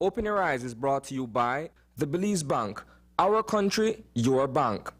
Open Your Eyes is brought to you by the Belize Bank. Our country, your bank.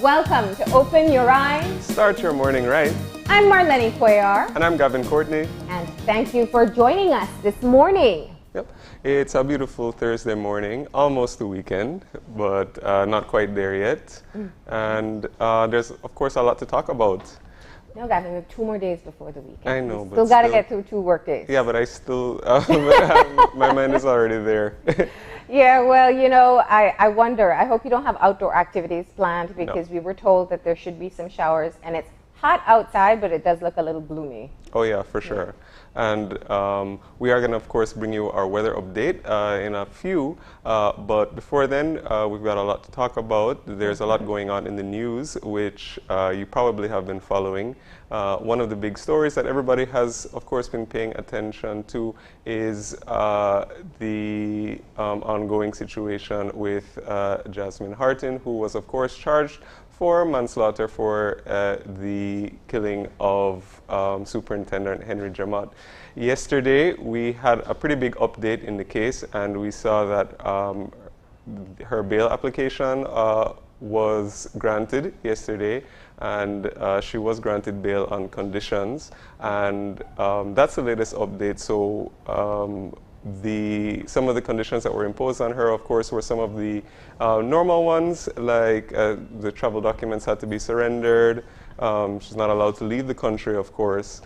Welcome to Open Your Eyes. Start your morning right. I'm Marlene Cuellar. And I'm Gavin Courtney. And thank you for joining us this morning. Yep. It's a beautiful Thursday morning, almost the weekend, but not quite there yet. And there's, of course, a lot to talk about. No, Gavin, we have 2 more days before the weekend. I know, but still got to get through 2 work days. Yeah, but I still, my mind is already there. Yeah, well, you know, I wonder, I hope you don't have outdoor activities planned because we were told that there should be some showers and it's hot outside, but it does look a little gloomy. Oh yeah, for sure. And we are going to, of course, bring you our weather update in a few. But before then, we've got a lot to talk about. There's a lot going on in the news, which you probably have been following. One of the big stories that everybody has, of course, been paying attention to is the ongoing situation with Jasmine Hartin, who was, of course, charged for manslaughter for the killing of Superintendent Henry Jamot. Yesterday, we had a pretty big update in the case, and we saw that her bail application was granted yesterday, and she was granted bail on conditions, and that's the latest update. So some of the conditions that were imposed on her, of course, were some of the normal ones, like the travel documents had to be surrendered. She's not allowed to leave the country, of course,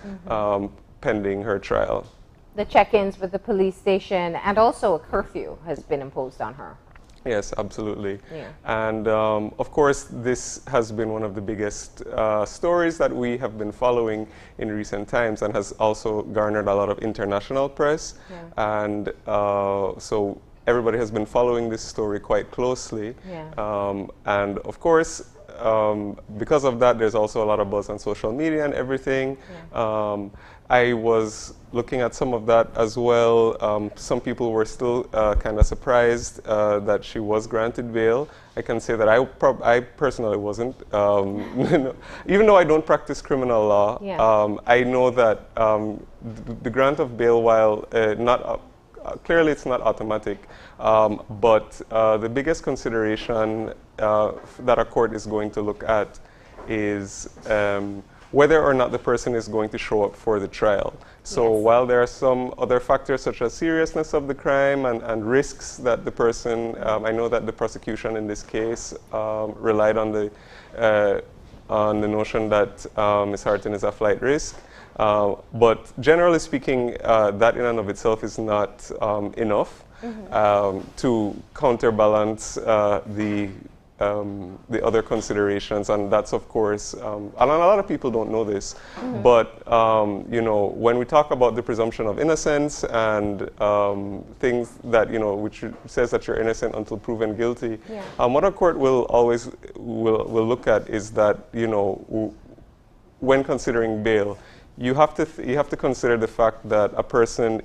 pending her trial. The check-ins with the police station and also a curfew has been imposed on her. Yes, absolutely. Yeah. And of course, this has been one of the biggest stories that we have been following in recent times and has also garnered a lot of international press. Yeah. And so everybody has been following this story quite closely. Yeah. And of course, because of that, there's also a lot of buzz on social media and everything. Yeah. I was looking at some of that as well. Some people were still kind of surprised that she was granted bail. I can say that I personally wasn't. Even though I don't practice criminal law, yeah. I know that the grant of bail, while clearly it's not automatic, but the biggest consideration that a court is going to look at is whether or not the person is going to show up for the trial. So yes. While there are some other factors such as seriousness of the crime and risks that the person, I know that the prosecution in this case relied on the notion that Ms. Hartin is a flight risk. But generally speaking, that in and of itself is not enough to counterbalance the other considerations, and that's of course, and a lot of people don't know this, but you know, when we talk about the presumption of innocence and things that, you know, which says that you're innocent until proven guilty, yeah. What a court will always will look at is that, you know, when considering bail, you have to consider the fact that a person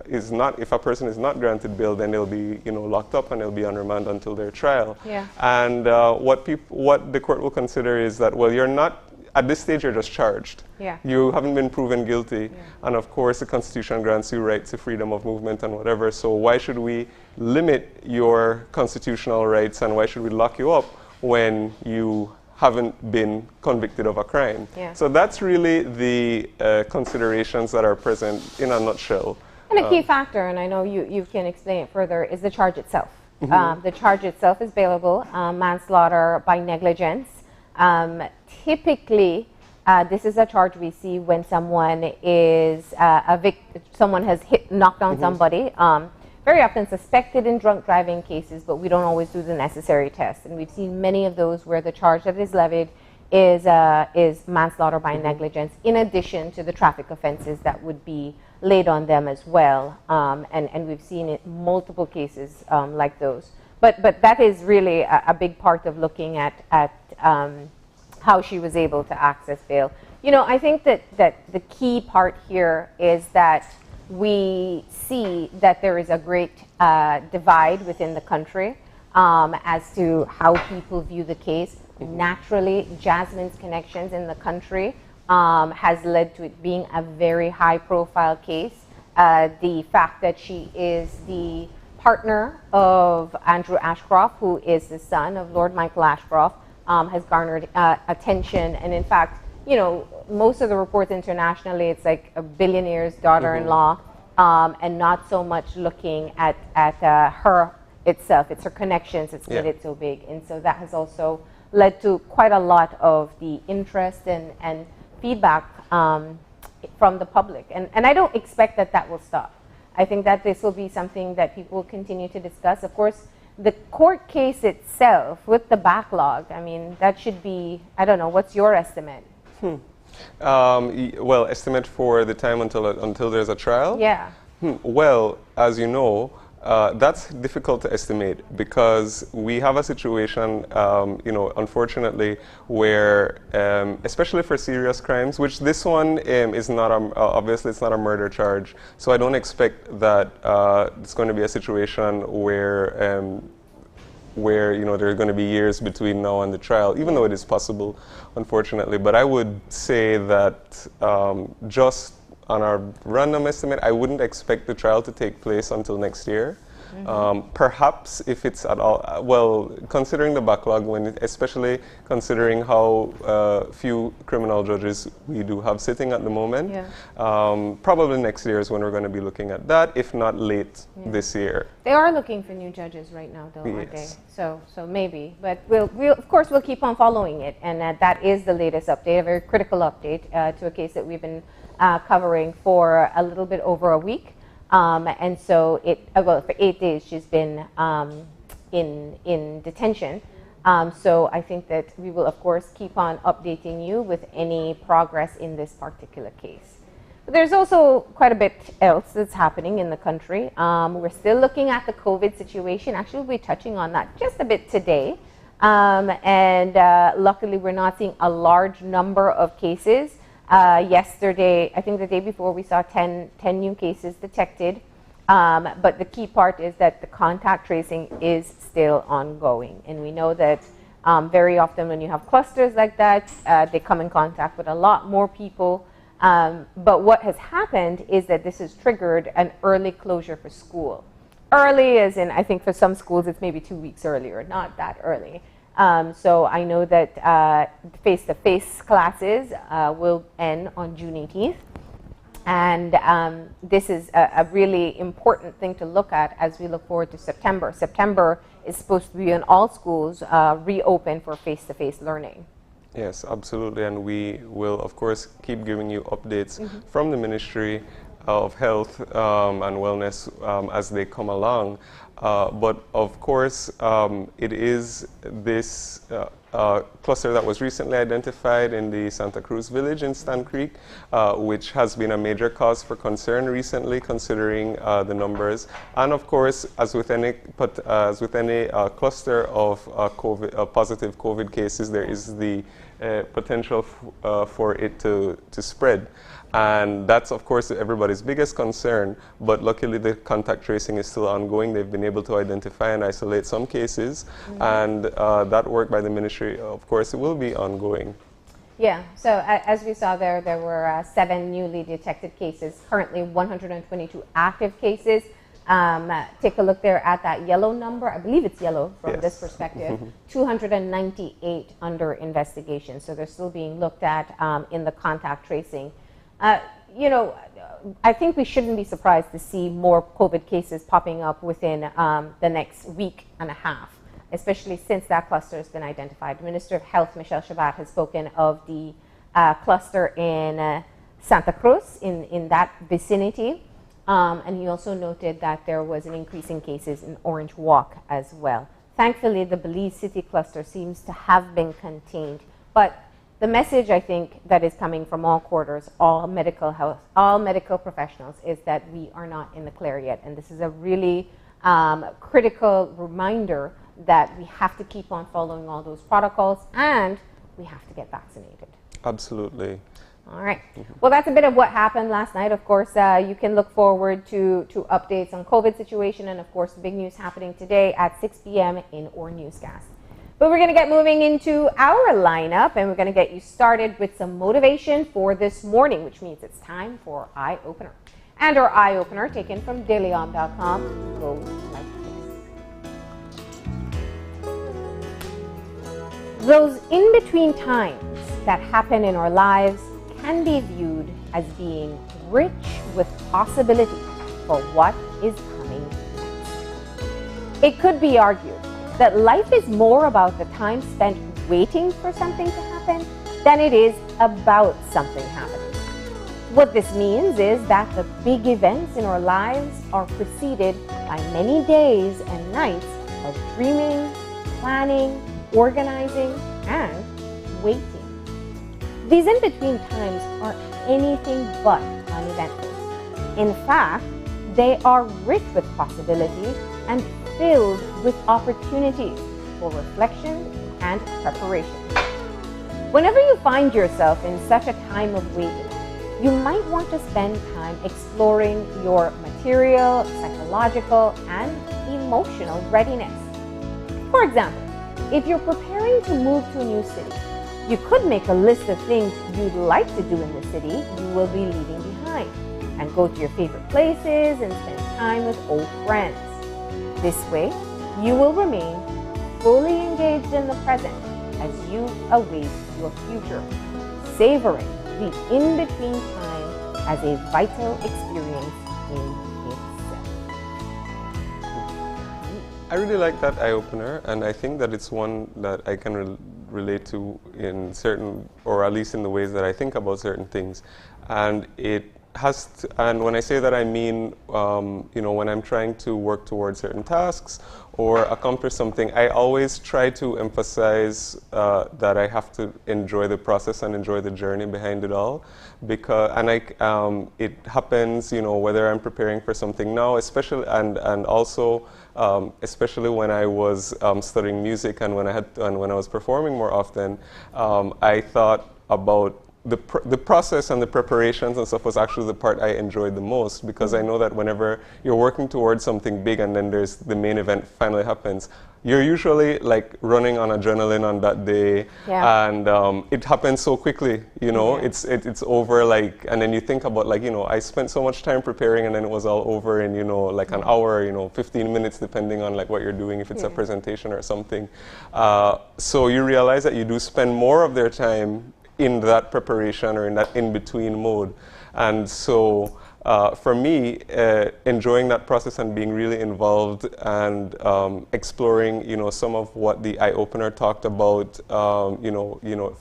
if a person is not granted bail, then they'll be, you know, locked up and they'll be on remand until their trial. Yeah. And what the court will consider is that, well, you're not at this stage, you're just charged. Yeah. You haven't been proven guilty, yeah. And of course the Constitution grants you right to freedom of movement and whatever. So why should we limit your constitutional rights, and why should we lock you up when you haven't been convicted of a crime? Yeah. So that's really the considerations that are present in a nutshell. And a key factor, and I know you can explain it further, is the charge itself. The charge itself is bailable, manslaughter by negligence. Typically, this is a charge we see when someone is someone has knocked down somebody. Very often suspected in drunk driving cases, but we don't always do the necessary tests. And we've seen many of those where the charge that is levied is manslaughter by negligence, in addition to the traffic offenses that would be laid on them as well. And we've seen it multiple cases like those. But that is really a big part of looking at how she was able to access bail. You know, I think that the key part here is that we see that there is a great divide within the country as to how people view the case. Naturally, Jasmine's connections in the country has led to it being a very high-profile case. The fact that she is the partner of Andrew Ashcroft, who is the son of Lord Michael Ashcroft, has garnered attention. And in fact, you know, most of the reports internationally, it's like a billionaire's daughter-in-law, and not so much looking at her itself. It's her connections that's made it so big. And so that has also led to quite a lot of the interest and feedback from the public. And I don't expect that will stop. I think that this will be something that people will continue to discuss. Of course, the court case itself with the backlog, I mean, that should be, I don't know, what's your estimate? Well, estimate for the time until there's a trial? Yeah. Well, as you know, that's difficult to estimate because we have a situation, you know, unfortunately, where, especially for serious crimes, which this one is not, obviously it's not a murder charge, so I don't expect that it's going to be a situation where you know, there are going to be years between now and the trial, even though it is possible, unfortunately. But I would say that just on our random estimate, I wouldn't expect the trial to take place until next year. Perhaps if it's at all, well, considering the backlog, especially considering how few criminal judges we do have sitting at the moment, probably next year is when we're going to be looking at that, if not late this year. They are looking for new judges right now, though, aren't they? So maybe, but we'll of course we'll keep on following it, and that is the latest update, a very critical update to a case that we've been covering for a little bit over a week. And so well, for 8 days she's been in detention. So I think that we will, of course, keep on updating you with any progress in this particular case. But there's also quite a bit else that's happening in the country. We're still looking at the COVID situation. Actually, we'll be touching on that just a bit today. And luckily, we're not seeing a large number of cases. Yesterday, I think the day before, we saw 10 new cases detected. But the key part is that the contact tracing is still ongoing. And we know that very often when you have clusters like that, they come in contact with a lot more people. But what has happened is that this has triggered an early closure for school. Early as in, I think for some schools it's maybe 2 weeks earlier, not that early. So I know that face-to-face classes will end on June 18th. And this is a really important thing to look at as we look forward to September. September is supposed to be when all schools reopen for face-to-face learning. Yes, absolutely. And we will, of course, keep giving you updates from the Ministry of Health and Wellness as they come along. But of course, it is this cluster that was recently identified in the Santa Cruz village in Stan Creek, which has been a major cause for concern recently, considering the numbers. And of course, as with any cluster of positive COVID cases, there is the potential for it to spread. And that's, of course, everybody's biggest concern, but luckily the contact tracing is still ongoing. They've been able to identify and isolate some cases, and that work by the ministry, of course, it will be ongoing. Yeah, so as we saw there were 7 newly detected cases, currently 122 active cases. Take a look there at that yellow number. I believe it's yellow from this perspective. 298 under investigation, so they're still being looked at in the contact tracing. You know, I think we shouldn't be surprised to see more COVID cases popping up within the next week and a half, especially since that cluster has been identified. Minister of Health, Michelle Shabat, has spoken of the cluster in Santa Cruz, in that vicinity. And he also noted that there was an increase in cases in Orange Walk as well. Thankfully, the Belize City cluster seems to have been contained. But the message I think that is coming from all quarters, all medical health, all medical professionals, is that we are not in the clear yet. And this is a really critical reminder that we have to keep on following all those protocols, and we have to get vaccinated. Absolutely. All right. Well, that's a bit of what happened last night. Of course, you can look forward to updates on COVID situation, and of course, big news happening today at 6 p.m. in our newscast. But we're going to get moving into our lineup, and we're going to get you started with some motivation for this morning, which means it's time for Eye Opener. And our Eye Opener, taken from dailyom.com, goes like this. Those in-between times that happen in our lives can be viewed as being rich with possibility for what is coming next. It could be argued that life is more about the time spent waiting for something to happen than it is about something happening. What this means is that the big events in our lives are preceded by many days and nights of dreaming, planning, organizing, and waiting. These in-between times are anything but uneventful. In fact, they are rich with possibilities and filled with opportunities for reflection and preparation. Whenever you find yourself in such a time of waiting, you might want to spend time exploring your material, psychological, and emotional readiness. For example, if you're preparing to move to a new city, you could make a list of things you'd like to do in the city you will be leaving behind, and go to your favorite places and spend time with old friends. This way, you will remain fully engaged in the present as you await your future, savoring the in-between time as a vital experience in itself. I really like that eye-opener, and I think that it's one that I can relate to in certain, or at least in the ways that I think about certain things. And it has to, and when I say that, I mean, when I'm trying to work towards certain tasks or accomplish something, I always try to emphasize that I have to enjoy the process and enjoy the journey behind it all. Because, it happens, whether I'm preparing for something now, especially, and also, especially when I was studying music and when I was performing more often, I thought about the process and the preparations and stuff was actually the part I enjoyed the most, because I know that whenever you're working towards something big and then there's the main event finally happens, you're usually like running on adrenaline on that day, and it happens so quickly, it's over, like, and then you think about, like, I spent so much time preparing and then it was all over in, like an hour, 15 minutes, depending on like what you're doing, if it's a presentation or something. So you realize that you do spend more of their time in that preparation or in that in-between mode. And so for me, enjoying that process and being really involved and exploring, some of what the eye-opener talked about,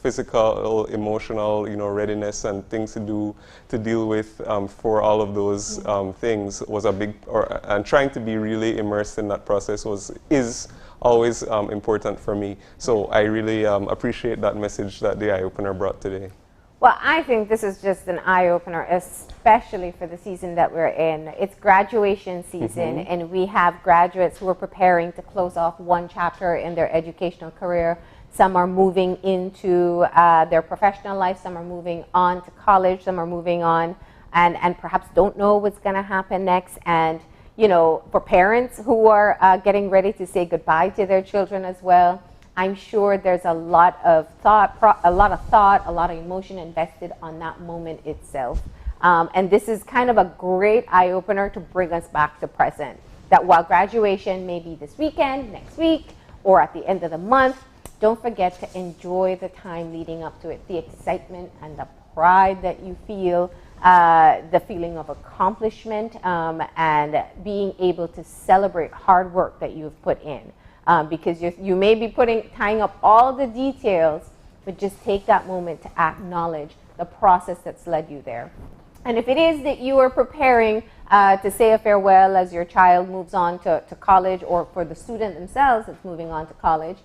physical, emotional, readiness and things to deal with for all of those things was a big, and trying to be really immersed in that process is always important for me. So I really appreciate that message that the eye-opener brought today. Well, I think this is just an eye-opener, especially for the season that we're in. It's graduation season, and we have graduates who are preparing to close off one chapter in their educational career. Some are moving into their professional life, some are moving on to college, some are moving on and perhaps don't know what's going to happen next. And for parents who are getting ready to say goodbye to their children as well, I'm sure there's a lot of thought, a lot of emotion invested on that moment itself. And this is kind of a great eye-opener to bring us back to present. That while graduation may be this weekend, next week, or at the end of the month, don't forget to enjoy the time leading up to it, the excitement and the pride that you feel, the feeling of accomplishment, and being able to celebrate hard work that you've put in. Because you may be tying up all the details, but just take that moment to acknowledge the process that's led you there. And if it is that you are preparing to say a farewell as your child moves on to college, or for the student themselves that's moving on to college,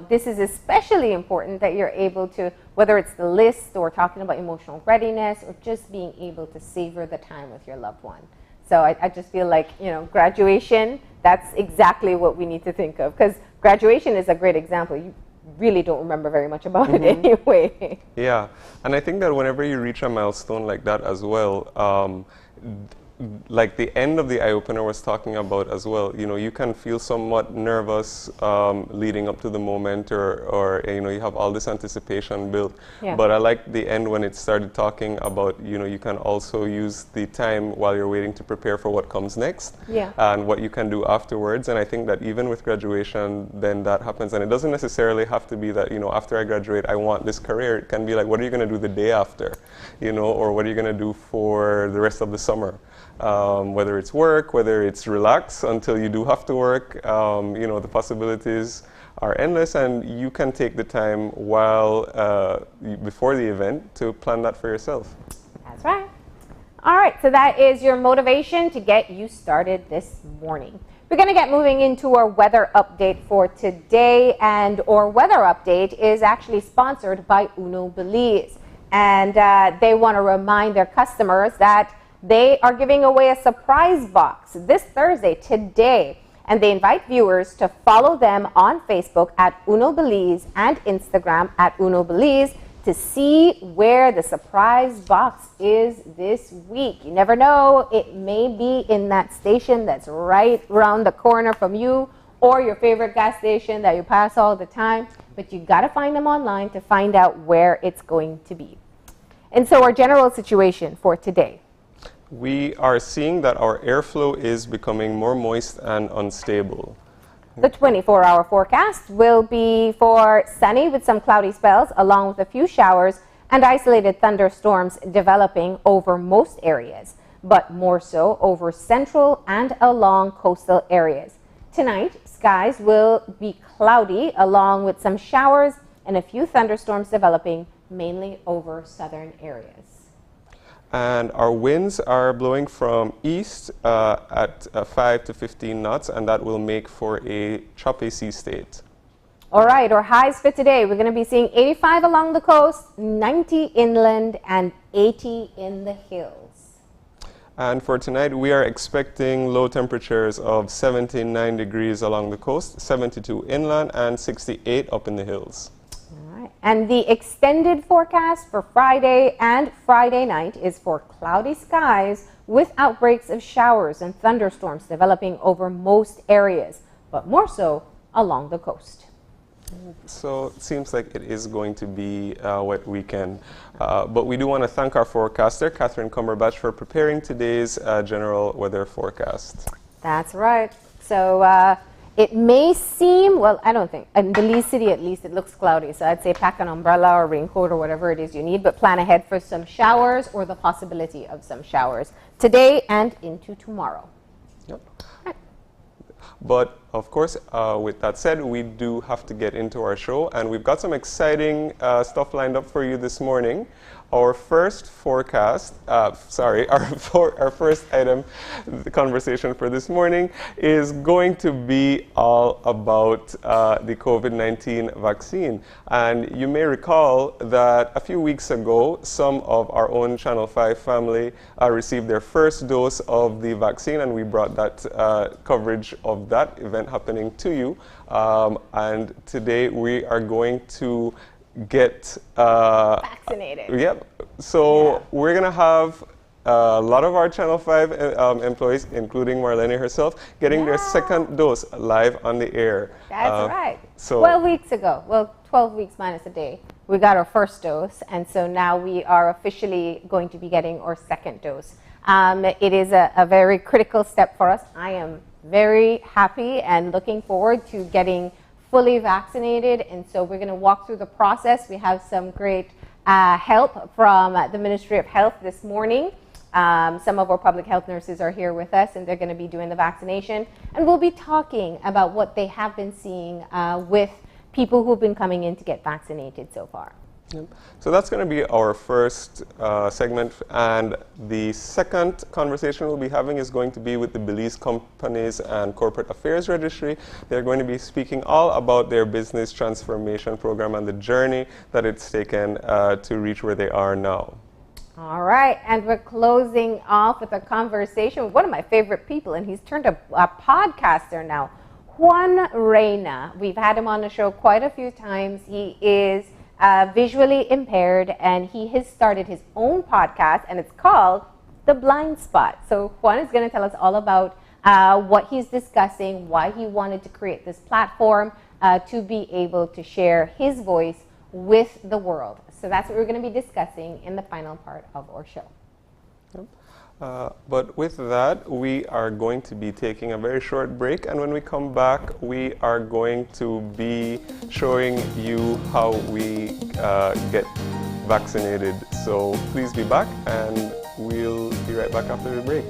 this is especially important that you're able to whether it's the list or talking about emotional readiness or just being able to savor the time with your loved one. So I just feel like, you know, graduation, that's exactly what we need to think of, because graduation is a great example. You really don't remember very much about it anyway. Yeah, and I think that whenever you reach a milestone like that as well, like the end of the eye opener was talking about as well, you know, you can feel somewhat nervous leading up to the moment, or you know, you have all this anticipation built. Yeah. But I like the end when it started talking about, you know, you can also use the time while you're waiting to prepare for what comes next, Yeah. and what you can do afterwards. And I think that even with graduation, then that happens. And it doesn't necessarily have to be that, you know, after I graduate, I want this career. It can be like, what are you going to do the day after, you know, or what are you going to do for the rest of the summer? Whether it's work, whether it's relax until you do have to work, you know, the possibilities are endless, and you can take the time while before the event to plan that for yourself. That's right. All right, so that is your motivation to get you started this morning. We're going to get moving into our weather update for today, and our weather update is actually sponsored by Uno Belize, and they want to remind their customers that they are giving away a surprise box this Thursday, today, and they invite viewers to follow them on Facebook at Uno Belize and Instagram at Uno Belize to see where the surprise box is this week. You never know, it may be in that station that's right around the corner from you, or your favorite gas station that you pass all the time, but you got to find them online to find out where it's going to be. And so our general situation for today. We are seeing that our airflow is becoming more moist and unstable. The 24-hour forecast will be for sunny with some cloudy spells, along with a few showers and isolated thunderstorms developing over most areas, but more so over central and along coastal areas. Tonight, skies will be cloudy, along with some showers and a few thunderstorms developing mainly over southern areas. And our winds are blowing from east at 5 to 15 knots, and that will make for a choppy sea state. All right, our highs for today, we're going to be seeing 85 along the coast, 90 inland, and 80 in the hills. And for tonight, we are expecting low temperatures of 79 degrees along the coast, 72 inland, and 68 up in the hills. And the extended forecast for Friday and Friday night is for cloudy skies with outbreaks of showers and thunderstorms developing over most areas, but more so along the coast. So it seems like it is going to be a wet weekend. But we do want to thank our forecaster, Catherine Cumberbatch, for preparing today's general weather forecast. That's right. So it may seem, well, I don't think, in Belize City at least, it looks cloudy. So I'd say pack an umbrella or raincoat or whatever it is you need, but plan ahead for some showers or the possibility of some showers today and into tomorrow. Yep. But of course, with that said, we do have to get into our show, and we've got some exciting stuff lined up for you this morning. Our first forecast, our first item, the conversation for this morning, is going to be all about the COVID-19 vaccine. And you may recall that a few weeks ago, some of our own Channel 5 family received their first dose of the vaccine, and we brought that coverage of that event happening to you. And today we are going to get vaccinated. Yep. So we're going to have a lot of our Channel 5 employees, including Marlene herself, getting their second dose live on the air. That's right. So 12 weeks ago, well, 12 weeks minus a day, we got our first dose, and so now we are officially going to be getting our second dose. It is a very critical step for us. I am very happy and looking forward to getting fully vaccinated, and so we're going to walk through the process. We have some great help from the Ministry of Health this morning. Some of our public health nurses are here with us, and they're going to be doing the vaccination, and we'll be talking about what they have been seeing with people who've been coming in to get vaccinated so far. Yep. So that's going to be our first segment, and the second conversation we'll be having is going to be with the Belize Companies and Corporate Affairs Registry. They're going to be speaking all about their business transformation program and the journey that it's taken to reach where they are now. All right, and we're closing off with a conversation with one of my favorite people, and he's turned a podcaster now, Juan Reyna. We've had him on the show quite a few times. He is visually impaired, and he has started his own podcast, and it's called The Blind Spot. So Juan is going to tell us all about what he's discussing, why he wanted to create this platform to be able to share his voice with the world. So that's what we're going to be discussing in the final part of our show. But with that, we are going to be taking a very short break, and when we come back, we are going to be showing you how we get vaccinated. So please be back, and we'll be right back after the break.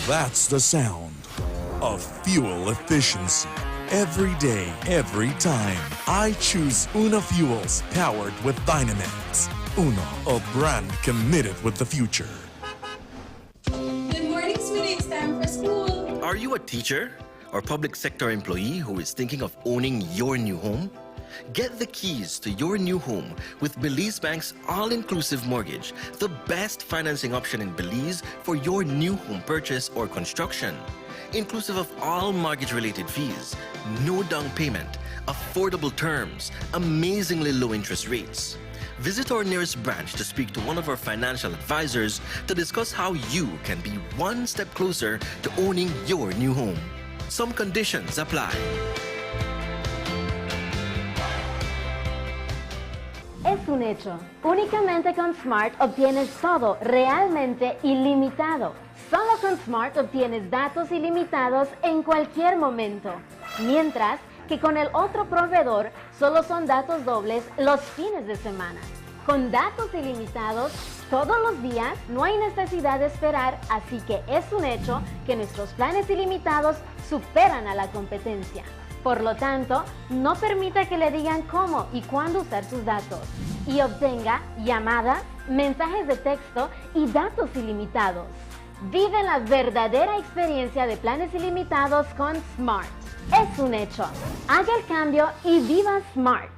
That's the sound of fuel efficiency. Every day, every time, I choose Una Fuels, powered with Dynamax. Una, a brand committed with the future. Good morning, sweetie. It's time for school. Are you a teacher or public sector employee who is thinking of owning your new home? Get the keys to your new home with Belize Bank's all-inclusive mortgage, the best financing option in Belize for your new home purchase or construction. Inclusive of all mortgage-related fees, no down payment, affordable terms, amazingly low interest rates. Visit our nearest branch to speak to one of our financial advisors to discuss how you can be one step closer to owning your new home. Some conditions apply. Es un hecho. Únicamente con Smart obtienes todo realmente ilimitado. Solo con Smart obtienes datos ilimitados en cualquier momento. Mientras que con el otro proveedor solo son datos dobles los fines de semana. Con datos ilimitados todos los días no hay necesidad de esperar, así que es un hecho que nuestros planes ilimitados superan a la competencia. Por lo tanto, no permita que le digan cómo y cuándo usar sus datos y obtenga llamadas, mensajes de texto y datos ilimitados. Vive la verdadera experiencia de planes ilimitados con Smart. Es un hecho. Haga el cambio y viva Smart.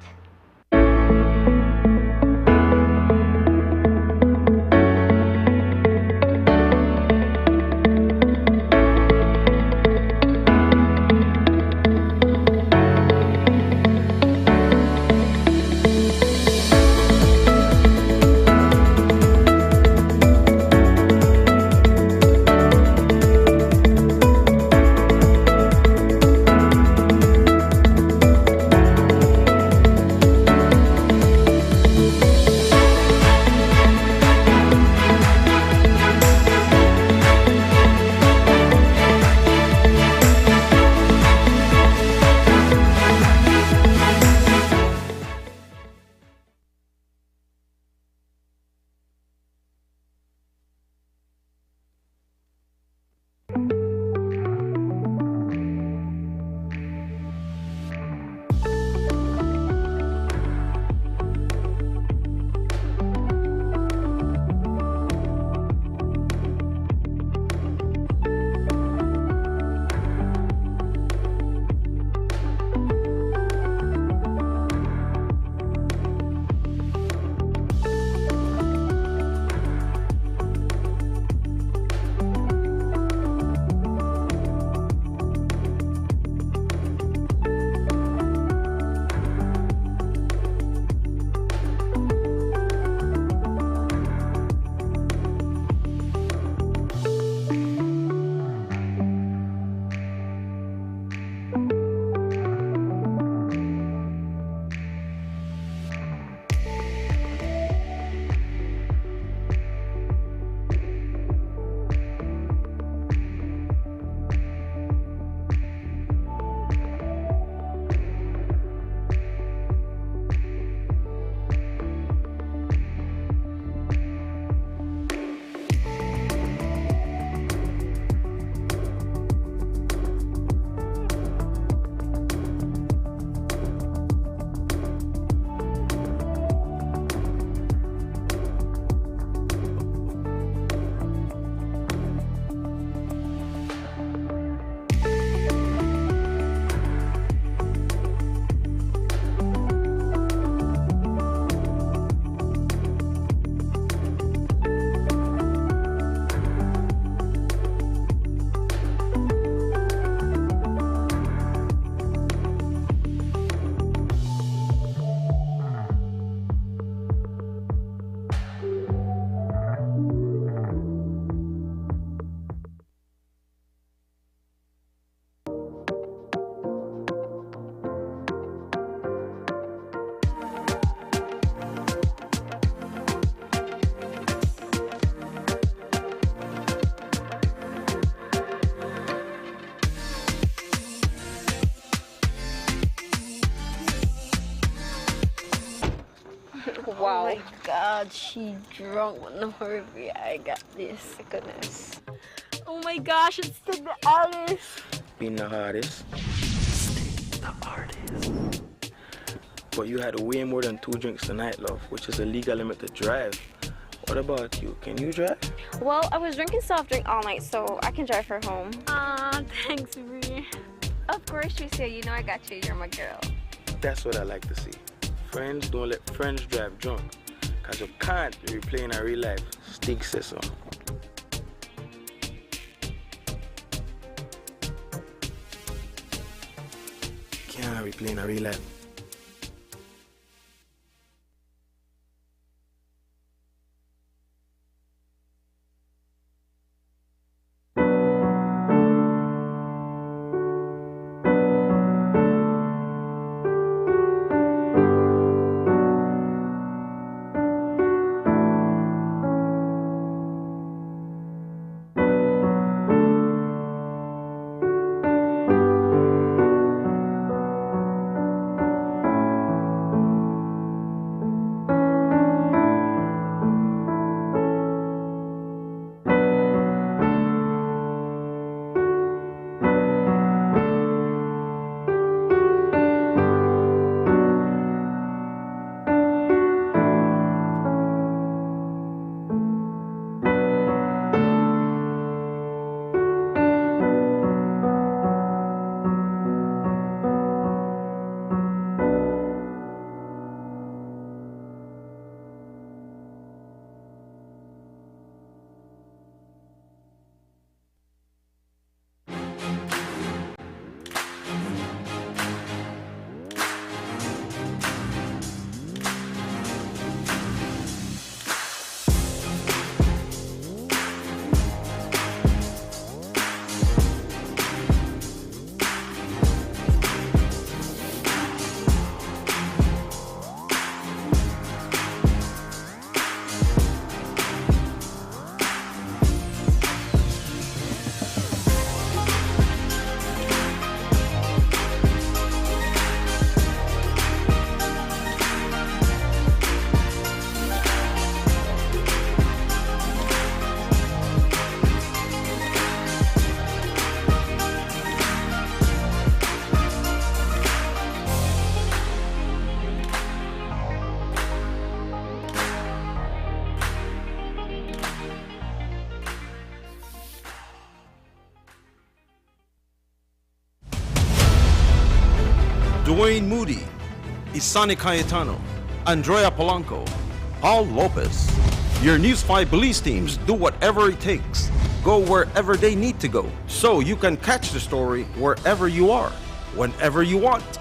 my God, she drunk. No, hurry, I got this. My goodness. Oh my gosh, it's the Alice. Being the hardest. The hardest. But you had way more than 2 drinks tonight, love, which is a legal limit to drive. What about you? Can you drive? Well, I was drinking soft drink all night, so I can drive her home. Aw, thanks, Bree. Of course, Tricia, you know I got you. You're my girl. That's what I like to see. Friends don't let friends drive drunk. Cause you can't replay in a real life. Stig says so. Can't replay in a real life. Dwayne Moody, Isani Cayetano, Andrea Polanco, Paul Lopez. Your News 5 police teams do whatever it takes, go wherever they need to go, so you can catch the story wherever you are, whenever you want,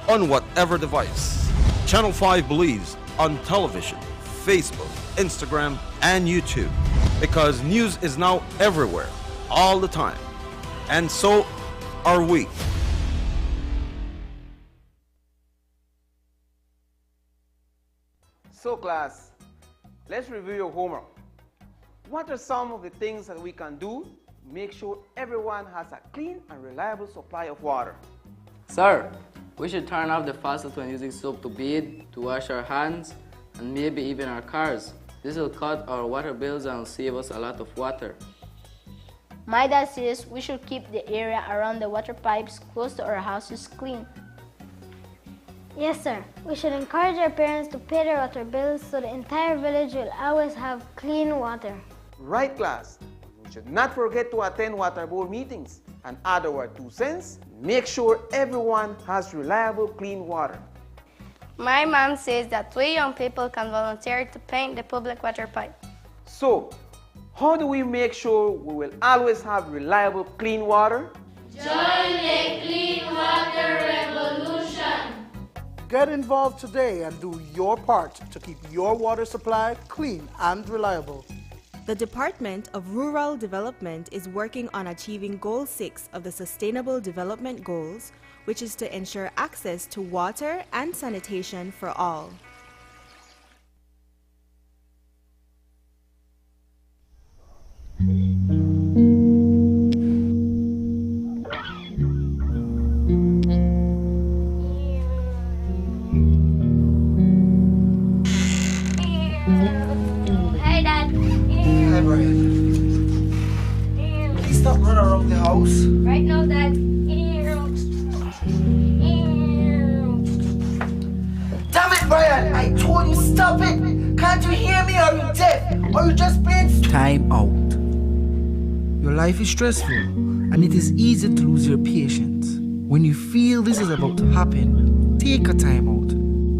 on whatever device. Channel 5 believes on television, Facebook, Instagram, and YouTube, because news is now everywhere, all the time. And so are we. So class, let's review your homework. What are some of the things that we can do to make sure everyone has a clean and reliable supply of water? Sir, we should turn off the faucet when using soap to bathe, to wash our hands, and maybe even our cars. This will cut our water bills and save us a lot of water. My dad says we should keep the area around the water pipes close to our houses clean. Yes, sir. We should encourage our parents to pay their water bills so the entire village will always have clean water. Right, class. We should not forget to attend water board meetings and add our 2 cents. Make sure everyone has reliable, clean water. My mom says that 3 young people can volunteer to paint the public water pipe. So, how do we make sure we will always have reliable, clean water? Join the Clean Water Revolution. Get involved today and do your part to keep your water supply clean and reliable. The Department of Rural Development is working on achieving Goal 6 of the Sustainable Development Goals, which is to ensure access to water and sanitation for all. Right now, Dad. Damn it, Brian! I told you stop it! Can't you hear me? Are you deaf? Or you just being Time out. Your life is stressful, and it is easy to lose your patience. When you feel this is about to happen, take a time out.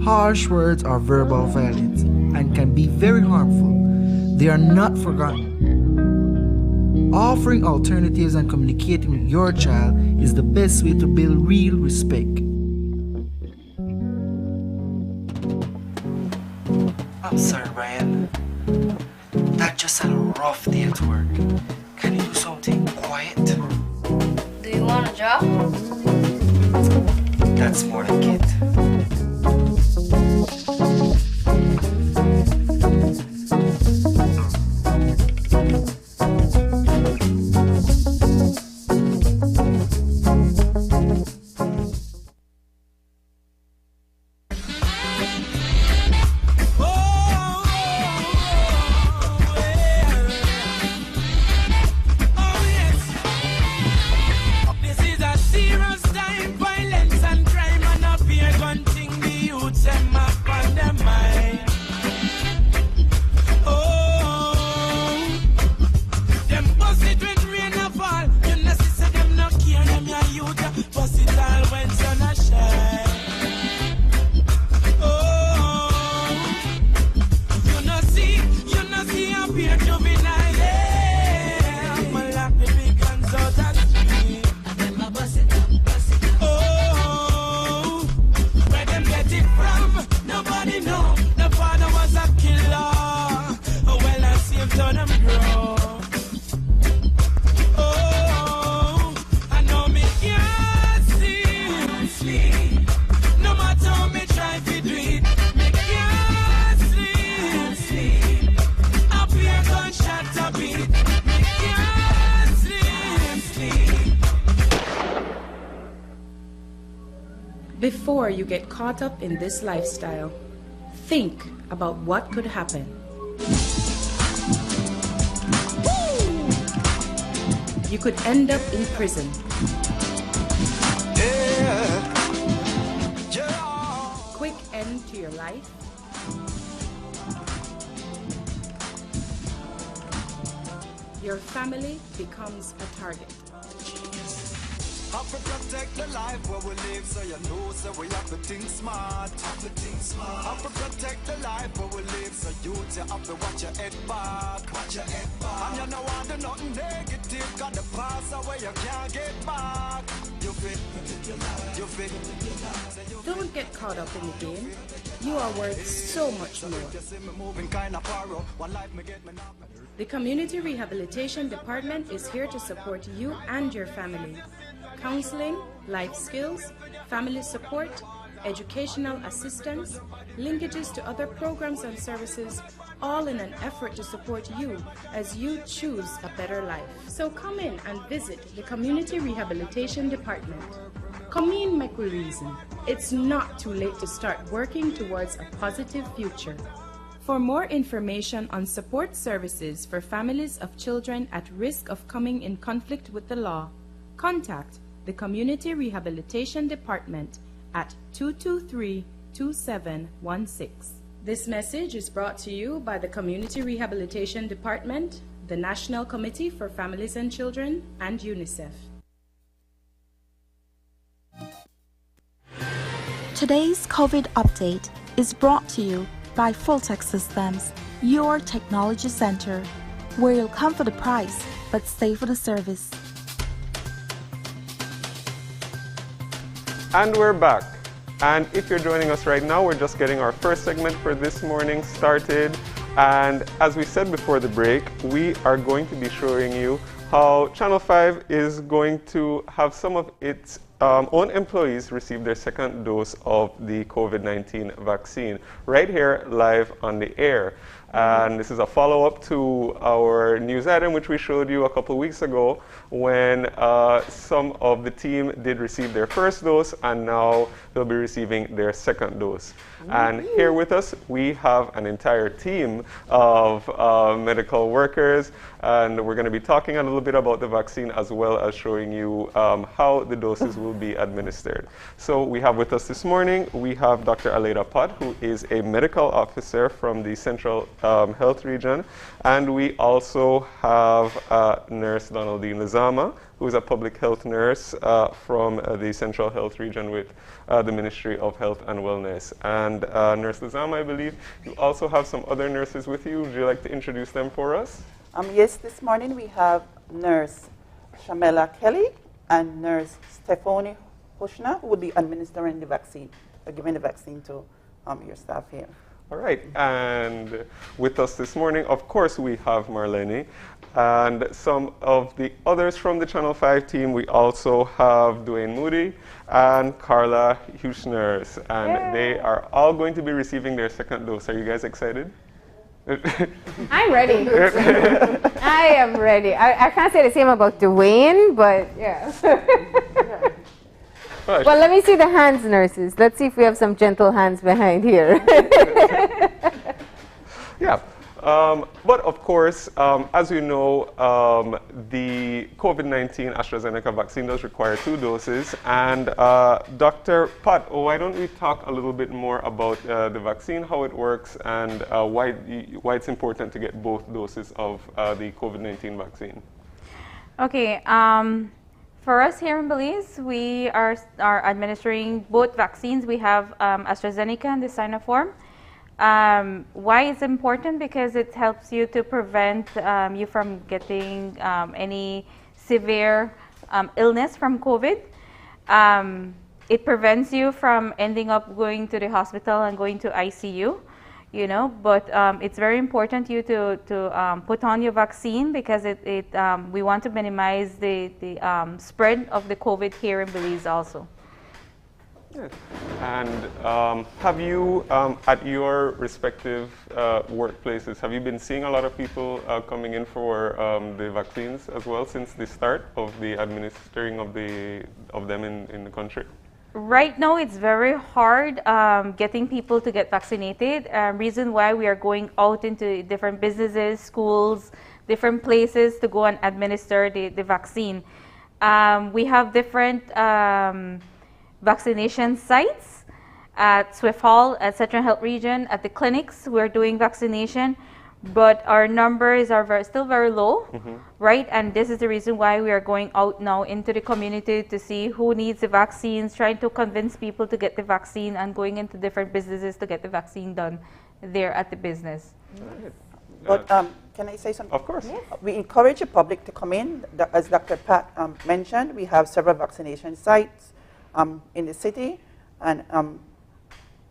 Harsh words are verbal violence and can be very harmful. They are not forgotten. Offering alternatives and communicating with your child is the best way to build real respect. I'm sorry, Brian. That just had a rough day at work. Can you do something quiet? Do you want a job? That's more like it. Before you get caught up in this lifestyle, think about what could happen. You could end up in prison. Quick end to your life. Your family becomes a target. Have to protect the life where we live, so you know, so we have to think smart. Have to think smart. Have to protect the life where we live, so you have to watch your head back. Watch your head back. And you know want to nothing negative, got the past away you can't get back. You fit, you fit. Don't get caught up in the game. You are worth so much more. The Community Rehabilitation Department is here to support you and your family. Counseling, life skills, family support, educational assistance, linkages to other programs and services, all in an effort to support you as you choose a better life. So come in and visit the Community Rehabilitation Department. Come in, make we reason. It's not too late to start working towards a positive future. For more information on support services for families of children at risk of coming in conflict with the law, contact the Community Rehabilitation Department at 223-2716. This message is brought to you by the Community Rehabilitation Department, the National Committee for Families and Children, and UNICEF. Today's COVID update is brought to you by Fulltech Systems, your technology center, where you'll come for the price but stay for the service. And we're back. And if you're joining us right now, we're just getting our first segment for this morning started. And as we said before the break, we are going to be showing you how Channel 5 is going to have some of its own employees receive their second dose of the COVID-19 vaccine right here live on the air. And this is a follow-up to our news item, which we showed you a couple of weeks ago, when some of the team did receive their first dose, and now they'll be receiving their second dose. And here with us, we have an entire team of medical workers, and we're going to be talking a little bit about the vaccine as well as showing you how the doses will be administered. So we have with us this morning, we have Dr. Aleda Pot, who is a medical officer from the Central Health Region, and we also have Nurse Donaldine Lizama, who is a public health nurse from the Central Health Region with the Ministry of Health and Wellness. And Nurse Lizama, I believe you also have some other nurses with you. Would you like to introduce them for us? Yes, this morning we have Nurse Shamela Kelly and Nurse Stephanie Hushna, who will be administering the vaccine, giving the vaccine to your staff here. All right, and with us this morning, of course, we have Marlene, and some of the others from the Channel 5 team. We also have Dwayne Moody and Carla Huschners, and they are all going to be receiving their second dose. Are you guys excited? I'm ready. I am ready. I can't say the same about Dwayne, but yeah. Well, let me see the hands, nurses. Let's see if we have some gentle hands behind here. Yeah. But of course, as you know, the COVID-19 AstraZeneca vaccine does require 2 doses. And Dr. Pot, why don't we talk a little bit more about the vaccine, how it works, and why it's important to get both doses of the COVID-19 vaccine? Okay. For us here in Belize, we are administering both vaccines. We have AstraZeneca and the Sinopharm. Why it's important? Because it helps you to prevent you from getting any severe illness from COVID. It prevents you from ending up going to the hospital and going to ICU. You know, but it's very important you to put on your vaccine, because we want to minimize the spread of the COVID here in Belize also. Yes. And have you, at your respective workplaces, have you been seeing a lot of people coming in for the vaccines as well since the start of the administering of them in the country? Right now, it's very hard getting people to get vaccinated. Reason why we are going out into different businesses, schools, different places to go and administer the vaccine. We have different vaccination sites at Swift Hall, at Central Health Region, at the clinics. We're doing vaccination, but our numbers are still very low, right? And this is the reason why we are going out now into the community to see who needs the vaccines, trying to convince people to get the vaccine, and going into different businesses to get the vaccine done there at the business. But can I say something? Of course. Yes. We encourage the public to come in. As Dr. Pat mentioned, we have several vaccination sites in the city, and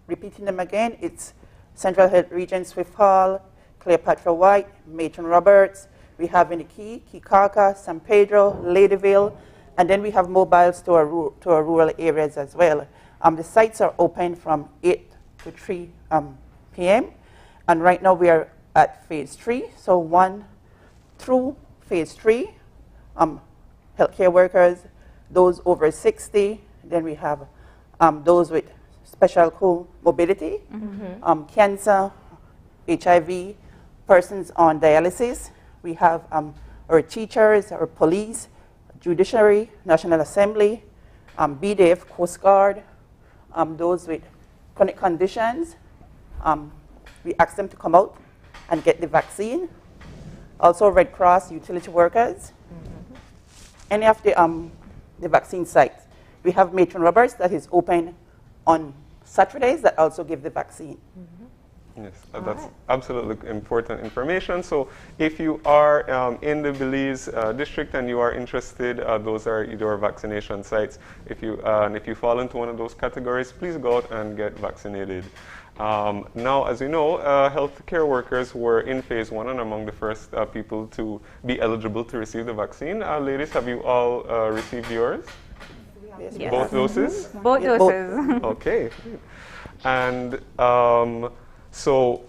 repeating them again, it's Central Health Region, Swift Hall, Cleopatra White, Matron Roberts. We have in the Key, Kikaka, San Pedro, Ladyville, and then we have mobiles to our rural areas as well. The sites are open from 8 to 3 p.m. And right now we are at phase 3, so 1 through phase 3, healthcare workers, those over 60, then we have those with special comorbidity, cancer, HIV, persons on dialysis. We have our teachers, our police, judiciary, National Assembly, BDF, Coast Guard, those with chronic conditions. We ask them to come out and get the vaccine. Also Red Cross, utility workers. Any of the vaccine sites. We have Matron Roberts that is open on Saturdays that also give the vaccine. Yes, that's absolutely important information. So if you are in the Belize district and you are interested, those are your vaccination sites. If you fall into one of those categories, please go out and get vaccinated. Now, as you know, healthcare workers were in phase 1 and among the first people to be eligible to receive the vaccine. Ladies, have you all received yours? Yes. Both doses? Both doses. Okay. And so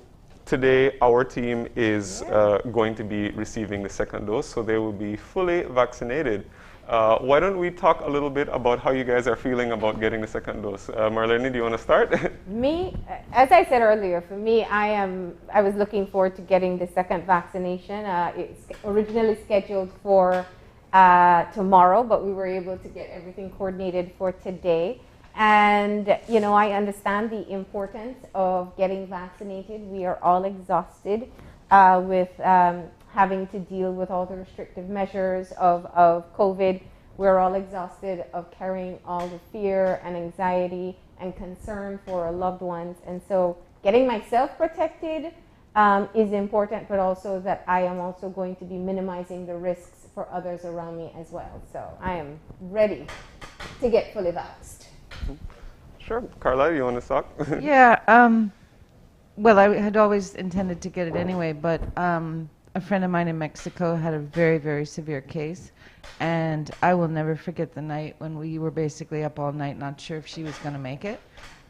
today our team is going to be receiving the second dose, so they will be fully vaccinated. Why don't we talk a little bit about how you guys are feeling about getting the second dose? Marlene, do you want to start? Me, as I said earlier, for me, I was looking forward to getting the second vaccination. It's originally scheduled for tomorrow, but we were able to get everything coordinated for today. And, you know, I understand the importance of getting vaccinated. We are all exhausted with having to deal with all the restrictive measures of COVID. We're all exhausted of carrying all the fear and anxiety and concern for our loved ones. And so getting myself protected is important, but also that I am also going to be minimizing the risks for others around me as well. So I am ready to get fully vaxxed. Sure. Carla, you want to talk? Yeah. Well, I had always intended to get it anyway, but a friend of mine in Mexico had a very, very severe case, and I will never forget the night when we were basically up all night not sure if she was going to make it.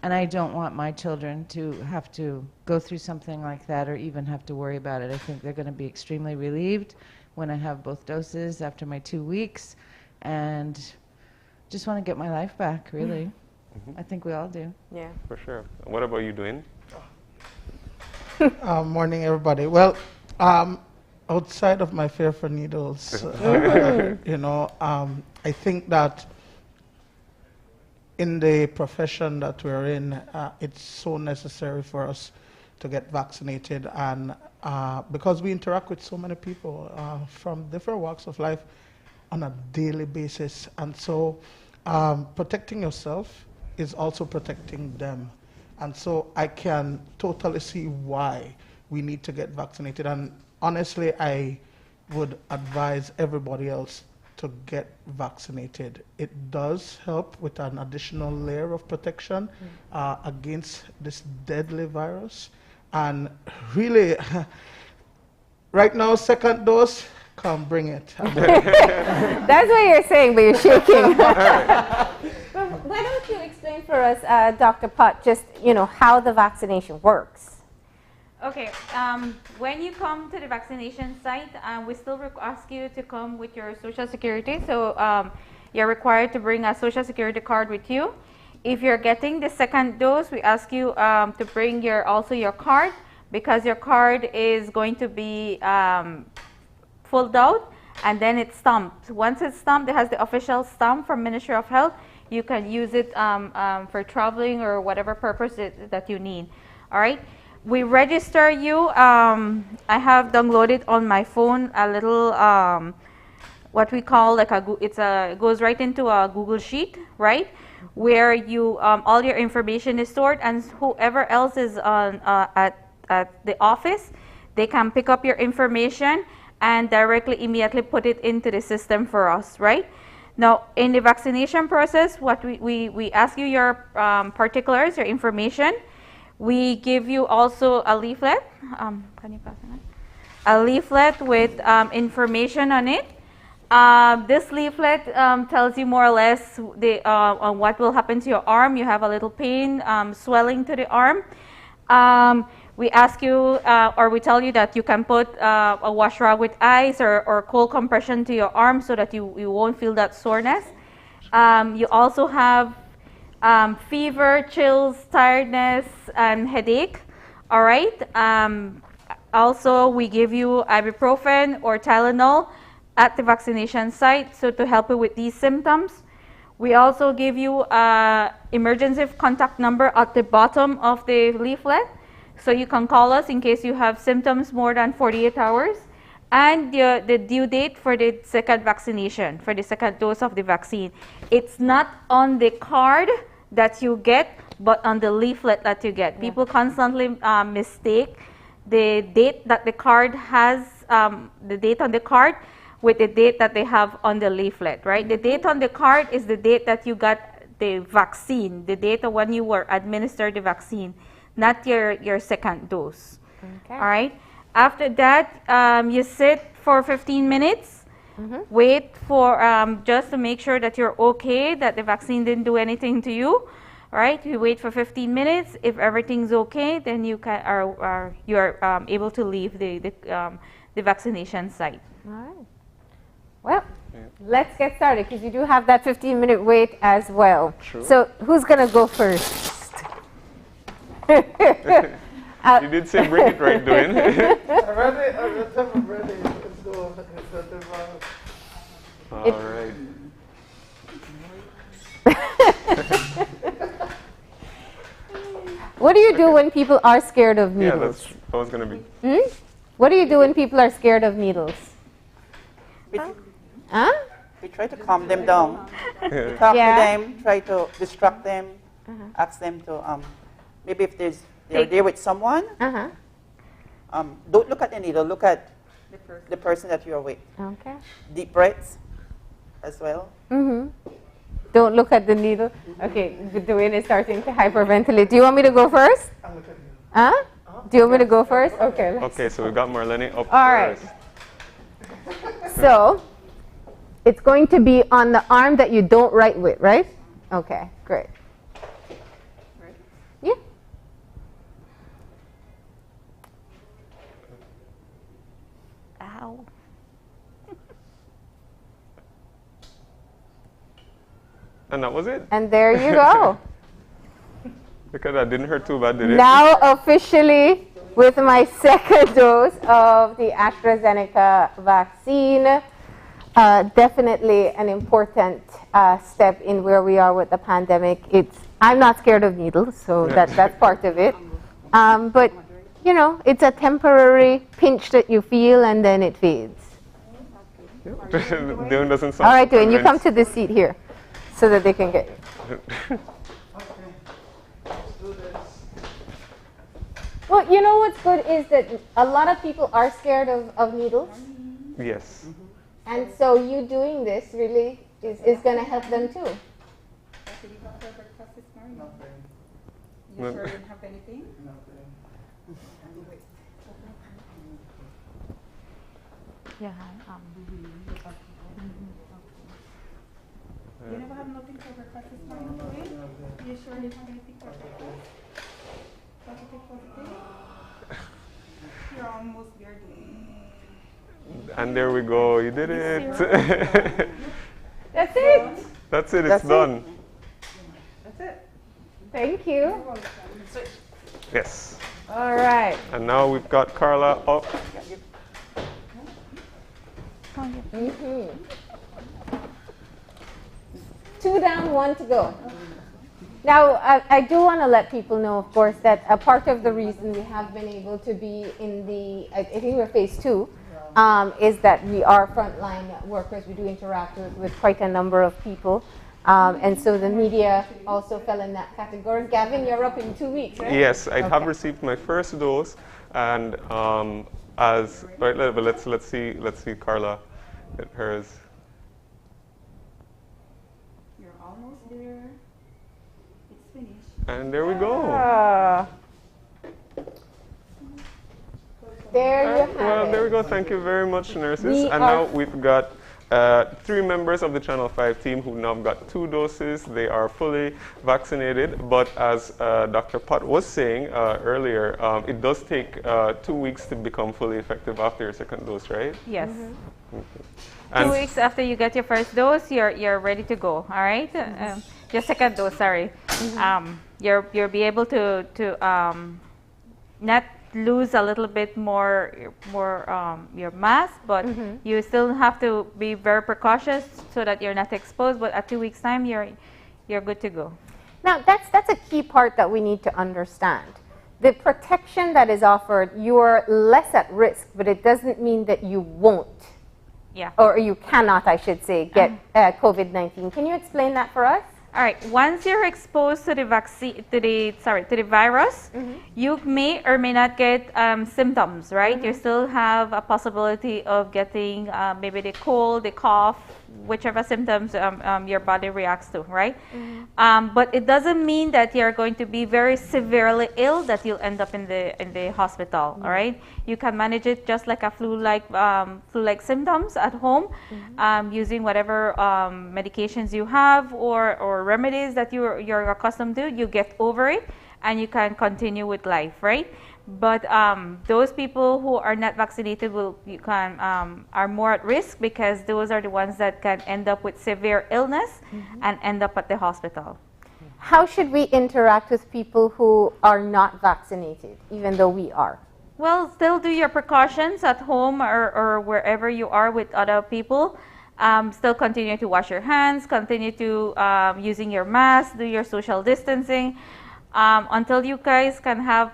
And I don't want my children to have to go through something like that or even have to worry about it. I think they're going to be extremely relieved when I have both doses after my 2 weeks, and just want to get my life back, really. I think we all do. Yeah. For sure. What about you, Dwayne? Morning, everybody. Well, outside of my fear for needles, you know, I think that in the profession that we're in, it's so necessary for us to get vaccinated, and because we interact with so many people from different walks of life on a daily basis, and so protecting yourself is also protecting them. And so I can totally see why we need to get vaccinated. And honestly, I would advise everybody else to get vaccinated. It does help with an additional layer of protection against this deadly virus. And really, right now, second dose, come bring it. That's what you're saying, but you're shaking. Why don't you explain for us, Dr. Pot, just, you know, how the vaccination works? Okay, when you come to the vaccination site, we still ask you to come with your Social Security. So you're required to bring a Social Security card with you. If you're getting the second dose, we ask you to bring also your card, because your card is going to be filled out and then it's stamped. Once it's stamped, it has the official stamp from Ministry of Health. You can use it for traveling or whatever purpose that you need. All right. We register you. I have downloaded on my phone a little what we call like it goes right into a Google Sheet, right, where you all your information is stored, and whoever else is on at the office, they can pick up your information and directly immediately put it into the system for us, right? Now, in the vaccination process, what we ask you your particulars, your information. We give you also a leaflet. Can you pass it? A leaflet with information on it. This leaflet tells you more or less on what will happen to your arm. You have a little pain, swelling to the arm. We ask you, or we tell you that you can put a wash rag with ice or cold compression to your arm so that you won't feel that soreness. You also have fever, chills, tiredness, and headache. All right. Also, we give you ibuprofen or Tylenol at the vaccination site, so to help you with these symptoms. We also give you an emergency contact number at the bottom of the leaflet, so you can call us in case you have symptoms more than 48 hours. And the due date for the second vaccination, for the second dose of the vaccine. It's not on the card that you get, but on the leaflet that you get. People constantly mistake the date that the card has, the date on the card, with the date that they have on the leaflet, right? The date on the card is the date that you got the vaccine, the date of when you were administered the vaccine, not your second dose. Okay. All right. After that, you sit for 15 minutes, wait for just to make sure that you're okay, that the vaccine didn't do anything to you. All right, you wait for 15 minutes. If everything's okay, then you are able to leave the vaccination site. All right. Well, let's get started because you do have that 15-minute wait as well. True. So who's going to go first? You did say bring it right, Dwayne. I'm ready. Let's go. All right. What do you do when people are scared of Yeah, needles? that's what was going to be. What do you do when people are scared of needles? Huh? We try to calm them down. We talk to them, try to distract them, ask them to, maybe if they're there with someone, don't look at the needle, look at the person that you're with. Okay. Deep breaths as well. Don't look at the needle. Okay, Dwayne is starting to hyperventilate. Do you want me to go first? Huh? Do you want me to go first? Okay. Okay, so we've got Marlene up All right. first. So, it's going to be on the arm that you don't write with, right? Okay, great. Yeah. Ow. And that was it. And there you go. Because that didn't hurt too bad, did it? Now officially with my second dose of the AstraZeneca vaccine. Definitely an important step in where we are with the pandemic. I'm not scared of needles, so that's part of it. But, you know, it's a temporary pinch that you feel and then it fades. Dylan doesn't sound All right, Dwayne, you convinced. come to this seat here so that they can get you. Well, you know what's good is that a lot of people are scared of needles. Yes. And so you doing this really is going to help them too. You sure you didn't have anything? Yeah. You never had nothing for breakfast this morning, Dwayne? You sure you didn't have anything for breakfast? Positive. You're almost there, Dwayne. And there we go. You did it. That's it. That's it. It's done. That's it. Thank you. Yes. All right. And now we've got Carla up. Mm-hmm. 2 down, 1 to go. Now, I do want to let people know, of course, that a part of the reason we have been able to be in the, I think we're phase 2, is that we are frontline workers. We do interact with quite a number of people. And so the media also fell in that category. Gavin, you're up in 2 weeks, right? Yes, I have received my first dose, and let's see Carla get hers. You're almost there. It's finished. And there we go. There you have Well, it. there we go. Thank you very much, nurses. We And are now we've got 3 members of the Channel 5 team who now got 2 doses. They are fully vaccinated, but as Dr. Pat was saying earlier, it does take 2 weeks to become fully effective after your second dose, right? Yes. And 2 weeks after you get your first dose, you're ready to go. All right. Your second dose, sorry. You'll be able to not lose a little bit more your mass, but you still have to be very precautious so that you're not exposed. But at 2 weeks' time, you're good to go. Now, that's a key part that we need to understand. The protection that is offered, you're less at risk, but it doesn't mean that you won't. Yeah. Or you cannot, I should say, get COVID-19. Can you explain that for us? All right. Once you're exposed to the vaccine, to the virus, you may or may not get symptoms. Right? You still have a possibility of getting maybe the cold, the cough, whichever symptoms your body reacts to, right? But it doesn't mean that you're going to be very severely ill that you'll end up in the hospital, all right? You can manage it just like a flu-like symptoms at home, using whatever medications you have or remedies that you're accustomed to. You get over it and you can continue with life, right? But those people who are not vaccinated are more at risk, because those are the ones that can end up with severe illness and end up at the hospital. How should we interact with people who are not vaccinated, even though we are? Well, still do your precautions at home or wherever you are with other people. Still continue to wash your hands, continue to using your mask, do your social distancing. Until you guys can have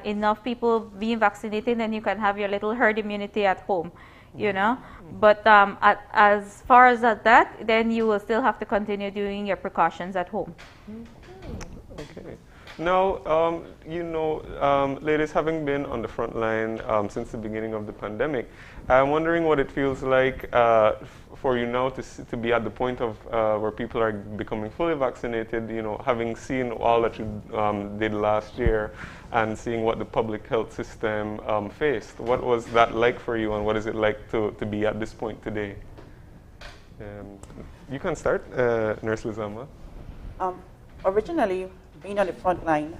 enough people being vaccinated, then you can have your little herd immunity at home, you know. But as far as that, then you will still have to continue doing your precautions at home. Okay. Now, you know, ladies, having been on the front line since the beginning of the pandemic, I'm wondering what it feels like for you now to be at the point of where people are becoming fully vaccinated, you know, having seen all that you did last year and seeing what the public health system faced. What was that like for you, and what is it like to be at this point today? You can start, Nurse Lizama. Originally, being on the front line,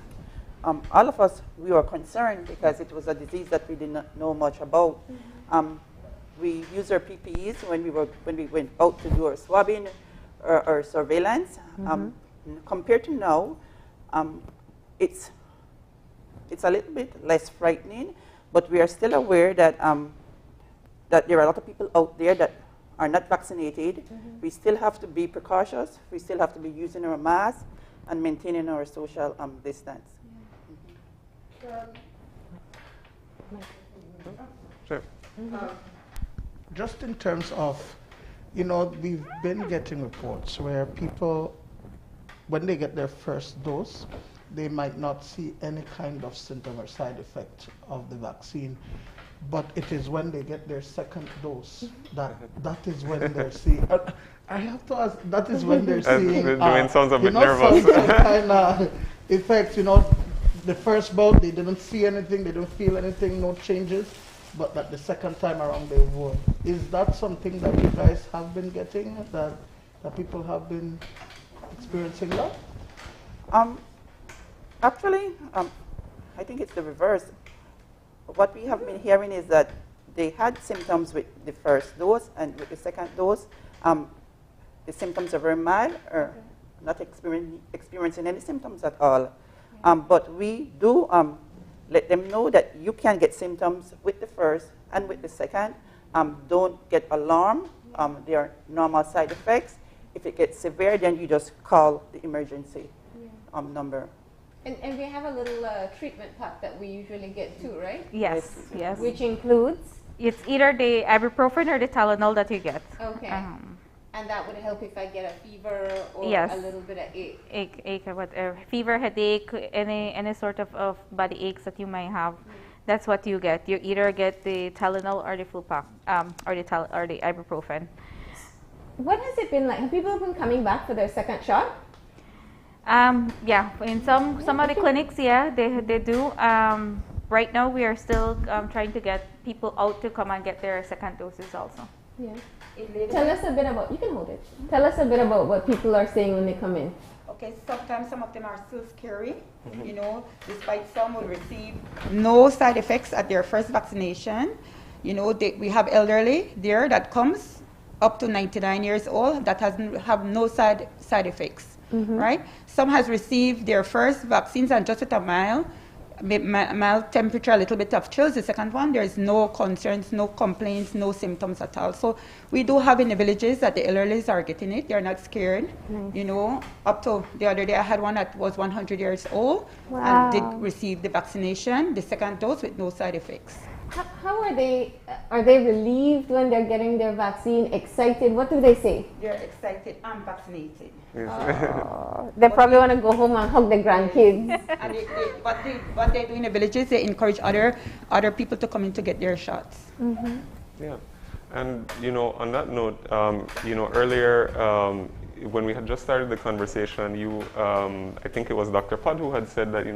all of us, we were concerned because it was a disease that we did not know much about. We used our PPEs when we went out to do our swabbing or surveillance. Compared to now, it's a little bit less frightening, but we are still aware that that there are a lot of people out there that are not vaccinated. We still have to be precautious. We still have to be using our masks and maintaining our social distance. Sure. Just in terms of, you know, we've been getting reports where people, when they get their first dose, they might not see any kind of symptom or side effect of the vaccine. But it is when they get their second dose that is when they're seeing. I have to ask. That is when they're seeing. Dwayne sounds a bit nervous. Some kind of effects. You know, the first bout they didn't see anything, they didn't feel anything, no changes. But that the second time around they would. Is that something that you guys have been getting? That people have been experiencing that? Actually, I think it's the reverse. What we have been hearing is that they had symptoms with the first dose, and with the second dose, the symptoms are very mild, or not experiencing any symptoms at all. But we do let them know that you can get symptoms with the first and with the second. Don't get alarmed. There are normal side effects. If it gets severe, then you just call the emergency number. And we have a little treatment pack that we usually get too, right? Yes, yes. Which includes? It's either the ibuprofen or the Tylenol that you get. Okay. And that would help if I get a fever or yes. a little bit of ache, whatever. Fever, headache, any sort of body aches that you might have. That's what you get. You either get the Tylenol or the flu pack, or the ibuprofen. What has it been like? Have people been coming back for their second shot? Yeah, in some of the clinics, yeah, they do. Right now, we are still trying to get people out to come and get their second doses also. Yeah. Tell us a bit about, you can hold it. Tell us a bit about what people are saying when they come in. Okay, sometimes some of them are still scary, you know, despite some will receive no side effects at their first vaccination. You know, we have elderly there that comes up to 99 years old that have no side effects, right? Some has received their first vaccines and just with a mild temperature, a little bit of chills. The second one, there is no concerns, no complaints, no symptoms at all. So we do have in the villages that the elderlies are getting it. They're not scared. You know, up to the other day I had one that was 100 years old and did receive the vaccination, the second dose with no side effects. How are they? Are they relieved when they're getting their vaccine? Excited? What do they say? They're excited. I'm vaccinated. They probably want to go home and hug their grandkids. And what they do in the villages, they encourage other people to come in to get their shots. Yeah. And on that note, earlier when we had just started the conversation, I think it was Dr. Pod who had said that,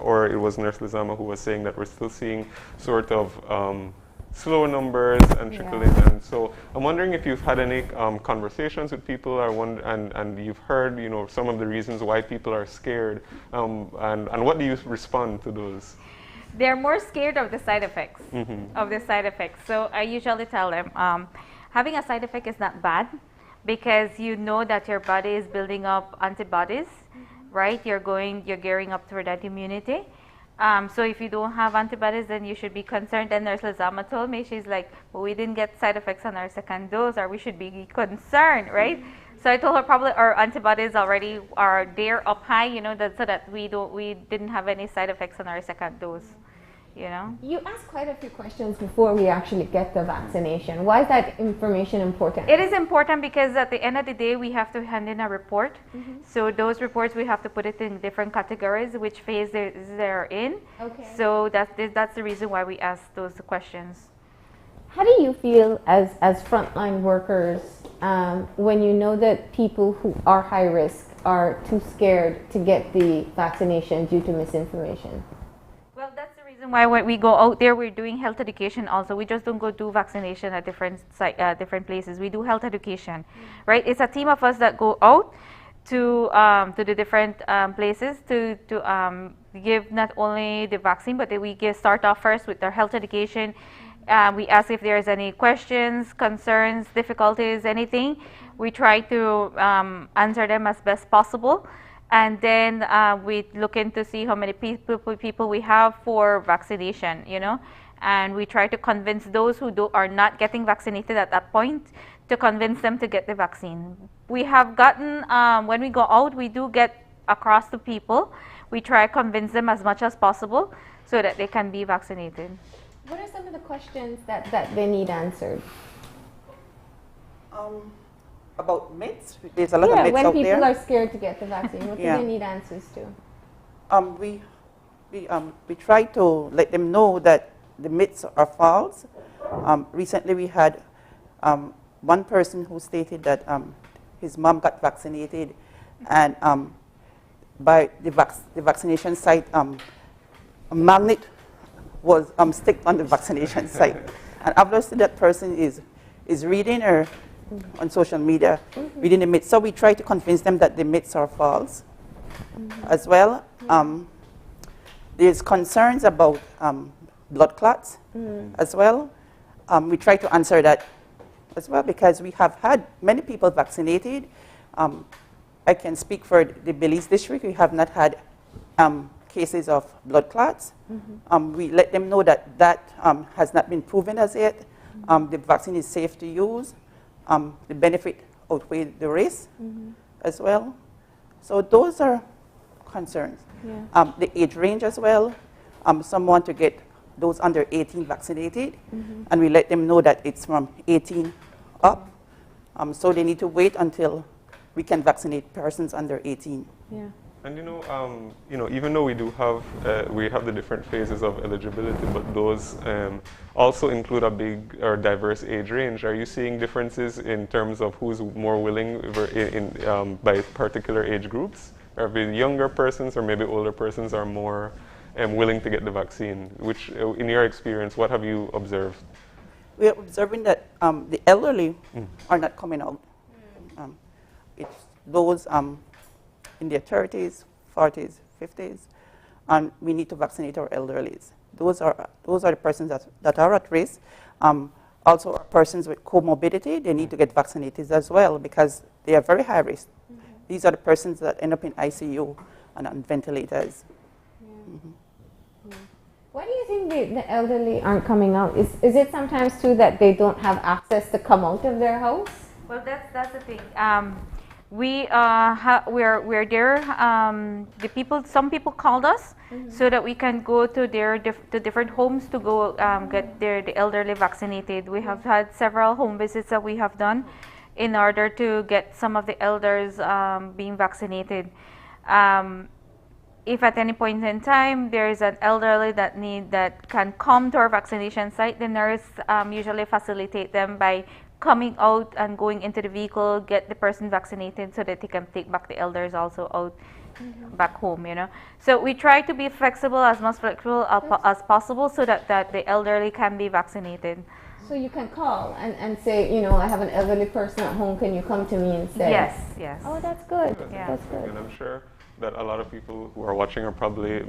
or it was Nurse Lizama who was saying that we're still seeing sort of slow numbers and trickling. And so I'm wondering if you've had any conversations with people, and you've heard, some of the reasons why people are scared, and what do you respond to those? They're more scared of the side effects. So I usually tell them, having a side effect is not bad, because you know that your body is building up antibodies, right? You're gearing up toward that immunity. So if you don't have antibodies, then you should be concerned. And Nurse Lizama told me, she's like, well, we didn't get side effects on our second dose, or we should be concerned, right? So I told her probably our antibodies already are there up high, so that we didn't have any side effects on our second dose. You asked quite a few questions before we actually get the vaccination. Why is that information important? It is important because at the end of the day, we have to hand in a report. So those reports, we have to put it in different categories, which phase they're in. Okay. So that's the reason why we ask those questions. How do you feel as frontline workers when you know that people who are high risk are too scared to get the vaccination due to misinformation? Well, that's the reason why when we go out there, we're doing health education also. We just don't go do vaccination at different places. We do health education, right? It's a team of us that go out to the different places to give not only the vaccine, but we start off first with our health education. We ask if there's any questions, concerns, difficulties, anything. We try to answer them as best possible. And then we look into see how many people we have for vaccination, and we try to convince those who are not getting vaccinated at that point to convince them to get the vaccine. We have gotten, when we go out, we do get across to people. We try to convince them as much as possible so that they can be vaccinated. What are some of the questions that they need answered? About myths? There's a lot of myths when out people there. are scared to get the vaccine, what do they need answers to? We try to let them know that the myths are false. Recently we had one person who stated that his mom got vaccinated, and by the vaccination site, a magnet was stick on the vaccination site. And obviously that person is reading or on social media, reading the myths. So we try to convince them that the myths are false. As well, there's concerns about blood clots as well. We try to answer that as well, because we have had many people vaccinated. I can speak for the Belize district. We have not had cases of blood clots. We let them know that has not been proven as yet. The vaccine is safe to use. The benefit outweigh the risk as well. So those are concerns. The age range as well. Some want to get those under 18 vaccinated, and we let them know that it's from 18 up. So they need to wait until we can vaccinate persons under 18. And even though we have the different phases of eligibility, but those also include a big or diverse age range. Are you seeing differences in terms of who's more willing by particular age groups? Are the younger persons or maybe older persons are more willing to get the vaccine? Which, in your experience, what have you observed? We are observing that the elderly are not coming out. It's those in their 30s, 40s, 50s, and we need to vaccinate our elderlies. Those are the persons that are at risk. Also, persons with comorbidity, they need to get vaccinated as well, because they are very high risk. These are the persons that end up in ICU and on ventilators. Why do you think the elderly aren't coming out? Is it sometimes too that they don't have access to come out of their house? Well, that's the thing. We're there. Some people called us so that we can go to to different homes to go get the elderly vaccinated. We have had several home visits that we have done in order to get some of the elders being vaccinated. if at any point in time there is an elderly that can come to our vaccination site, the nurse usually facilitate them by coming out and going into the vehicle, get the person vaccinated so that they can take back the elders also out back home, you know. So we try to be flexible, as much flexible as possible, so that the elderly can be vaccinated. So you can call and say, you know, I have an elderly person at home, can you come to me instead? Yes, yes. Oh, that's good. Yeah. That's good. And I'm sure that a lot of people who are watching are probably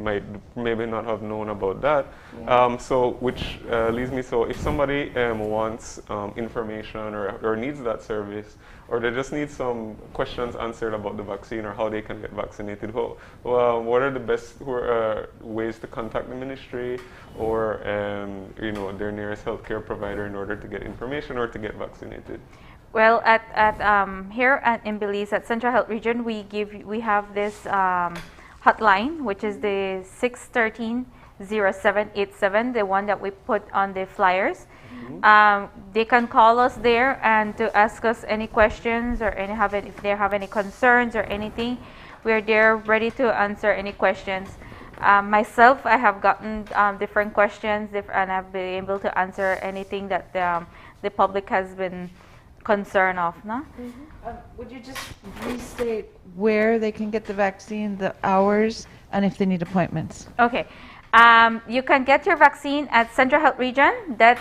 maybe not have known about that. Yeah. So which leads me, so if somebody wants information or needs that service, or they just need some questions answered about the vaccine or how they can get vaccinated, what are the best ways to contact the ministry or you know, their nearest healthcare provider in order to get information or to get vaccinated? Well, here in Belize at Central Health Region, we have this hotline, which is the 613-0787, the one that we put on the flyers. They can call us there and to ask us any questions or if they have any concerns or anything. We're there ready to answer any questions. Myself, I have gotten different questions and I've been able to answer anything that the public has been concerned of. No? Would you just restate where they can get the vaccine, the hours, and if they need appointments? Okay. You can get your vaccine at Central Health Region. That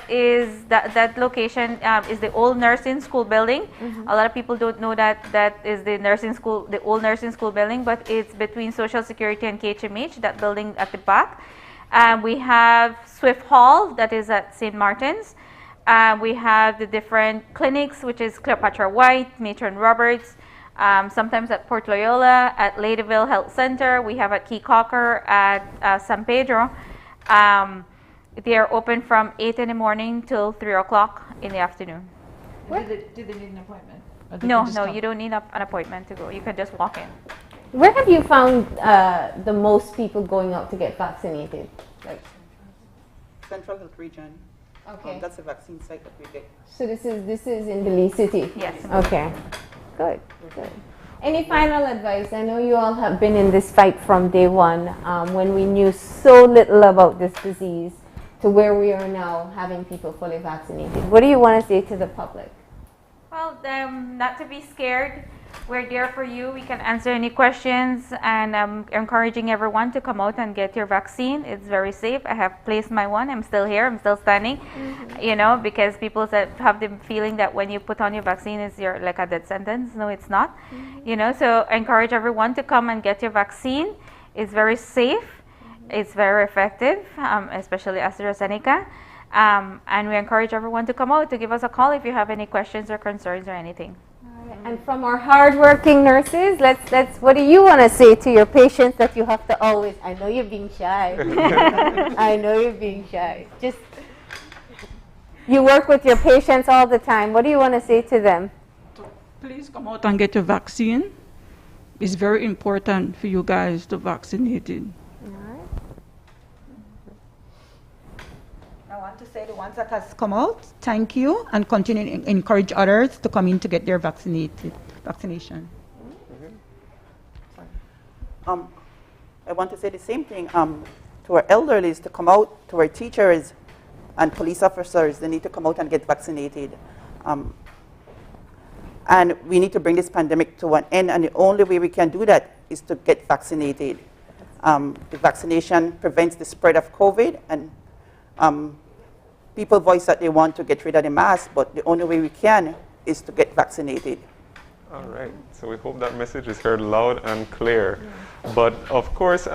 location is the old nursing school building. A lot of people don't know that is the nursing school, the old nursing school building, but it's between Social Security and KHMH, that building at the back. We have Swift Hall, that is at St. Martin's. We have the different clinics, which is Cleopatra White, Matron Roberts, sometimes at Port Loyola, at Ladyville Health Center. We have at Key Cocker, at San Pedro. They are open from 8 in the morning till 3 o'clock in the afternoon. Do they need an appointment? No, you don't need an appointment to go. You can just walk in. Where have you found the most people going out to get vaccinated? Like Central Health Region. Okay. That's a vaccine site that we get. So this is in Belize City? Yes. Okay. Good. Good. Any final advice? I know you all have been in this fight from day one, when we knew so little about this disease to where we are now, having people fully vaccinated. What do you want to say to the public? Well, not to be scared. We're there for you. We can answer any questions, and I'm encouraging everyone to come out and get your vaccine. It's very safe. I have placed my one. I'm still here. I'm still standing. You know, because people have the feeling that when you put on your vaccine, it's like a death sentence. No, it's not. You know, so I encourage everyone to come and get your vaccine. It's very safe. It's very effective, especially AstraZeneca. And we encourage everyone to come out to give us a call if you have any questions or concerns or anything. And from our hardworking nurses, what do you want to say to your patients that you have to always, I know you're being shy. I know you're being shy. Just, you work with your patients all the time. What do you want to say to them? Please come out and get your vaccine. It's very important for you guys to vaccinate it. I want to say the ones that has come out, thank you, and continue to encourage others to come in to get their vaccination. I want to say the same thing to our elderlies to come out, to our teachers and police officers. They need to come out and get vaccinated. And we need to bring this pandemic to an end, and the only way we can do that is to get vaccinated. The vaccination prevents the spread of COVID, and people voice that they want to get rid of the mask, but the only way we can is to get vaccinated. All right, so we hope that message is heard loud and clear. But of course,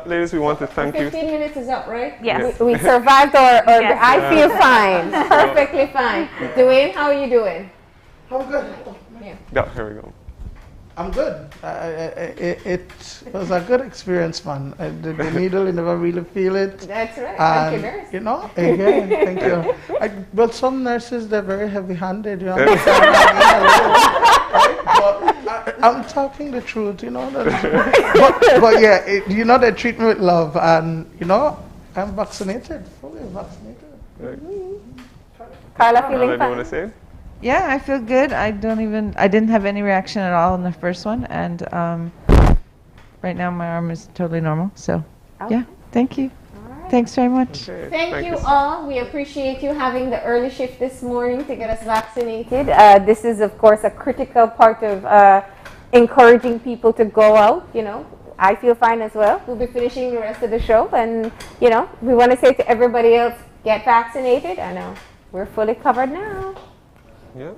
ladies, we want to thank you. 15 minutes is up, right? Yes. We survived Yes. I feel fine, perfectly fine. Dwayne, how are you doing? I'm good. Yeah, here we go. I'm good. It was a good experience, man. The needle, you never really feel it. That's right. And, Thank you, nurse. you know, again, thank you. But some nurses, they're very heavy-handed, you know. I'm talking the truth, you know. But yeah, you know, they treat me with love, and you know, I'm vaccinated, fully vaccinated. Carla, feeling do you fine? want to say? Yeah, I feel good. I didn't have any reaction at all in the first one, and right now my arm is totally normal. So, Okay. yeah, thank you. Thanks very much. Thank you all. We appreciate you having the early shift this morning to get us vaccinated. This is, of course, a critical part of encouraging people to go out. You know, I feel fine as well. We'll be finishing the rest of the show. And, you know, we want to say to everybody else, get vaccinated. I know we're fully covered now. Yeah,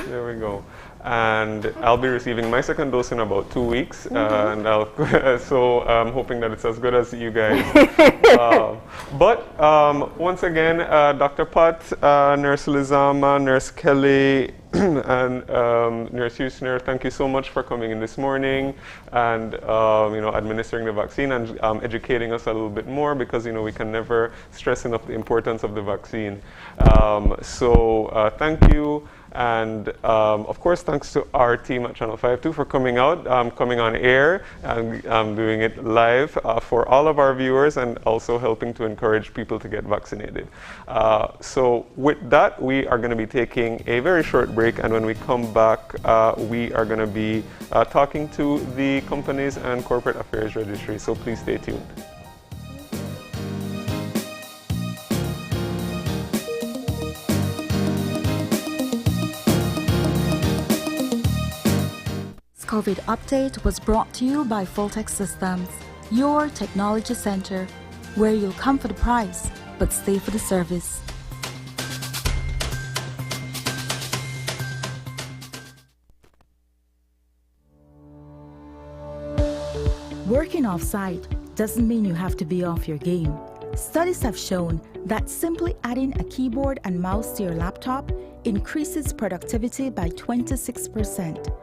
there we go. And I'll be receiving my second dose in about 2 weeks, and so I'm hoping that it's as good as you guys. But once again, Dr. Pat, Nurse Lizama, Nurse Kelly, and Nurse Hughesner, thank you so much for coming in this morning and you know, administering the vaccine and educating us a little bit more, because you know, we can never stress enough the importance of the vaccine. So thank you. And of course, thanks to our team at Channel 5 too for coming out, coming on air and doing it live for all of our viewers, and also helping to encourage people to get vaccinated. So with that, we are going to be taking a very short break, and when we come back, we are going to be talking to the Companies and Corporate Affairs Registry. So please stay tuned. COVID update was brought to you by Fulltech Systems, your technology center, where you'll come for the price, but stay for the service. Working off-site doesn't mean you have to be off your game. Studies have shown that simply adding a keyboard and mouse to your laptop increases productivity by 26%.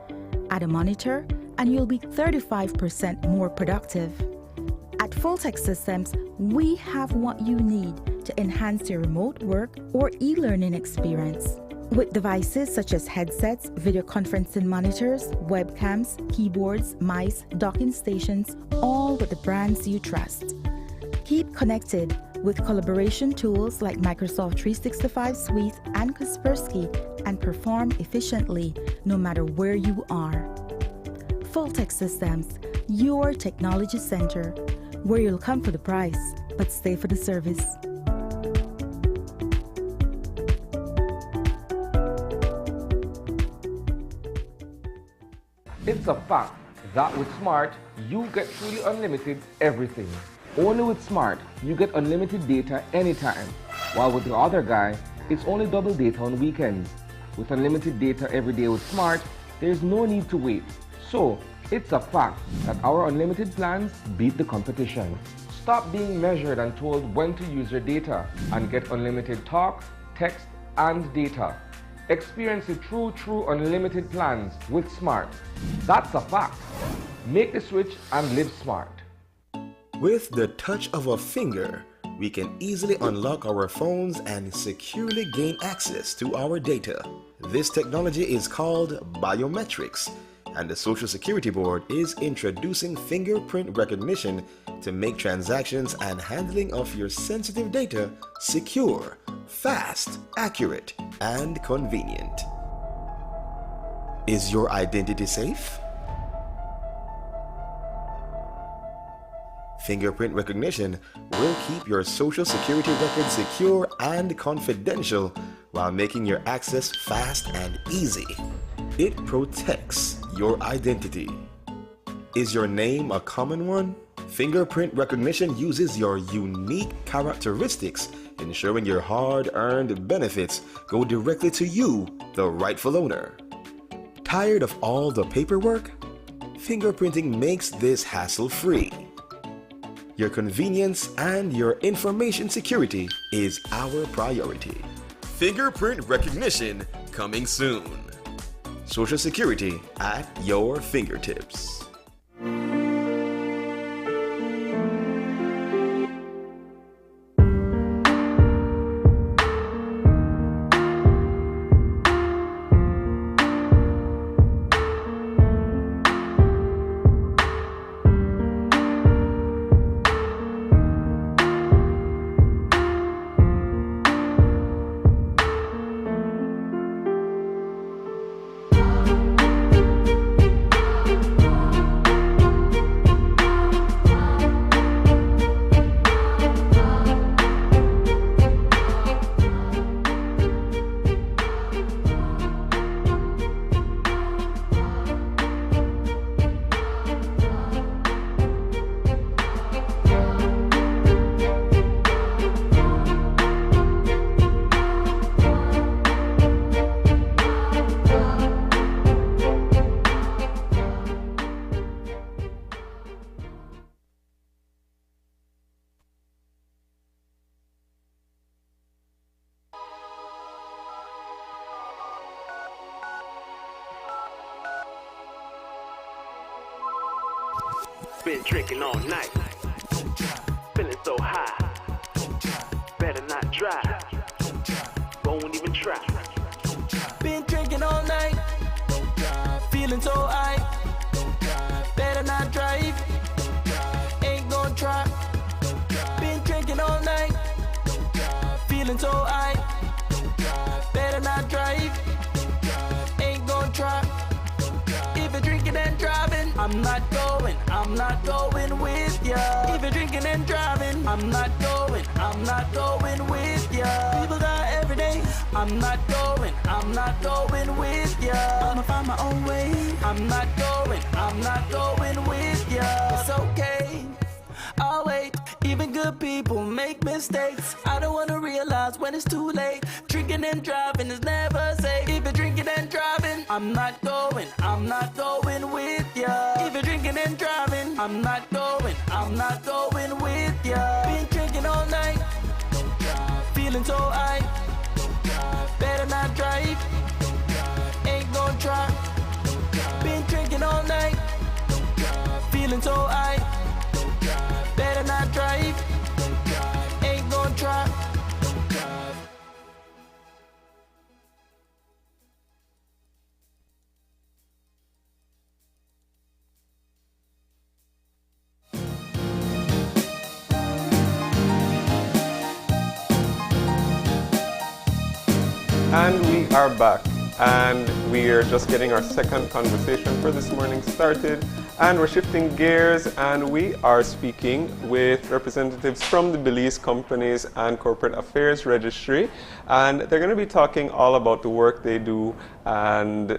Add a monitor, and you'll be 35% more productive. At Fulltech Systems, we have what you need to enhance your remote work or e-learning experience. With devices such as headsets, video conferencing monitors, webcams, keyboards, mice, docking stations, all with the brands you trust. Keep connected with collaboration tools like Microsoft 365 Suite and Kaspersky, and perform efficiently no matter where you are. Fulltech Systems, your technology center, where you'll come for the price, but stay for the service. It's a fact that with Smart, you get truly unlimited everything. Only with Smart, you get unlimited data anytime, while with the other guy, it's only double data on weekends. With unlimited data every day with Smart, there's no need to wait. So, it's a fact that our unlimited plans beat the competition. Stop being measured and told when to use your data and get unlimited talk, text, and data. Experience the true unlimited plans with Smart. That's a fact. Make the switch and live smart. With the touch of a finger, we can easily unlock our phones and securely gain access to our data. This technology is called biometrics, and the Social Security Board is introducing fingerprint recognition to make transactions and handling of your sensitive data secure, fast, accurate, and convenient. Is your identity safe? Fingerprint recognition will keep your Social Security record secure and confidential while making your access fast and easy. It protects your identity. Is your name a common one? Fingerprint recognition uses your unique characteristics, ensuring your hard-earned benefits go directly to you, the rightful owner. Tired of all the paperwork? Fingerprinting makes this hassle-free. Your convenience and your information security is our priority. Fingerprint recognition coming soon. Social Security at your fingertips. Been drinking all night. Feeling so high. Better not drive. Won't even try. Been drinking all night. Feeling so high. Better not drive. Ain't gonna try. Been drinking all night. Feeling so high. Better not drive. Ain't gonna try. If you're drinking and driving, I'm not going with ya. If you're drinking and driving, I'm not going with ya. People die every day, I'm not going with ya. I'ma find my own way, I'm not going with ya. It's okay, I'll wait. Even good people make mistakes. I don't wanna realize when it's too late. Drinking and driving is never safe. If you're drinking and driving, I'm not going with ya. If you're drinking and driving, I'm not going with ya. Been drinking all night, feeling so high. Better not drive, ain't gonna try. Been drinking all night, feeling so high. Better not drive, ain't gonna try. And we are back, and we are just getting our second conversation for this morning started, and we're shifting gears, and we are speaking with representatives from the Belize Companies and Corporate Affairs Registry, and they're going to be talking all about the work they do. And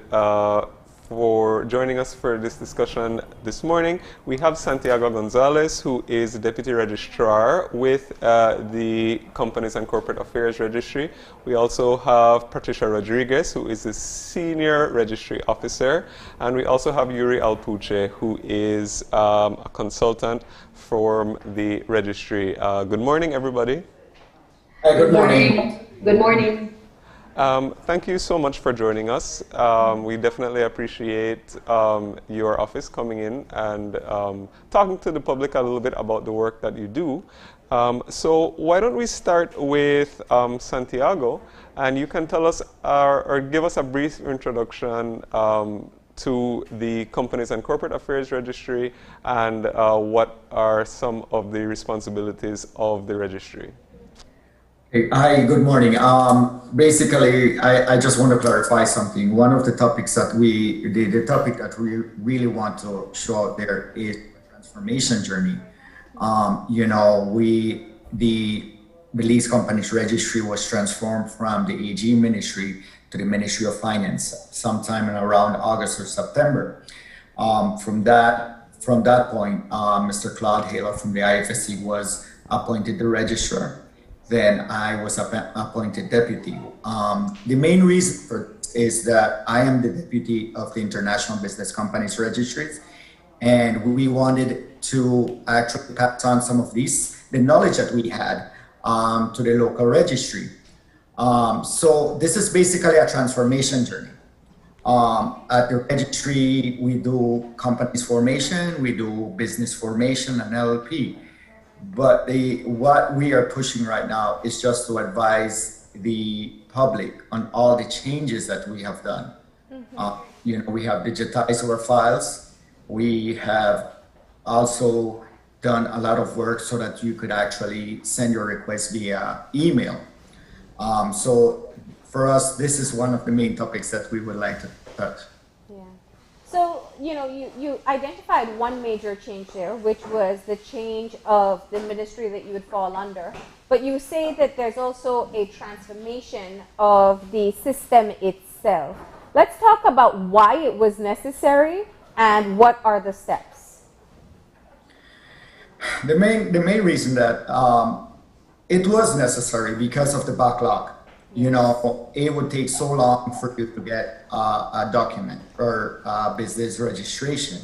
for joining us for this discussion this morning, we have Santiago Gonzalez, who is the Deputy Registrar with the Companies and Corporate Affairs Registry. We also have Patricia Rodriguez, who is the Senior Registry Officer. And we also have Yuri Alpuche, who is a consultant from the registry. Good morning, everybody. Good morning. Good morning. Thank you so much for joining us. We definitely appreciate your office coming in and talking to the public a little bit about the work that you do. So why don't we start with Santiago, and you can tell us or give us a brief introduction to the Companies and Corporate Affairs Registry, and what are some of the responsibilities of the registry. Hi, good morning. Basically, I just want to clarify something. One of the topics that the topic that we really want to show out there is the transformation journey. The Belize Companies Registry was transformed from the AG Ministry to the Ministry of Finance sometime in around August or September. From that point, Mr. Claude Haler from the IFSC was appointed the registrar. Then I was appointed deputy. The main reason for is that I am the deputy of the International Business Companies Registries, and we wanted to actually pass on some of the knowledge that we had to the local registry. So this is basically a transformation journey. At the registry, we do companies formation, we do business formation and LLP. But what we are pushing right now is just to advise the public on all the changes that we have done. Mm-hmm. We have digitized our files. We have also done a lot of work so that you could actually send your request via email. So for us, this is one of the main topics that we would like to touch. So, you identified one major change there, which was the change of the ministry that you would fall under. But you say that there's also a transformation of the system itself. Let's talk about why it was necessary and what are the steps. The main reason that it was necessary because of the backlog. It would take so long for you to get a document or business registration.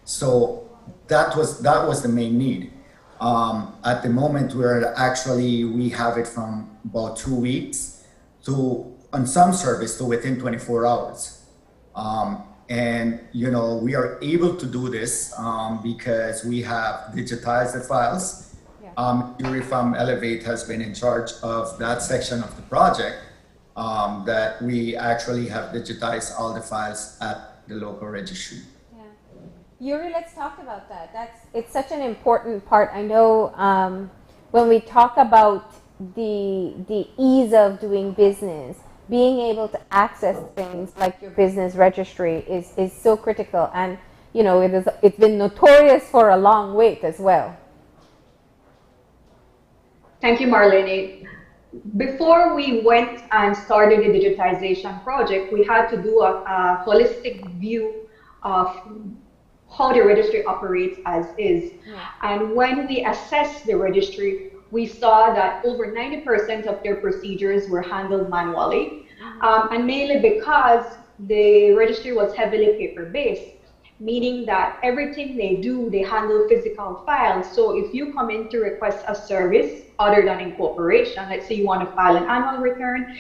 So that was the main need. At the moment, we have it from about 2 weeks to, on some service, to within 24 hours. And, you know, we are able to do this because we have digitized the files. Yuri from Elevate has been in charge of that section of the project, that we actually have digitized all the files at the local registry. Yuri, let's talk about that. It's such an important part. I know when we talk about the ease of doing business, being able to access things like your business registry is so critical. And, you know, it's been notorious for a long wait as well. Thank you, Marlene. Before we went and started the digitization project, we had to do a holistic view of how the registry operates as is. And when we assessed the registry, we saw that over 90% of their procedures were handled manually, and mainly because the registry was heavily paper-based, meaning that everything they do, they handle physical files. So if you come in to request a service other than incorporation, let's say you want to file an annual return,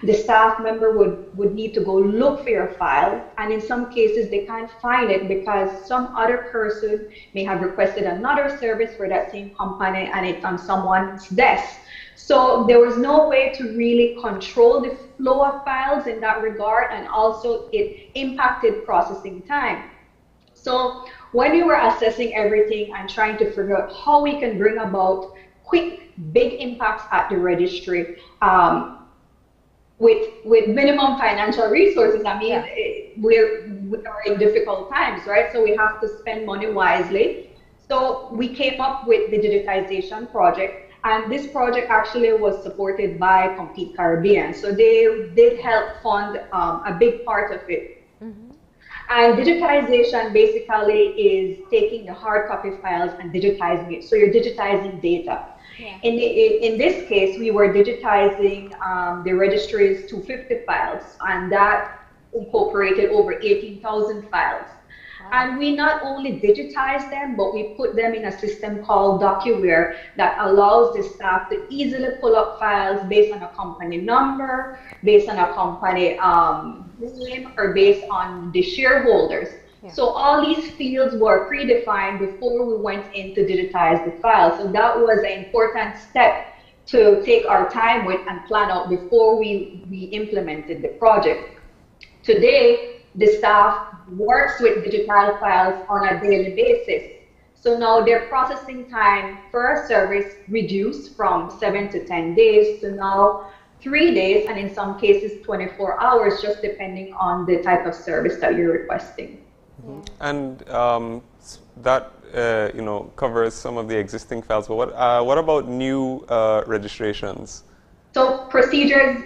the staff member would need to go look for your file, and in some cases they can't find it because some other person may have requested another service for that same company and it's on someone's desk. So there was no way to really control the flow of files in that regard, and also it impacted processing time. So when we were assessing everything and trying to figure out how we can bring about quick, big impacts at the registry, with minimum financial resources, I mean, we are in difficult times, right? So we have to spend money wisely. So we came up with the digitization project, and this project actually was supported by Compete Caribbean. So they did help fund a big part of it. And digitization basically is taking the hard copy files and digitizing it. So you're digitizing data. In this case, we were digitizing the registry's 250 files, and that incorporated over 18,000 files. And we not only digitize them, but we put them in a system called DocuWare that allows the staff to easily pull up files based on a company number, based on a company name, or based on the shareholders. So all these fields were predefined before we went in to digitize the file. So that was an important step to take our time with and plan out before we implemented the project. Today, the staff works with digital files on a daily basis. So now their processing time for a service reduced from 7 to 10 days to now 3 days, and in some cases 24 hours, just depending on the type of service that you're requesting. And that you know, covers some of the existing files, but what about new registrations? So procedures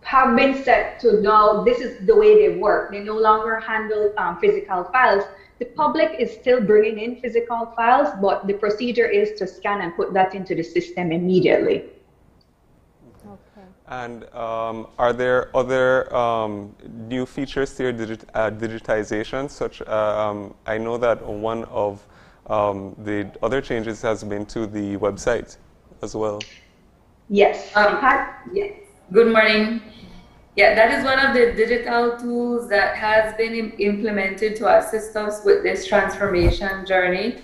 have been set to now, this is the way they work. They no longer handle physical files. The public is still bringing in physical files, but the procedure is to scan and put that into the system immediately. And are there other new features to your digitization? Such, I know that one of the other changes has been to the website as well. Yes. Yes. Good morning. Yeah, that is one of the digital tools that has been implemented to assist us with this transformation journey.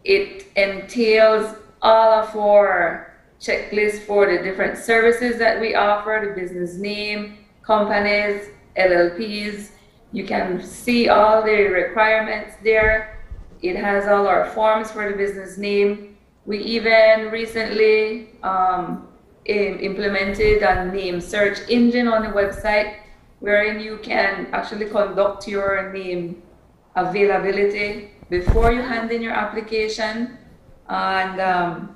It entails all of our checklist for the different services that we offer, the business name, companies, LLPs. You can see all the requirements there. It has all our forms for the business name. We even recently implemented a name search engine on the website, wherein you can actually conduct your name availability before you hand in your application. And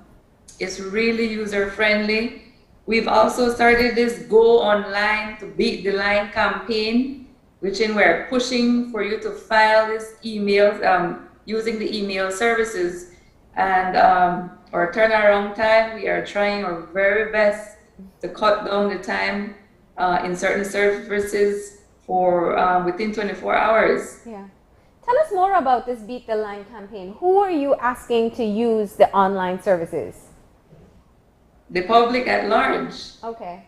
it's really user-friendly. We've also started this Go Online to Beat the Line campaign, which we're pushing for you to file this emails using the email services. And our turnaround time, we are trying our very best to cut down the time in certain services for within 24 hours. Yeah. Tell us more about this Beat the Line campaign. Who are you asking to use the online services? The public at large. Okay.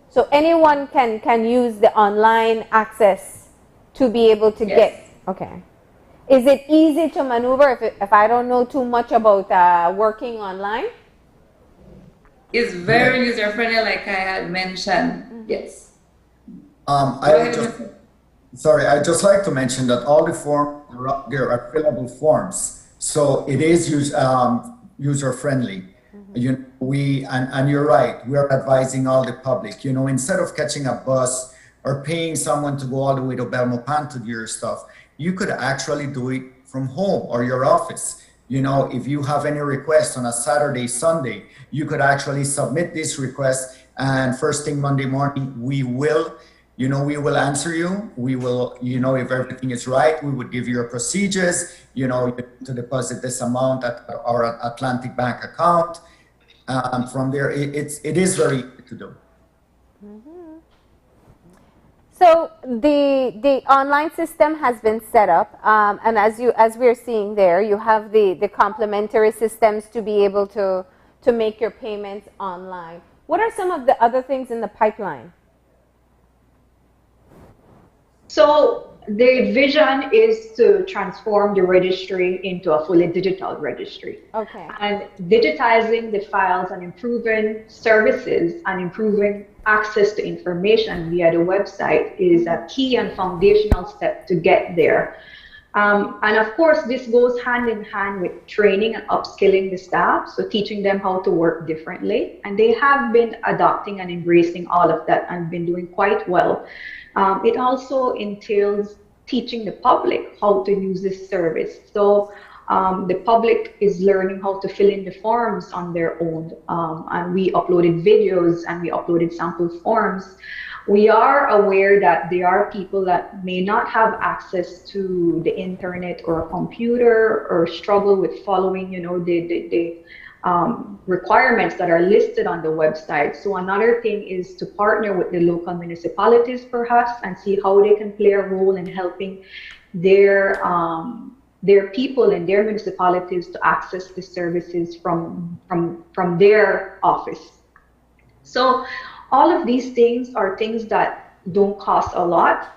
So anyone can use the online access to be able to Yes. get, okay. Is it easy to maneuver if I don't know too much about working online? It's very user-friendly, like I had mentioned. Yes. I'd just like to mention that all the forms, there are fillable forms. So it is user-friendly. And you're right, we're advising all the public, instead of catching a bus or paying someone to go all the way to Belmopan to do your stuff, you could actually do it from home or your office. If you have any requests on a Saturday, Sunday, you could actually submit this request, and first thing Monday morning, we will answer you. We will, if everything is right, we would give you your procedures, to deposit this amount at our Atlantic Bank account. From there, it is very easy to do. So the online system has been set up, and as we're seeing there, you have the complementary systems to be able to make your payments online. What are some of the other things in the pipeline? So the vision is to transform the registry into a fully digital registry. Okay. And digitizing the files and improving services and improving access to information via the website is a key and foundational step to get there. And of course, this goes hand in hand with training and upskilling the staff, so teaching them how to work differently. And they have been adopting and embracing all of that and been doing quite well. It also entails teaching the public how to use this service. So the public is learning how to fill in the forms on their own. And we uploaded videos and we uploaded sample forms. We are aware that there are people that may not have access to the internet or a computer or struggle with following, the requirements that are listed on the website. So another thing is to partner with the local municipalities perhaps and see how they can play a role in helping their people in their municipalities to access the services from their office. So all of these things are things that don't cost a lot,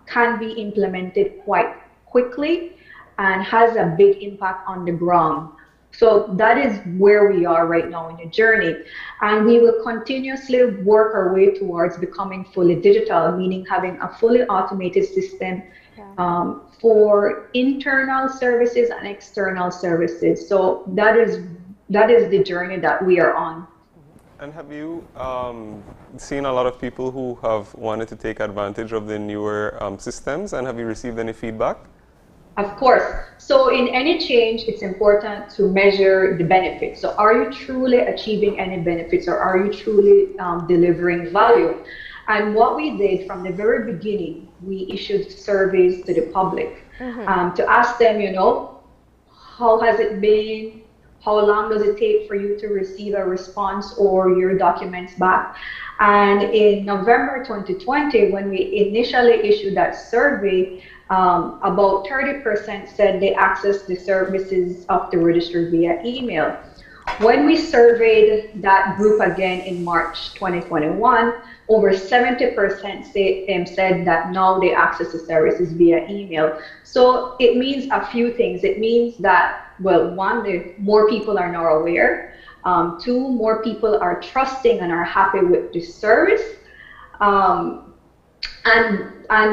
can be implemented quite quickly, and has a big impact on the ground. So that is where we are right now in the journey. And we will continuously work our way towards becoming fully digital, meaning having a fully automated system for internal services and external services. So that is the journey that we are on. And have you seen a lot of people who have wanted to take advantage of the newer systems, and have you received any feedback? Of course. So in any change, it's important to measure the benefits. So are you truly achieving any benefits, or are you truly delivering value? And what we did from the very beginning, we issued surveys to the public to ask them, how has it been? How long does it take for you to receive a response or your documents back? And in November 2020, when we initially issued that survey, about 30% said they accessed the services of the registry via email. When we surveyed that group again in March 2021, over 70% said that now they access the services via email. So it means a few things. It means that, well, one, more people are now aware. Two, more people are trusting and are happy with the service. And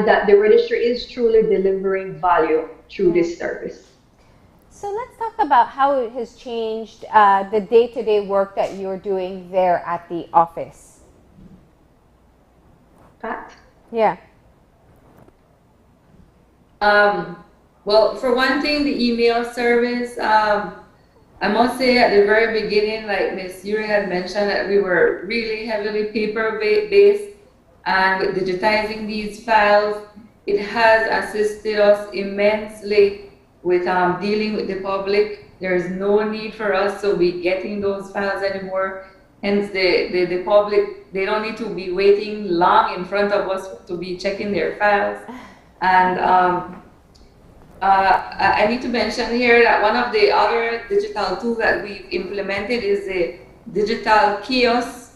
that the registry is truly delivering value through this service. So let's talk about how it has changed the day-to-day work that you're doing there at the office. Pat? Yeah. Well, for one thing, the email service, I must say at the very beginning, like Ms. Yuri had mentioned, that we were really heavily paper-based, and with digitizing these files, it has assisted us immensely with dealing with the public. There's no need for us to be getting those files anymore. Hence, the public, they don't need to be waiting long in front of us to be checking their files. And I need to mention here that one of the other digital tools that we've implemented is the digital kiosk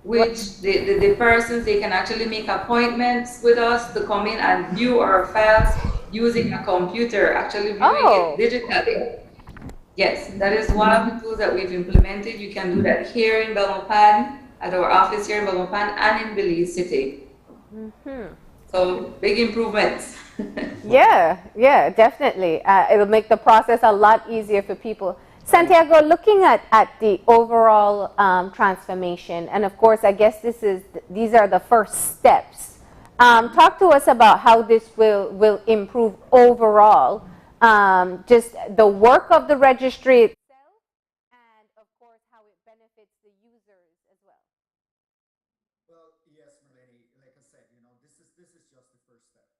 which the persons, they can actually make appointments with us to come in and view our files using a computer, actually viewing it digitally. Yes, that is one of the tools that we've implemented. You can do that here in Belmopan, at our office here in Belmopan and in Belize City. So big improvements. Yeah, definitely. It'll make the process a lot easier for people. Santiago, looking at the overall transformation, and of course, I guess these are the first steps. Talk to us about how this will improve overall, just the work of the registry itself, and of course, how it benefits the users as well. Well, yes, Marlene. Like I said, this is just the first step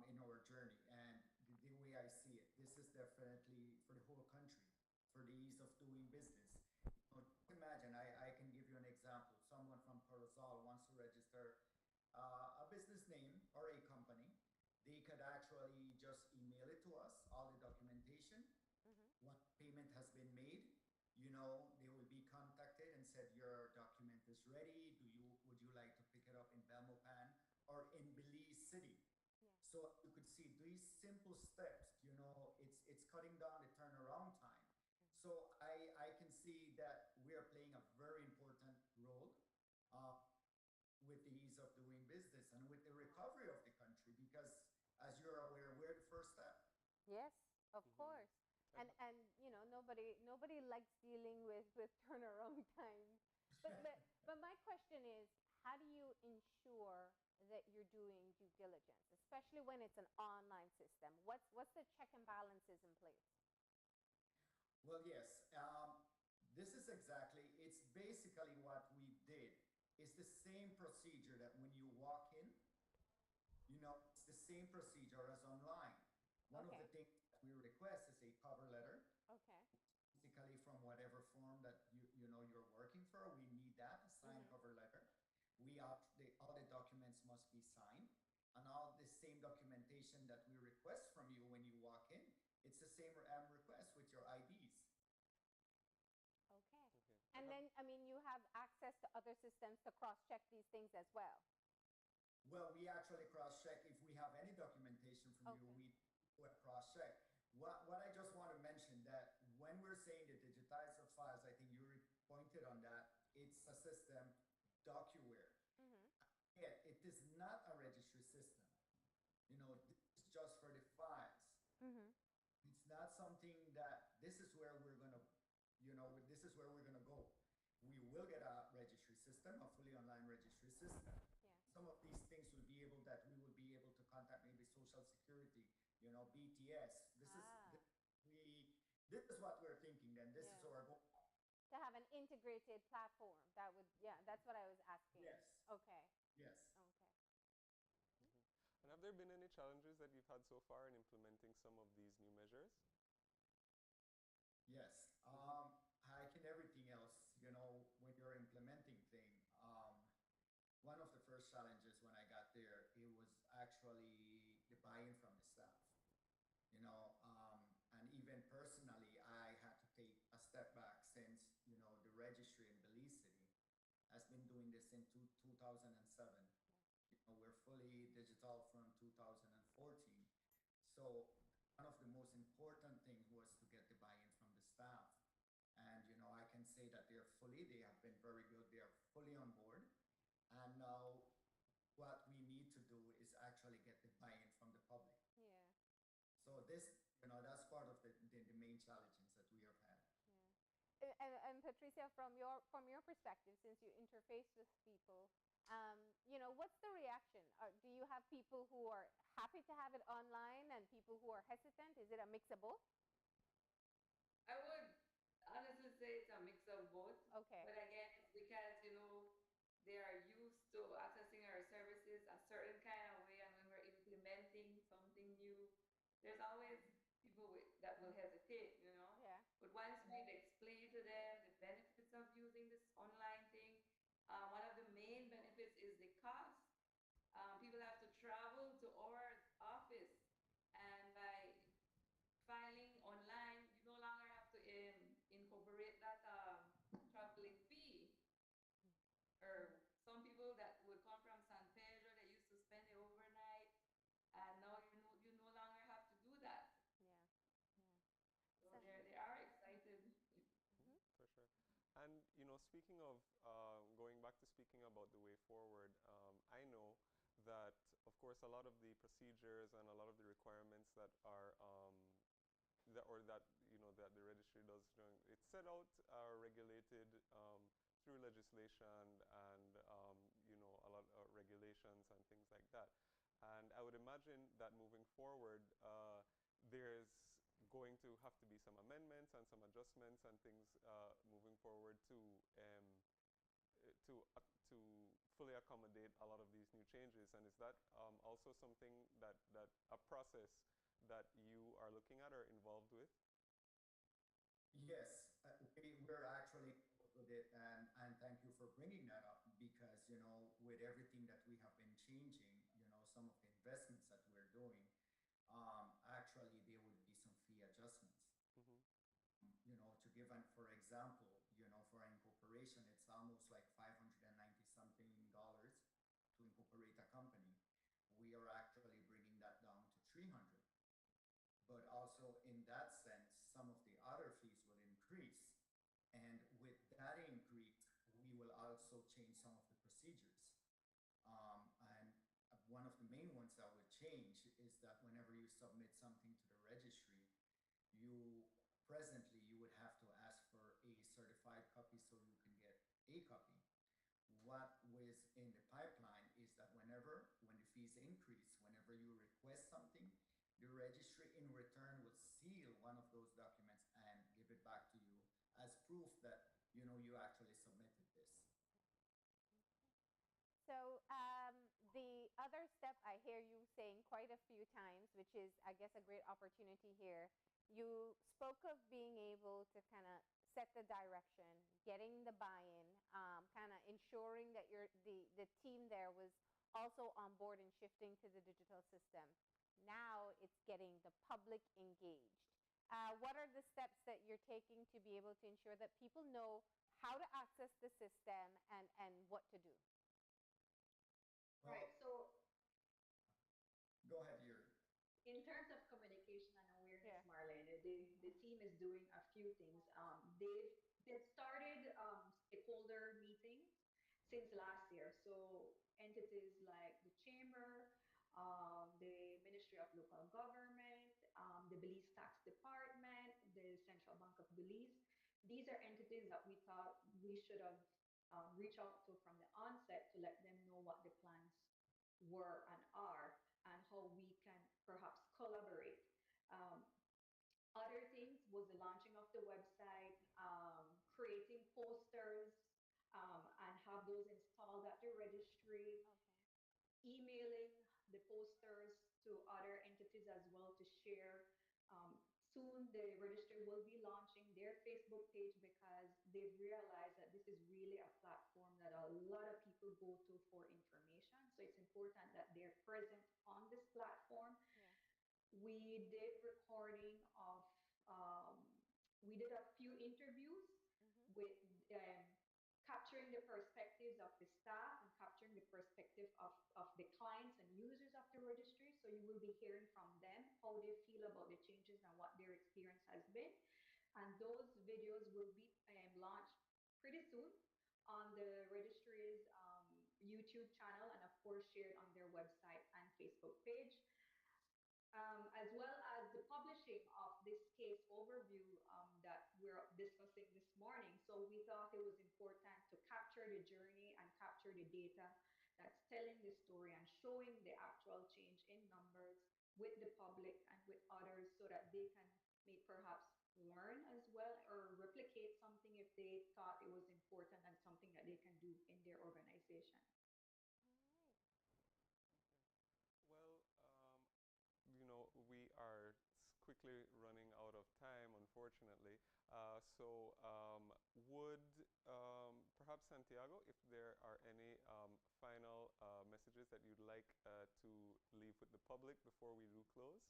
in our journey, and the way I see it, this is definitely for the whole country, for the ease of doing business. Imagine, I can give you an example. Someone from Corozal wants to register a business name or a company. They could actually just email it to us, all the documentation. Once payment has been made, they will be contacted and said your document is ready. Would you like to pick it up in Belmopan or in Belize City? So you could see these simple steps, it's cutting down the turnaround time. So I can see that we are playing a very important role uh, with the ease of doing business and with the recovery of the country because, as you're aware, we're the first step. Yes, of course. And nobody likes dealing with turnaround times. But my question is, how do you ensure that you're doing due diligence, especially when it's an online system? What's the check and balances in place? Well, yes. This is it's basically what we did. It's the same procedure that when you walk in, it's the same procedure as online. One of the things that we request is a cover letter. Okay. Basically, from whatever form that you're working for, we need that a signed cover letter. All the documents must be signed, and all the same documentation that we request from you when you walk in. It's the same request with your IDs. Okay. And then, you have access to other systems to cross-check these things as well. Well, we actually cross-check if we have any documentation from you. We do a cross-check. What I just want to mention that when we're saying the digitize of files, I think you pointed on that. It's a system, DocuWare. Yet it is not a registry system. This is just for the files. It's not something that this is where we're gonna, this is where we're gonna go. We will get a registry system, a fully online registry system. Some of these things will be able that we will be able to contact maybe Social Security, BTS. This is what we're thinking. Then this is our goal. To have an integrated platform that's what I was asking. Yes. Okay. Yes. Okay. And have there been any challenges that you've had so far in implementing some of these new measures? Yes. Like in everything else, when you're implementing thing, one of the first challenges when I got there, it was actually the buy-in from the staff. And even personally, I had to take a step back since, the registry in Belize City has been doing this in 2007. We're fully digital from 2014. So one of the most important things was to get the buy-in from the staff. And, I can say that they have been very good. They are fully on board. And now what we need to do is actually get the buy-in from the public. Yeah. So that's part of the main challenges that we have had. And Patricia, from your perspective, since you interface with people, what's the reaction? Do you have people who are happy to have it online and people who are hesitant? Is it a mix of both? I would honestly say it's a mix of both. Okay. But again, it's because, they are used to accessing our services a certain kind of way, and when we're implementing something new, there's always people that will hesitate. Yeah. But once we've explained to them the benefits of using this online thing, one of the main benefits is the cost. People have to travel to our office, and by filing online, you no longer have to incorporate that traveling fee or speaking of, going back to speaking about the way forward, I know that, of course, a lot of the procedures and a lot of the requirements that are that the registry does, it's set out, are regulated through legislation and a lot of regulations and things like that. And I would imagine that moving forward, there's going to have to be some amendments and some adjustments and things moving forward to fully accommodate a lot of these new changes. And is that also something that a process that you are looking at or involved with? Yes, we're actually with it, and thank you for bringing that up, because with everything that we have been changing, some of the investments that we're doing, actually there would be some fee adjustments. To give for example, for an incorporation, it's almost like $590 something to incorporate a company. We are actually bringing that down to $300. But also in that sense, some of the other fees will increase. And with that increase, we will also change some of the procedures. And one of the main ones that would change is that whenever you submit something to the registry, presently you would have to ask for a certified copy so you can get a copy. What was in the pipeline is that when the fees increase, whenever you request something, the registry in return will seal one of those documents and give it back to you as proof that you actually submitted this. So the other step I hear you saying quite a few times, which is, I guess, a great opportunity here. You spoke of being able to kind of set the direction, getting the buy-in, kind of ensuring that the team there was also on board and shifting to the digital system. Now it's getting the public engaged. What are the steps that you're taking to be able to ensure that people know how to access the system and what to do? Right, so go ahead, Yuri. In terms of communication and awareness, Marlene, the team is doing a few things. They've started stakeholder meetings since last year. So entities like the Chamber, the Ministry of Local Government, the Belize Tax Department, the Central Bank of Belize. These are entities that we thought we should have reached out to from the onset to let them know what the plans were and are, and how we can perhaps collaborate. Other things was the launching of the website, creating posters, and have those installed at the registry, emailing the posters to other entities as well to share. Soon the registry will be launching their Facebook page because they've realized that this is really a platform that a lot of people go to for information. So it's important that they're present on this platform. We did recording of, we did a few interviews with capturing the perspectives of the staff and capturing the perspective of the clients and users of the registry. So you will be hearing from them how they feel about the changes and what their experience has been. And those videos will be launched pretty soon on the registry's YouTube channel, and of course shared on their website and Facebook page. As well as the publishing of this case overview that we're discussing this morning. So we thought it was important to capture the journey and capture the data that's telling the story and showing the actual change in numbers with the public and with others so that they can perhaps learn as well or replicate something if they thought it was important and something that they can do in their organization. Well, we are quickly running out of time, unfortunately. Would perhaps Santiago, if there are any final messages that you'd like to leave with the public before we do close?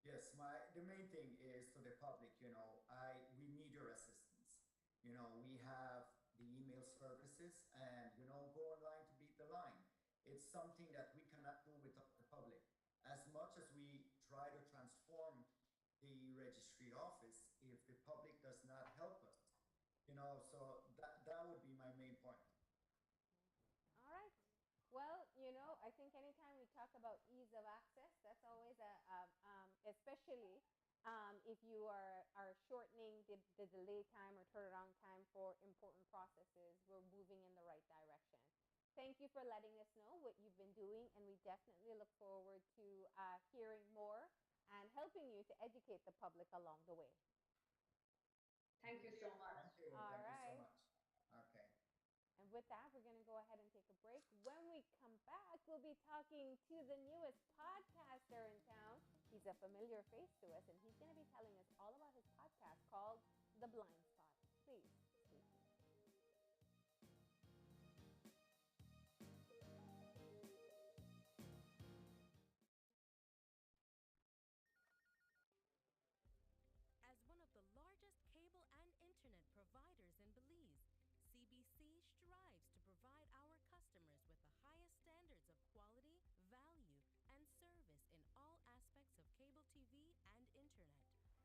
Yes, the main thing is to the public, we need your assistance. We have the email services and, go online to beat the line. It's something that we cannot do without the public. As much as we try to transform the registry office, if the public does not help us, So that would be my main point. All right. Well, I think anytime we talk about ease of access, that's always especially if you are shortening the delay time or turnaround time for important processes, we're moving in the right direction. Thank you for letting us know what you've been doing, and we definitely look forward to hearing more and helping you to educate the public along the way. Thank you so much. Thank you. All Thank right. you so much. Okay. And with that, we're going to go ahead and take a break. When we come back, we'll be talking to the newest podcaster in town. He's a familiar face to us, and he's going to be telling us all about his podcast called The Blind Spot. Please stay tuned. As one of the largest cable and internet providers in Belize, CBC strives to provide our customers with the highest standards of quality, value, and service in all aspects of cable TV and internet.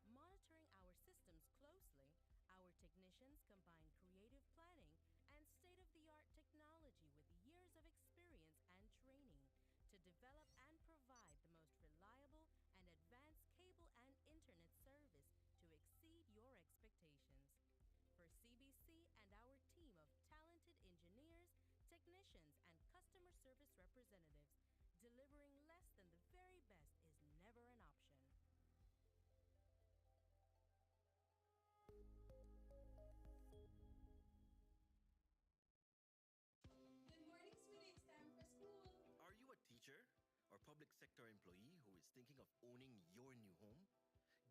Monitoring our systems closely, our technicians combine creative planning and state-of-the-art technology with years of experience and training to develop and provide the most reliable and advanced cable and internet service to exceed your expectations. For CBC and our team of talented engineers, technicians, and customer service representatives, delivering less than the very best is never an option. Good morning, sweetie. It's time for school. Are you a teacher or public sector employee who is thinking of owning your new home?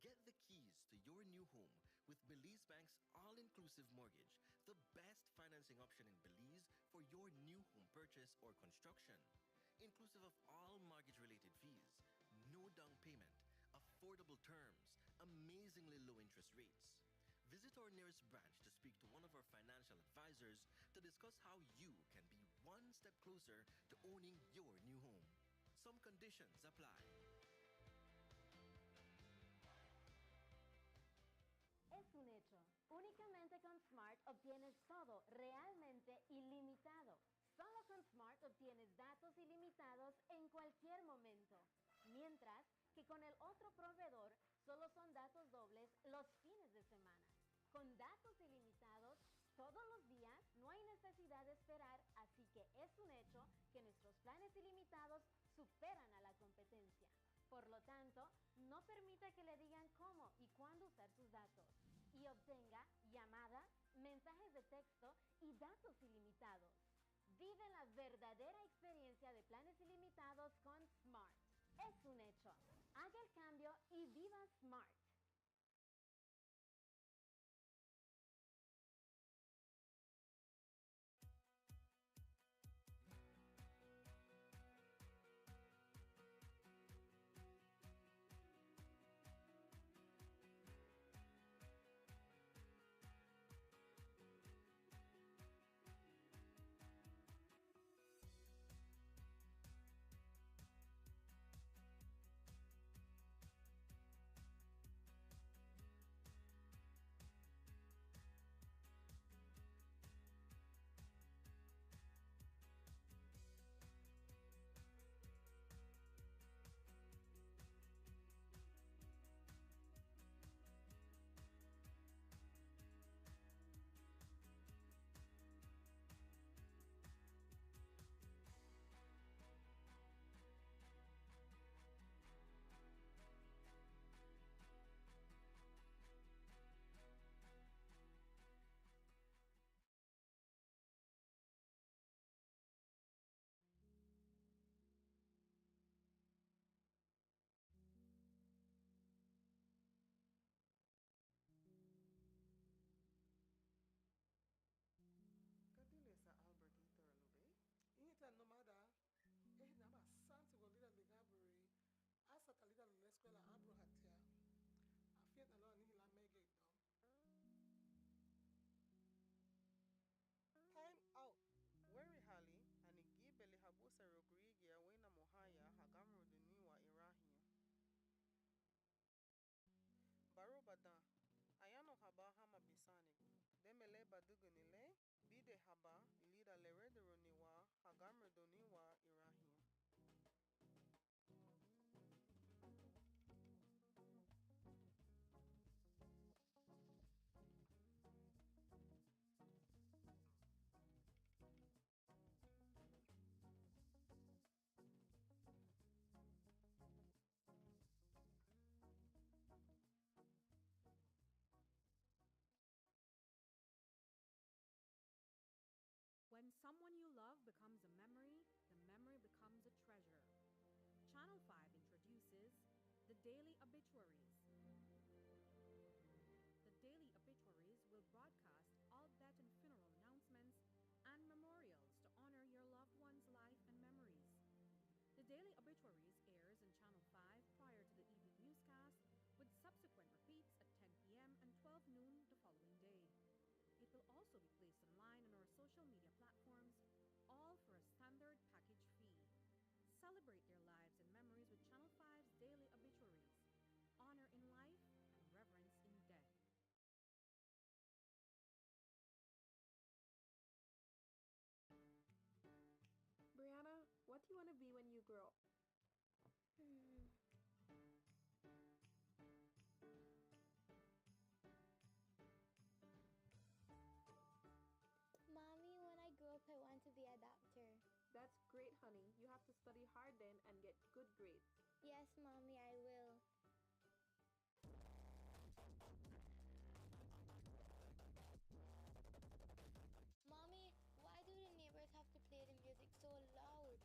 Get the keys to your new home with Belize Bank's all-inclusive mortgage, the best financing option in Belize for your new home purchase or construction. Inclusive of all mortgage-related fees, no down payment, affordable terms, amazingly low interest rates. Visit our nearest branch to speak to one of our financial advisors to discuss how you can be one step closer to owning your new home. Some conditions apply. Es un hecho. Únicamente con Smart obtienes todo realmente ilimitado. Solo con Smart obtienes datos ilimitados en cualquier momento. Mientras que con el otro proveedor solo son datos dobles los fines de semana. Con datos ilimitados todos los días no hay necesidad de esperar, así que es un hecho que nuestros planes ilimitados superan a la competencia. Por lo tanto, no permita que le digan cómo y cuándo usar sus datos. Y obtenga llamadas, mensajes de texto y datos ilimitados. Vive la verdadera experiencia de planes ilimitados con Smart. Es un hecho. Haga el cambio y viva Smart. Kadile sa Albert Interlube. Inita nomada. Naba santi golida ligaburi. Asa talida la escuela abro hatia. Afiat na lo ni la mege do. Time out. Weri hali anigi beli habusa rogrigi ya wena mohaya hagamro duniwa irahia. Baro badan. Ayano haba hama bisanigu. Demele badugunile, bide haba, ilida leredoroniwa, hagamerdoniwa irahim. When someone you love becomes a memory, the memory becomes a treasure. Channel 5 introduces the Daily Obituaries. The Daily Obituaries will broadcast all death and funeral announcements and memorials to honor your loved one's life and memories. The Daily Obituaries airs in Channel 5 prior to the evening newscast, with subsequent repeats at 10 p.m. and 12 noon the following day. It will also be placed online on our social media platforms, all for a standard package fee. Celebrate your lives and memories with Channel 5's Daily Obituaries. Honor in life and reverence in death. Brianna, what do you want to be when you grow up? Mommy, when I grow up, I want to be a doctor. That's great, honey. You have to study hard then and get good grades. Yes, Mommy, I will. Mommy, why do the neighbors have to play the music so loud?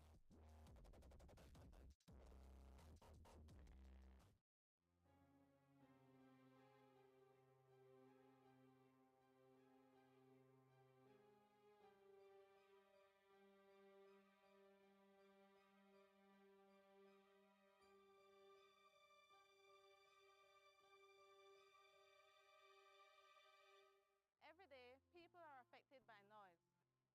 Every day, people are affected by noise.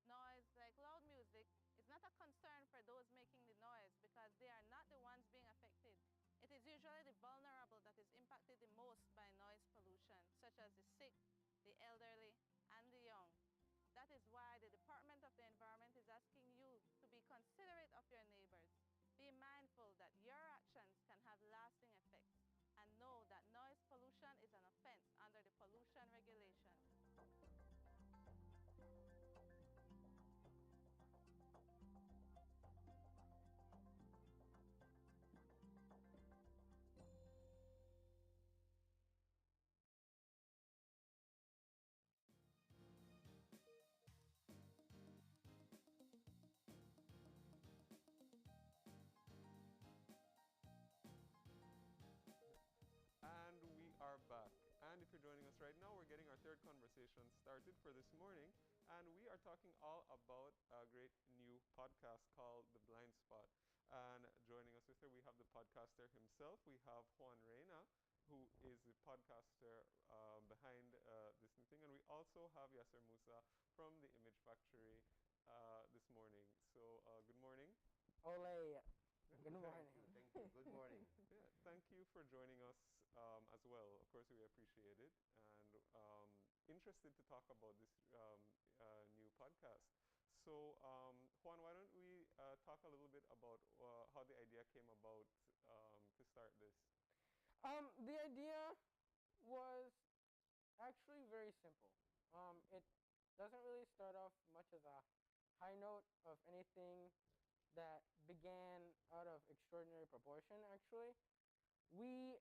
Noise, like loud music, is not a concern for those making the noise because they are not the ones being affected. It is usually the vulnerable that is impacted the most by noise pollution, such as the sick, the elderly, and the young. That is why the Department of the Environment is asking you to be considerate of your neighbors. Be mindful that your actions can have lasting effects, and know that noise pollution is an offense under the pollution regulations. And we are back. And if you're joining us right now, we're getting our third conversation started for this morning. And we are talking all about a great new podcast called The Blind Spot. And joining us with her, we have the podcaster himself. We have Juan Reyna, who is the podcaster behind this new thing. And we also have Yasser Musa from the Image Factory this morning. So good morning. Ole. Good morning. Thank you. Good morning. Yeah, thank you for joining us as well. Of course, we appreciate it, and interested to talk about this new podcast. So, Juan, why don't we talk a little bit about how the idea came about to start this? The idea was actually very simple. It doesn't really start off much as a high note of anything that began out of extraordinary proportion, actually. We,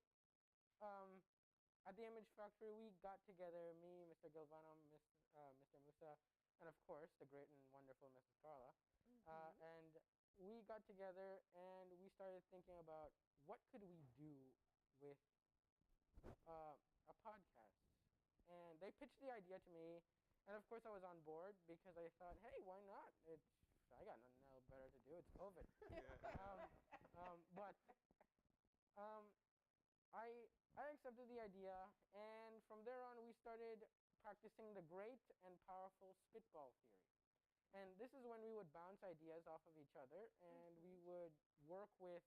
at the Image Factory, we got together, me, Mr. Gilvano, Mr. Musa, and of course, the great and wonderful Mrs. Carla. And we got together and we started thinking about what could we do with a podcast. And they pitched the idea to me, and of course I was on board because I thought, hey, why not? I got nothing else better to do. It's COVID. I accepted the idea, and from there on we started practicing the great and powerful spitball theory. And this is when we would bounce ideas off of each other, and we would work with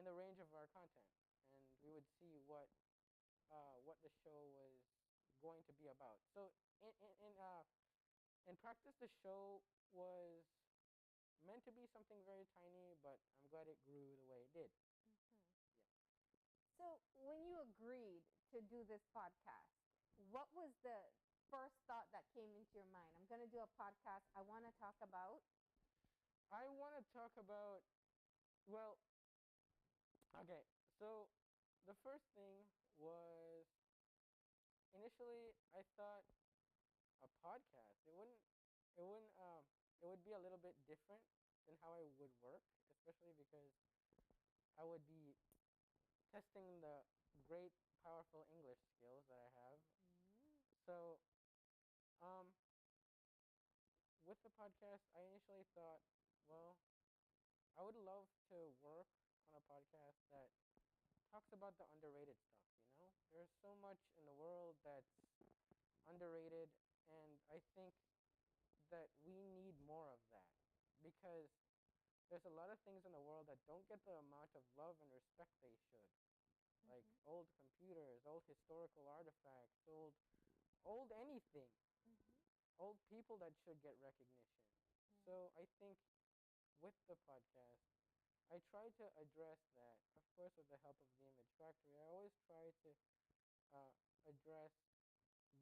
in the range of our content, and we would see what the show was going to be about. So in practice, the show was meant to be something very tiny, but I'm glad it grew the way it did. So when you agreed to do this podcast, what was the first thought that came into your mind? I'm going to do a podcast. I want to talk about. Well, okay. So the first thing was initially I thought a podcast. It would be a little bit different than how I would work, especially because I would be testing the great, powerful English skills that I have. So, with the podcast, I initially thought, well, I would love to work on a podcast that talks about the underrated stuff, you know? There's so much in the world that's underrated, and I think that we need more of that because there's a lot of things in the world that don't get the amount of love and respect they should. Like old computers, old historical artifacts, old anything. Old people that should get recognition. So I think with the podcast, I try to address that, of course, with the help of the Image Factory. I always try to address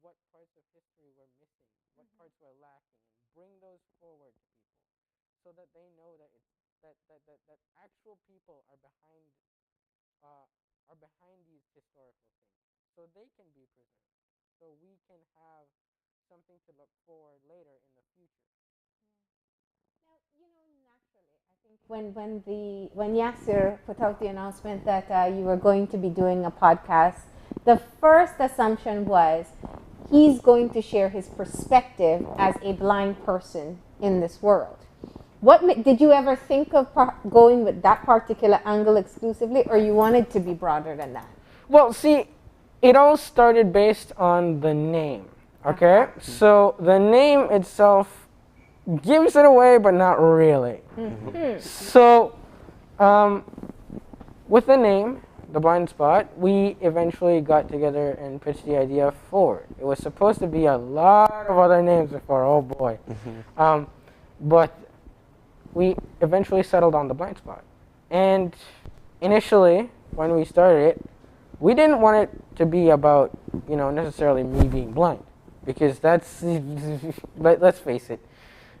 what parts of history we're missing, what parts we're lacking, and bring those forward to people so that they know that that actual people are behind these historical things, so they can be preserved, so we can have something to look forward later in the future. Now, naturally, I think when Yasser put out the announcement that you were going to be doing a podcast, the first assumption was he's going to share his perspective as a blind person in this world. Did you ever think of going with that particular angle exclusively, or you wanted to be broader than that? Well, see, it all started based on the name, okay? So the name itself gives it away, but not really. So with the name, The Blind Spot, we eventually got together and pitched the idea forward. It was supposed to be a lot of other names before, oh boy. But we eventually settled on The Blind Spot. And initially, when we started it, we didn't want it to be about, necessarily me being blind. Because that's, let's face it,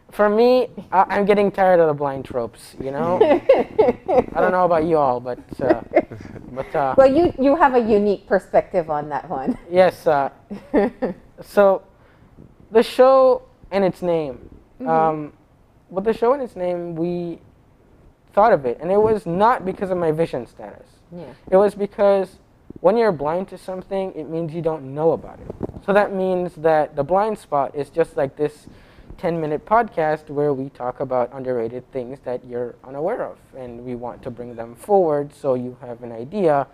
for me, I'm getting tired of the blind tropes, I don't know about you all, but well, you have a unique perspective on that one. Yes. So, the show and its name. With the show and its name, we thought of it, and it was not because of my vision status. Yeah. It was because when you're blind to something, it means you don't know about it. So that means that The Blind Spot is just like this 10-minute podcast where we talk about underrated things that you're unaware of, and we want to bring them forward so you have an idea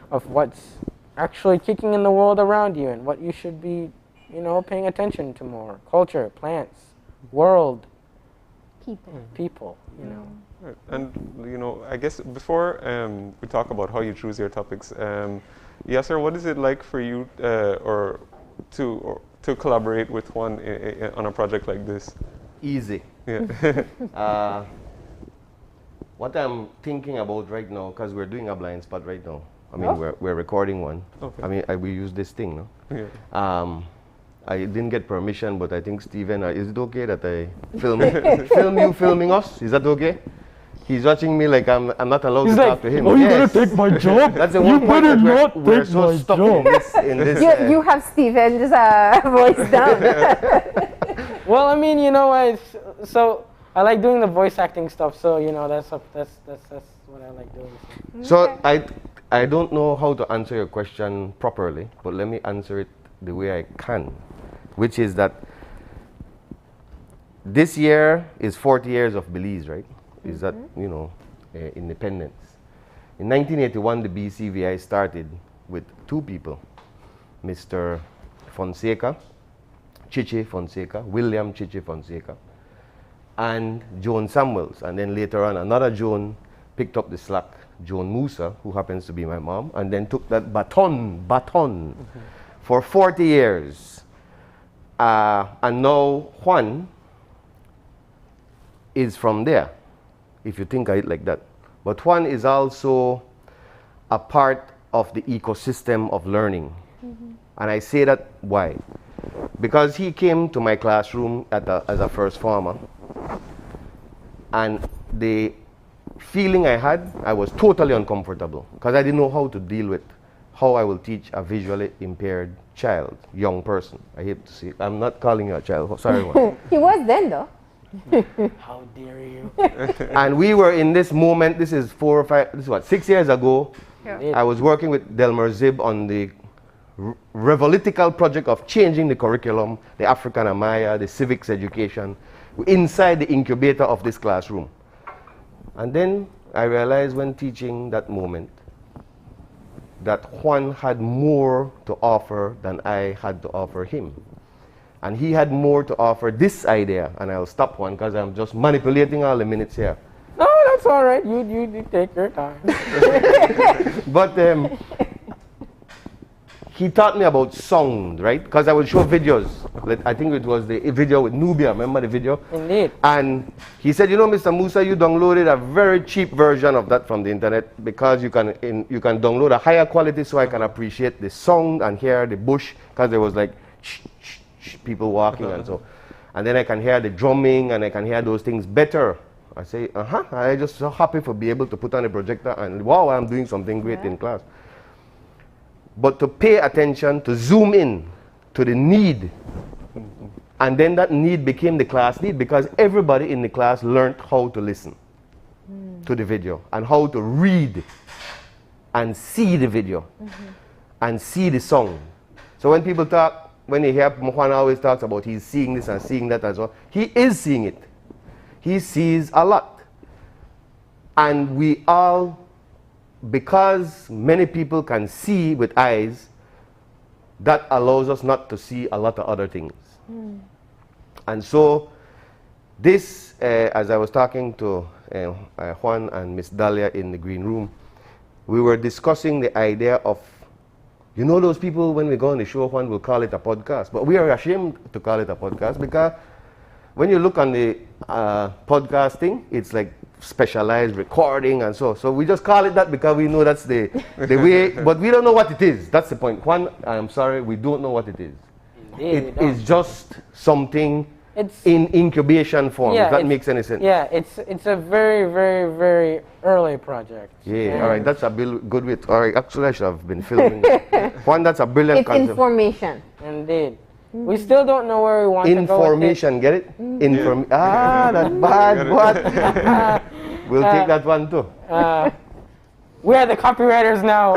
of what's actually kicking in the world around you and what you should be, paying attention to more. Culture, plants, world, people, Right. And, I guess before we talk about how you choose your topics, Yasser, what is it like for you to collaborate with Juan on a project like this? Easy. Yeah. What I'm thinking about right now, because we're doing a blind spot right now. I mean, we're recording one. Okay. I mean, we use this thing, no? Yeah. I didn't get permission, but I think Steven, is it okay that I film you filming us? Is that okay? He's watching me like I'm not allowed to talk to him. Oh, you're gonna take my job? That's the one point that we're so stuck in this. You have Steven's voice down. Well, I mean, so I like doing the voice acting stuff. So that's what I like doing. So I don't know how to answer your question properly, but let me answer it the way I can, which is that this year is 40 years of Belize, right? Is that, independence. In 1981, the BCVI started with two people, Mr. Fonseca, Chiche Fonseca, William Chiche Fonseca, and Joan Samuels. And then later on, another Joan picked up the slack, Joan Musa, who happens to be my mom, and then took that baton for 40 years. And now Juan is from there, if you think of it like that. But Juan is also a part of the ecosystem of learning. And I say that why? Because he came to my classroom as a first former, and the feeling I had, I was totally uncomfortable because I didn't know how to deal with how I will teach a visually impaired child, young person. I hate to say it. I'm not calling you a child. Sorry. He was then, though. How dare you? And we were in this moment, this is 6 years ago. Yeah. I was working with Delmer Zib on the revolutical project of changing the curriculum, the African Amaya, the civics education, inside the incubator of this classroom. And then I realized when teaching that moment that Juan had more to offer than I had to offer him. And he had more to offer this idea, and I'll stop Juan because I'm just manipulating all the minutes here. No, that's all right. You take your time. But he taught me about sound, right? Because I would show videos. I think it was the video with Nubia. Remember the video? Indeed. And he said, you know, Mr. Musa, you downloaded a very cheap version of that from the internet because you can download a higher quality so I can appreciate the sound and hear the bush, because there was like people walking and so. And then I can hear the drumming and I can hear those things better. I say, I just so happy for being able to put on a projector and wow, I'm doing something great in class. But to pay attention, to zoom in to the need, and then that need became the class need because everybody in the class learned how to listen to the video and how to read and see the video and see the song. So when people talk, when you hear Juan always talks about he's seeing this and seeing that as well, he is seeing it. He sees a lot. And we all, because many people can see with eyes, that allows us not to see a lot of other things. And so this, as I was talking to Juan and Miss Dahlia in the green room, we were discussing the idea of, you know, those people when we go on the show, Juan will call it a podcast, but we are ashamed to call it a podcast because when you look on the podcasting, it's like specialized recording and so. So we just call it that because we know that's the way, but we don't know what it is. That's the point. Juan, I'm sorry, we don't know what it is. It is just something in incubation form. Yeah, if that makes any sense. Yeah, it's a very, very, very early project. Yeah, all right, that's a good way. All right, actually I should have been filming. Juan, that's a brilliant concept. It's information. Indeed. We still don't know where we want to go with it. Information, get it? That's bad, what? We'll take that one too. We are the copywriters now.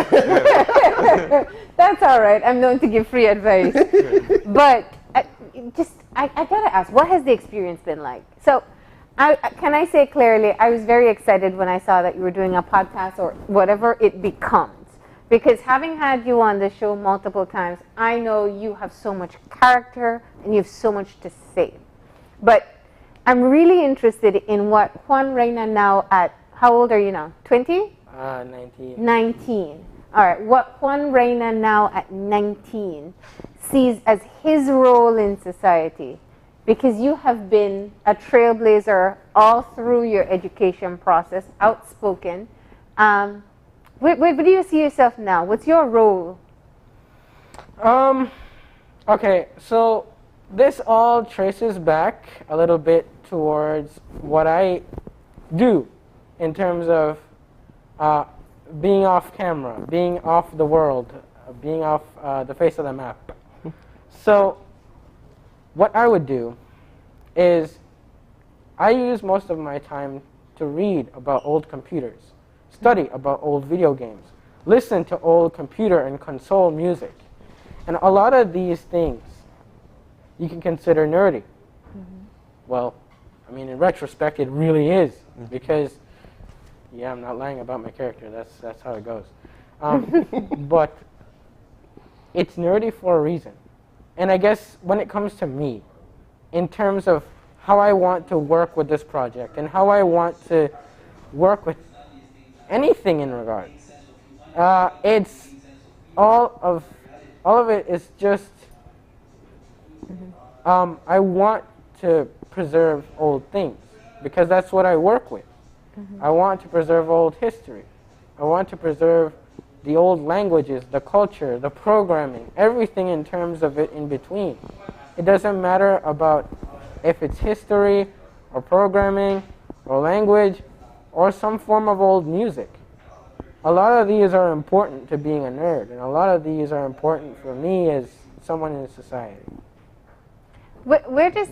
That's all right. I'm known to give free advice. But I gotta ask, what has the experience been like? So, can I say clearly, I was very excited when I saw that you were doing a podcast or whatever it becomes. Because having had you on the show multiple times, I know you have so much character and you have so much to say. But I'm really interested in what Juan Reyna now at, how old are you now? 20? 19. 19. All right, what Juan Reyna now at 19 sees as his role in society, because you have been a trailblazer all through your education process, outspoken. Where do you see yourself now? What's your role? Okay, so this all traces back a little bit towards what I do in terms of being off camera, being off the world, being off the face of the map. So what I would do is I use most of my time to read about old computers, study about old video games, listen to old computer and console music. And a lot of these things you can consider nerdy. Well, I mean, in retrospect, it really is, because, yeah, I'm not lying about my character. That's how it goes. But it's nerdy for a reason. And I guess when it comes to me, in terms of how I want to work with this project and how I want to work with anything in regards, it's all of all of it is just, I want to preserve old things because that's what I work with. I want to preserve old history. I want to preserve the old languages, the culture, the programming, everything in terms of it in between. It doesn't matter about if it's history or programming or language or some form of old music. A lot of these are important to being a nerd, and a lot of these are important for me as someone in society. Where does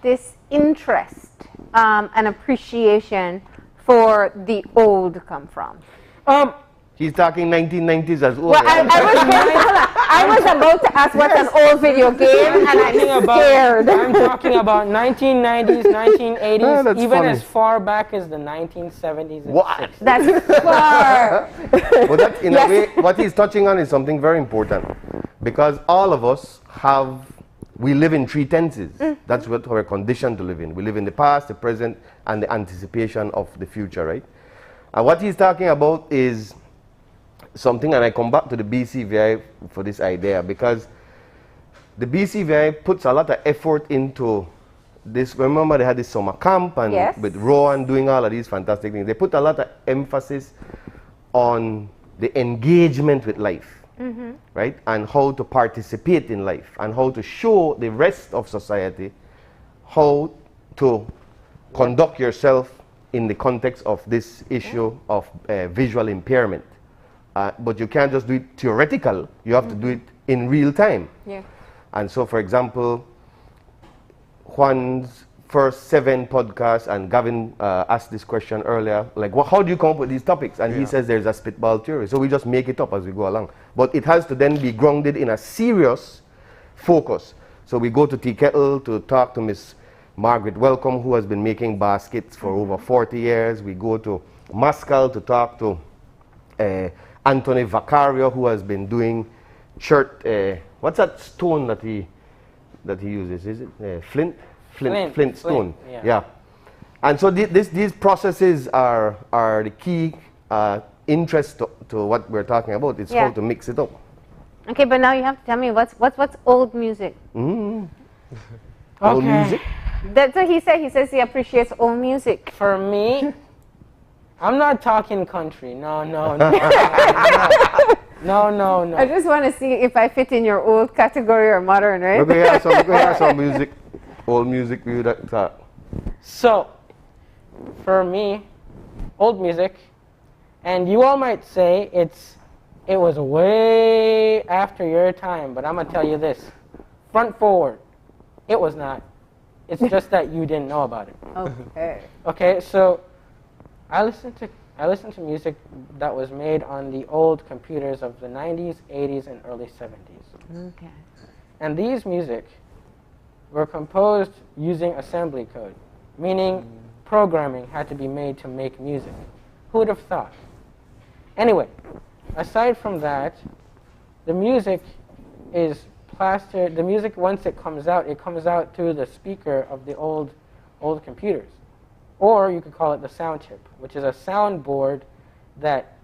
this interest and appreciation for the old come from? He's talking 1990s as well. Well, I was about to ask what's an old video game, and I'm scared. I'm talking about 1990s, 1980s, that's even funny. as far back as the 1970s and What? 60s. That's far. But that, in a way, what he's touching on is something very important, because all of us we live in three tenses. That's what we're conditioned to live in. We live in the past, the present, and the anticipation of the future, right? And what he's talking about is something, and I come back to the BCVI for this idea, because the BCVI puts a lot of effort into this. Remember, they had this summer camp, and with Rowan doing all of these fantastic things. They put a lot of emphasis on the engagement with life, right? And how to participate in life, and how to show the rest of society how to conduct yourself in the context of this issue of visual impairment. But you can't just do it theoretical. You have to do it in real time. Yeah. And so, for example, Juan's first 7 podcasts, and Gavin asked this question earlier, like, how do you come up with these topics? And he says there's a spitball theory. So we just make it up as we go along. But it has to then be grounded in a serious focus. So we go to Tea Kettle to talk to Miss Margaret Welcome, who has been making baskets for over 40 years. We go to Moscow to talk to Anthony Vaccario, who has been doing shirt. What's that stone that he uses? Is it flint stone? Yeah. And so these processes are the key interest to what we're talking about. It's how to mix it up. Okay, but now you have to tell me what's old music. Old music. That's what he said. He says he appreciates old music. For me, I'm not talking country. No. I just want to see if I fit in your old category or modern, right? We're going to hear some music, old music view that. So, for me, old music, and you all might say it was way after your time, but I'm going to tell you this. Front forward, it was not. It's just that you didn't know about it. Okay. Okay, so I listened to music that was made on the old computers of the 90s, 80s, and early 70s. Okay. And these music were composed using assembly code, meaning programming had to be made to make music. Who would have thought? Anyway, aside from that, the music is plastered. The music, once it comes out through the speaker of the old computers. Or you could call it the sound chip, which is a soundboard that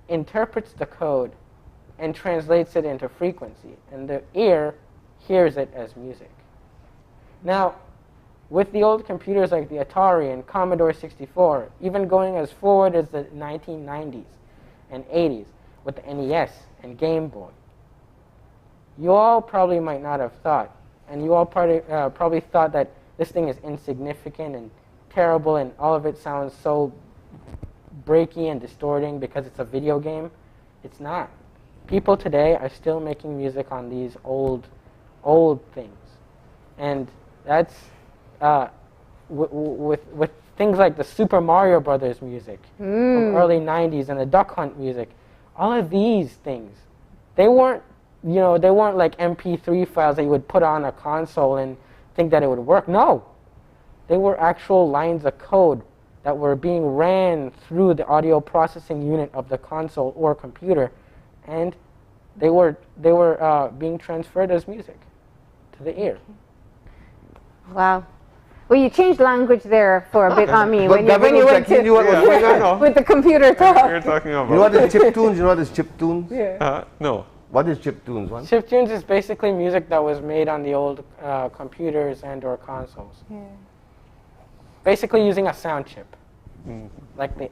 interprets the code and translates it into frequency. And the ear hears it as music. Now, with the old computers like the Atari and Commodore 64, even going as forward as the 1990s and 80s with the NES and Game Boy, you all probably might not have thought, and you all probably thought that this thing is insignificant and terrible and all of it sounds so breaky and distorting because it's a video game. It's not. People today are still making music on these old things. And that's with things like the Super Mario Brothers music from early 90s and the Duck Hunt music. All of these things, they weren't like MP3 files that you would put on a console and think that it would work. No. They were actual lines of code that were being ran through the audio processing unit of the console or computer, and they were being transferred as music to the ear. Wow. Well, you changed language there for a bit on me when you went to with the computer talk. You're talking about. You know what is chiptunes? You know what is chiptunes? Yeah. No. What is chiptunes, one? Chiptunes is basically music that was made on the old computers and or consoles. Yeah. Basically using a sound chip, like the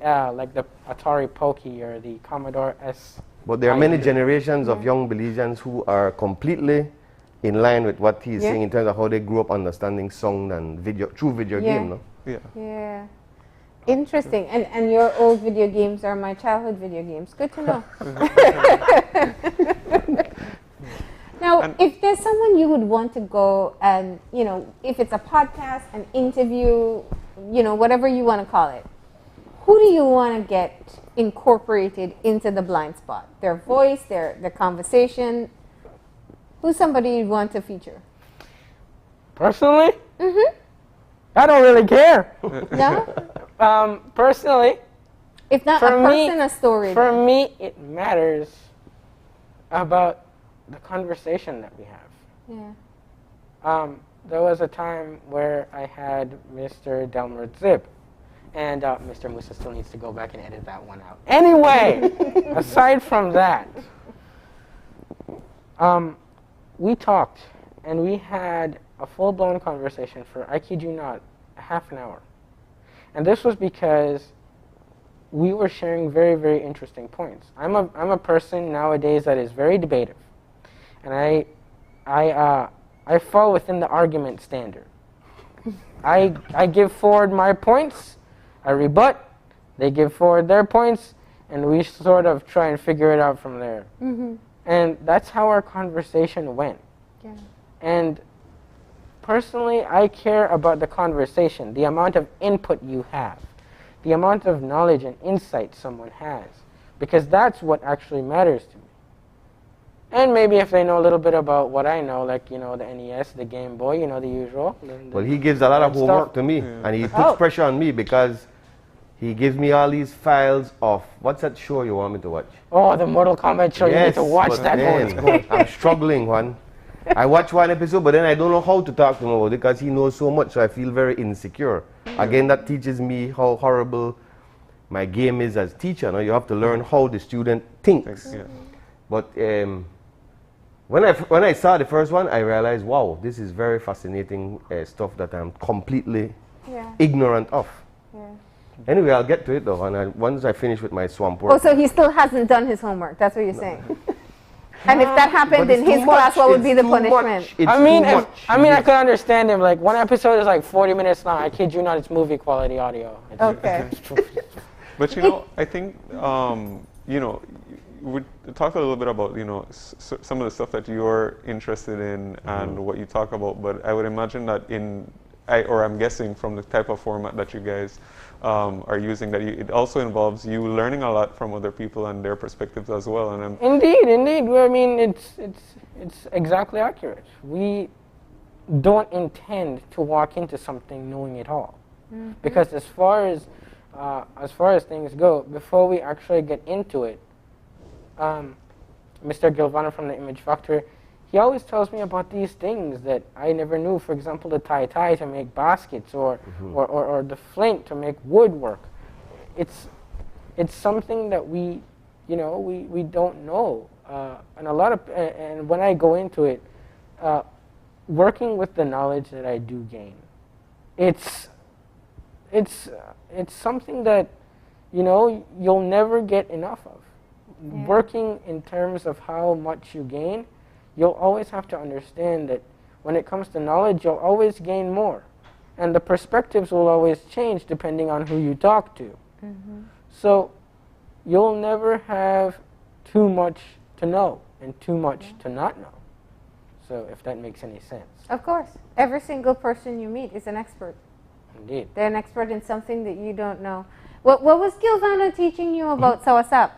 Atari Pokey or the Commodore S. But there are many generations of young Belizeans who are completely in line with what he's saying in terms of how they grew up understanding sound and video through video game, no? Yeah. Yeah. Interesting. And your old video games are my childhood video games. Good to know. Now, if there's someone you would want to go and, you know, if it's a podcast, an interview, you know, whatever you want to call it, who do you want to get incorporated into the blind spot? Their voice, their conversation? Who's somebody you'd want to feature? Personally? I don't really care. No? Personally, if not a person, a story. For me, it matters about the conversation that we have. Yeah. There was a time where I had Mr. Delmer Zib, and Mr. Musa still needs to go back and edit that one out. Anyway, aside from that, we talked, and we had a full-blown conversation for, I kid you not, a half an hour. And this was because we were sharing very, very interesting points. I'm a person nowadays that is very debative, and I fall within the argument standard. I give forward my points, I rebut, they give forward their points, and we sort of try and figure it out from there. And that's how our conversation went. Yeah. And personally, I care about the conversation, the amount of input you have, the amount of knowledge and insight someone has, because that's what actually matters to me. And maybe if they know a little bit about what I know, like, you know, the NES, the Game Boy, you know, the usual. Well, he gives a lot of homework to me, and he puts pressure on me because he gives me all these files of, what's that show you want me to watch? Oh, the Mortal Kombat show, you need to watch that one. I'm struggling, one. I watch one episode, but then I don't know how to talk to him about it because he knows so much, so I feel very insecure. Again, that teaches me how horrible my game is as teacher. No? You have to learn how the student thinks. But when I saw the first one, I realized, wow, this is very fascinating stuff that I'm completely ignorant of. Anyway, I'll get to it though, and once I finish with my swamp work. Oh, so he still hasn't done his homework. That's what you're saying. And if that happened in his class, what would be the punishment? I mean, I could understand him. Like, one episode is like 40 minutes long. I kid you not, it's movie quality audio. Okay. But you know, I think you know, we talked a little bit about, you know, some of the stuff that you're interested in and what you talk about. But I would imagine that I'm guessing from the type of format that you guys are using, that it also involves you learning a lot from other people and their perspectives as well. And Indeed. I mean, it's exactly accurate. We don't intend to walk into something knowing it all, because as far as things go, before we actually get into it, Mr. Gilvano from the Image Factory, he always tells me about these things that I never knew. For example, the tie to make baskets, or the flint to make woodwork. It's something that we don't know, and a lot of and when I go into it, working with the knowledge that I do gain, it's something that, you know, you'll never get enough of. Working in terms of how much you gain, you'll always have to understand that when it comes to knowledge, you'll always gain more. And the perspectives will always change depending on who you talk to. So you'll never have too much to know and too much to not know. So if that makes any sense. Of course. Every single person you meet is an expert. Indeed. They're an expert in something that you don't know. What was Gilvano teaching you about Sawasap?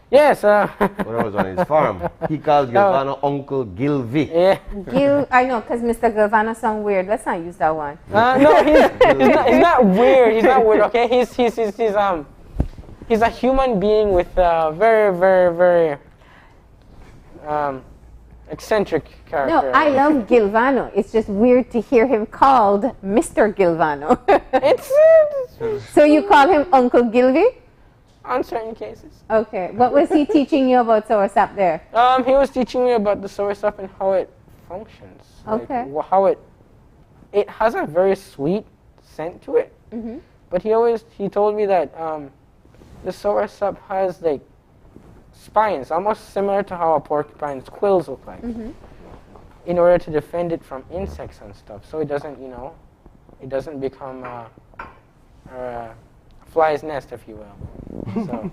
Yes. When I was on his farm, he called Gilvano Uncle Gilvy. Yeah. I know, because Mr. Gilvano sounds weird. Let's not use that one. No, he's not weird. He's not weird. Okay, he's a human being with a very, very, very eccentric character. No, I love Gilvano. It's just weird to hear him called Mr. Gilvano. So you call him Uncle Gilvy? on certain cases. Okay. What was he teaching you about soursop there? He was teaching me about the soursop and how it functions. Okay. Like, how it has a very sweet scent to it. Mm-hmm. But he told me that the soursop has like spines, almost similar to how a porcupine's quills look like, Mm-hmm. in order to defend it from insects and stuff. So it doesn't, it doesn't become a fly's nest, if you will. So,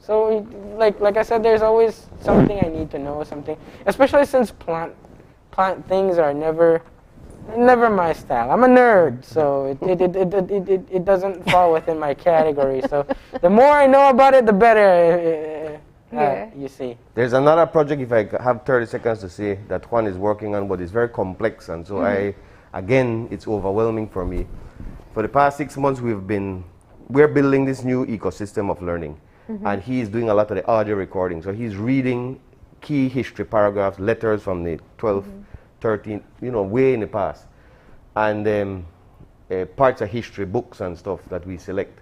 So, like I said, there's always something I need to know, something, especially since plant things are never my style. I'm a nerd, so it doesn't fall within my category. So the more I know about it, the better. You see. There's another project, if I have 30 seconds to say, that Juan is working on, but it's very complex, and so again, it's overwhelming for me. For the past 6 months, we're building this new ecosystem of learning, and he is doing a lot of the audio recording. So he's reading key history paragraphs, letters from the 12th, 13th, way in the past, and parts of history, books and stuff that we select.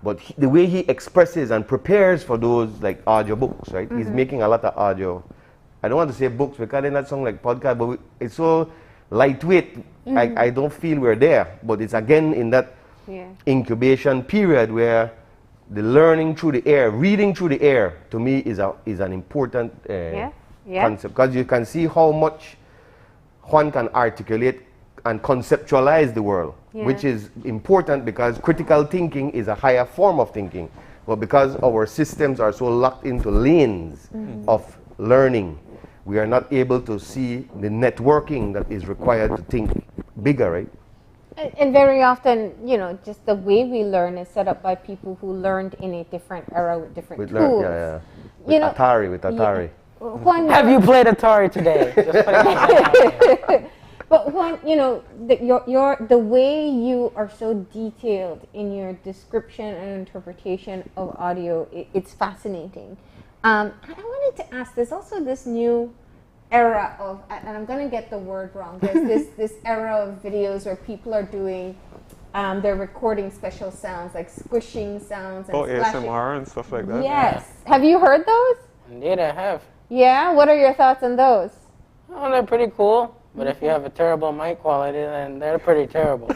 But the way he expresses and prepares for those like audio books, right? He's making a lot of audio. I don't want to say books because they not sound like podcast, but it's so lightweight. I don't feel we're there. But it's again in that incubation period where the learning through the air, reading through the air, to me is an important concept, because you can see how much Juan can articulate and conceptualize the world, which is important because critical thinking is a higher form of thinking. But because our systems are so locked into lanes of learning, we are not able to see the networking that is required to think bigger, right? And very often, just the way we learn is set up by people who learned in a different era with different tools. With Atari. Juan, have you played Atari today? Just put it out. But Juan, the way you are so detailed in your description and interpretation of audio, it's fascinating. And I wanted to ask, there's also this new era of, and I'm going to get the word wrong, there's this era of videos where people are doing, they're recording special sounds, like squishing sounds and splashing. ASMR and stuff like that. Yes. Have you heard those? Indeed, I have. Yeah? What are your thoughts on those? Oh, they're pretty cool. But if you have a terrible mic quality, then they're pretty terrible.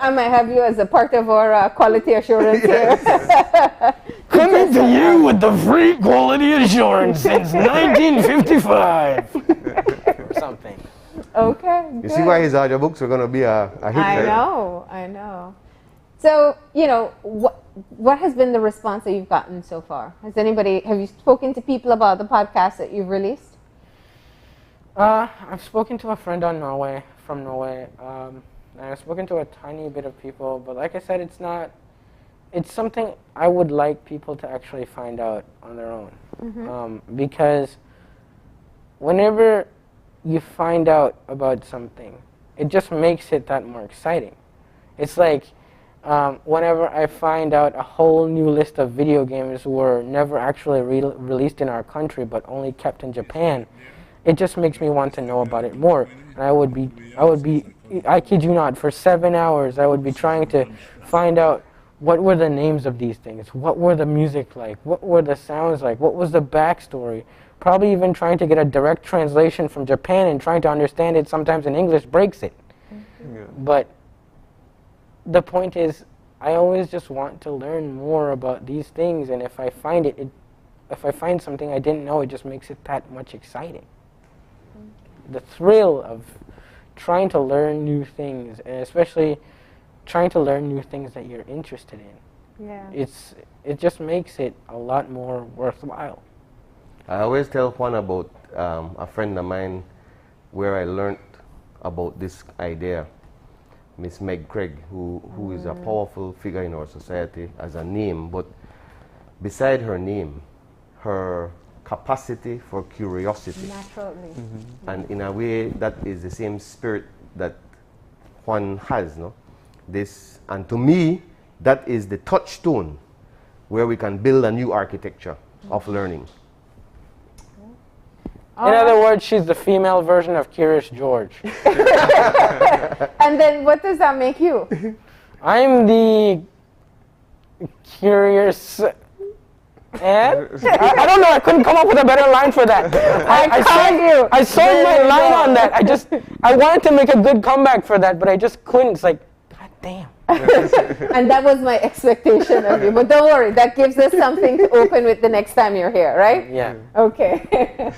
I might have you as a part of our quality assurance here. Coming to you with the free quality assurance since 1955. Or something. Okay, You see why his audiobooks are going to be a hit, I know. So, what has been the response that you've gotten so far? Have you spoken to people about the podcast that you've released? I've spoken to a friend from Norway, and I've spoken to a tiny bit of people, but like I said, it's something I would like people to actually find out on their own. Because whenever you find out about something, it just makes it that more exciting. It's like whenever I find out a whole new list of video games were never actually released in our country, but only kept in Japan, it just makes me want to know about it more. And I kid you not, for 7 hours I would be trying to find out what were the names of these things, what were the music like, what were the sounds like, what was the backstory. Probably even trying to get a direct translation from Japan and trying to understand it sometimes in English breaks it. But the point is, I always just want to learn more about these things, and if I find something I didn't know, it just makes it that much exciting. The thrill of trying to learn new things, and especially trying to learn new things that you're interested in. It just makes it a lot more worthwhile. I always tell Juan about a friend of mine where I learned about this idea, Miss Meg Craig, who is a powerful figure in our society as a name, but beside her name, her capacity for curiosity. Naturally. And in a way, that is the same spirit that Juan has, no? And to me, that is the touchstone where we can build a new architecture of learning. In other words, she's the female version of Curious George. And then what does that make you? I'm the curious. And I don't know. I couldn't come up with a better line for that. I sold my line on that. I wanted to make a good comeback for that, but I just couldn't. It's like, God damn. And that was my expectation of you. But don't worry, that gives us something to open with the next time you're here, right? Yeah. Okay.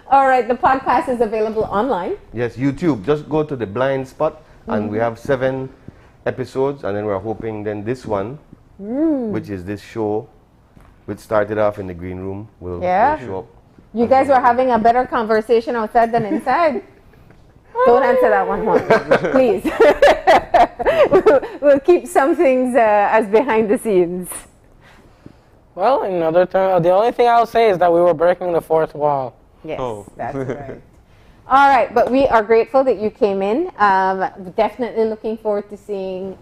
All right. The podcast is available online. Yes, YouTube. Just go to the blind spot, and we have 7 episodes, and then we're hoping then this one, which is this show, which started off in the green room, will show up. You guys were having a better conversation outside than inside. Don't answer that one, Juan. Please. We'll keep some things as behind the scenes. Well, in other terms, the only thing I'll say is that we were breaking the fourth wall. Yes, that's right. All right, but we are grateful that you came in. Definitely looking forward to seeing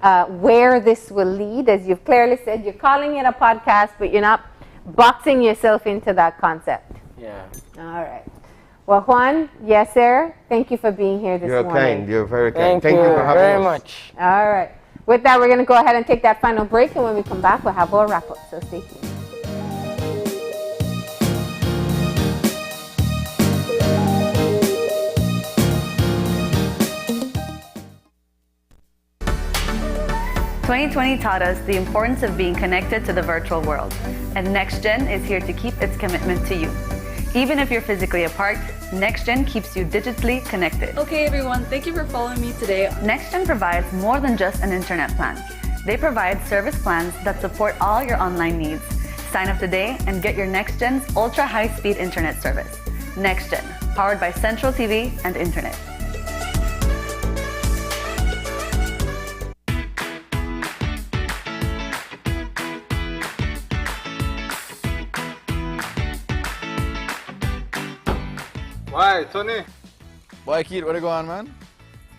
where this will lead. As you've clearly said, you're calling it a podcast, but you're not boxing yourself into that concept. Yeah. All right. Well, Juan, yes, sir. Thank you for being here this morning. You're kind. You're very kind. Thank you for having very us. much. All right. With that, we're going to go ahead and take that final break, and when we come back, we'll have our wrap-up. So stay tuned. "2020 taught us the importance of being connected to the virtual world, and NextGen is here to keep its commitment to you. Even if you're physically apart, NextGen keeps you digitally connected. Okay, everyone, thank you for following me today. NextGen provides more than just an internet plan. They provide service plans that support all your online needs. Sign up today and get your NextGen's ultra high-speed internet service. NextGen, powered by Central TV and Internet. Why, Tony? Boy, Keith, what you going on, man?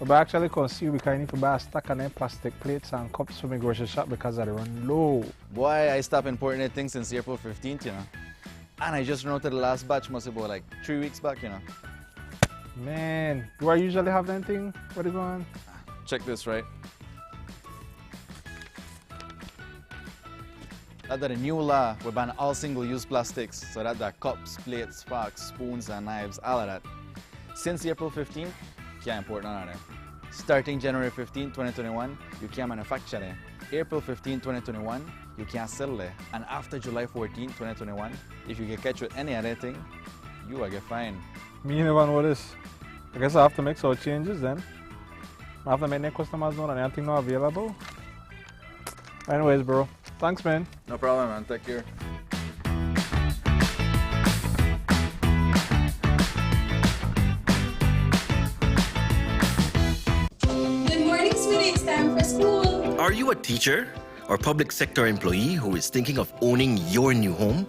I'm actually going to see you because I need to buy a stack of them plastic plates and cups for my grocery shop because I run low. Boy, I stopped importing things since April 15th, you know. And I just routed the last batch, must have been like 3 weeks back, you know. Man, do I usually have anything? What are you going on? Check this, right? Under the new law, we ban all single-use plastics, so that the cups, plates, forks, spoons, and knives, all of that. Since April 15th, can't import none of them. Starting January 15, 2021, you can't manufacture them. April 15, 2021, you can't sell them. And after July 14, 2021, if you get catch with any other thing, you will get fined. Me never know this. I guess I have to make some changes then. I have to make the customers know that anything not available. Anyways, bro. Thanks, man. No problem, man. Take care. Good morning, sweetie. It's time for school. Are you a teacher or public sector employee who is thinking of owning your new home?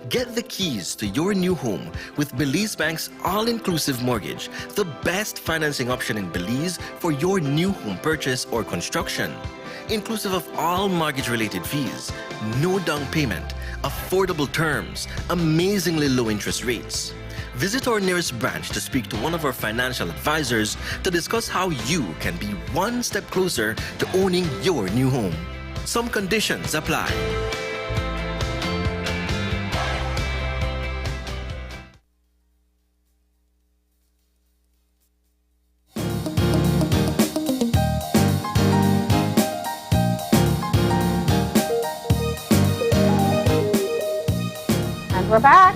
Get the keys to your new home with Belize Bank's all-inclusive mortgage, the best financing option in Belize for your new home purchase or construction. Inclusive of all mortgage-related fees, no down payment, affordable terms, amazingly low interest rates. Visit our nearest branch to speak to one of our financial advisors to discuss how you can be one step closer to owning your new home. Some conditions apply. We're back.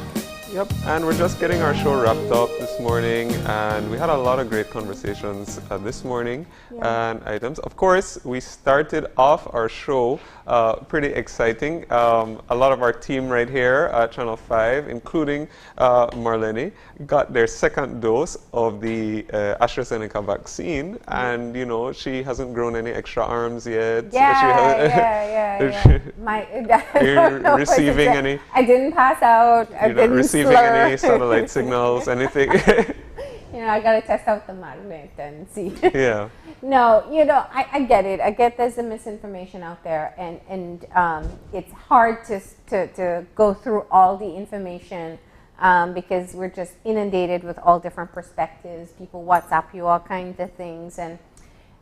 Yep, and we're just getting our show wrapped up this morning, and we had a lot of great conversations this morning and items. Of course, we started off our show pretty exciting. A lot of our team right here at Channel 5, including Marlene, got their second dose of the AstraZeneca vaccine, and you know, she hasn't grown any extra arms yet. You're receiving any? I didn't pass out. You're not receiving any satellite signals, anything? You know, I gotta test out the magnet and see. Yeah. No, you know, I get it. I get there's some misinformation out there, and it's hard to go through all the information because we're just inundated with all different perspectives. People WhatsApp you all kinds of things, and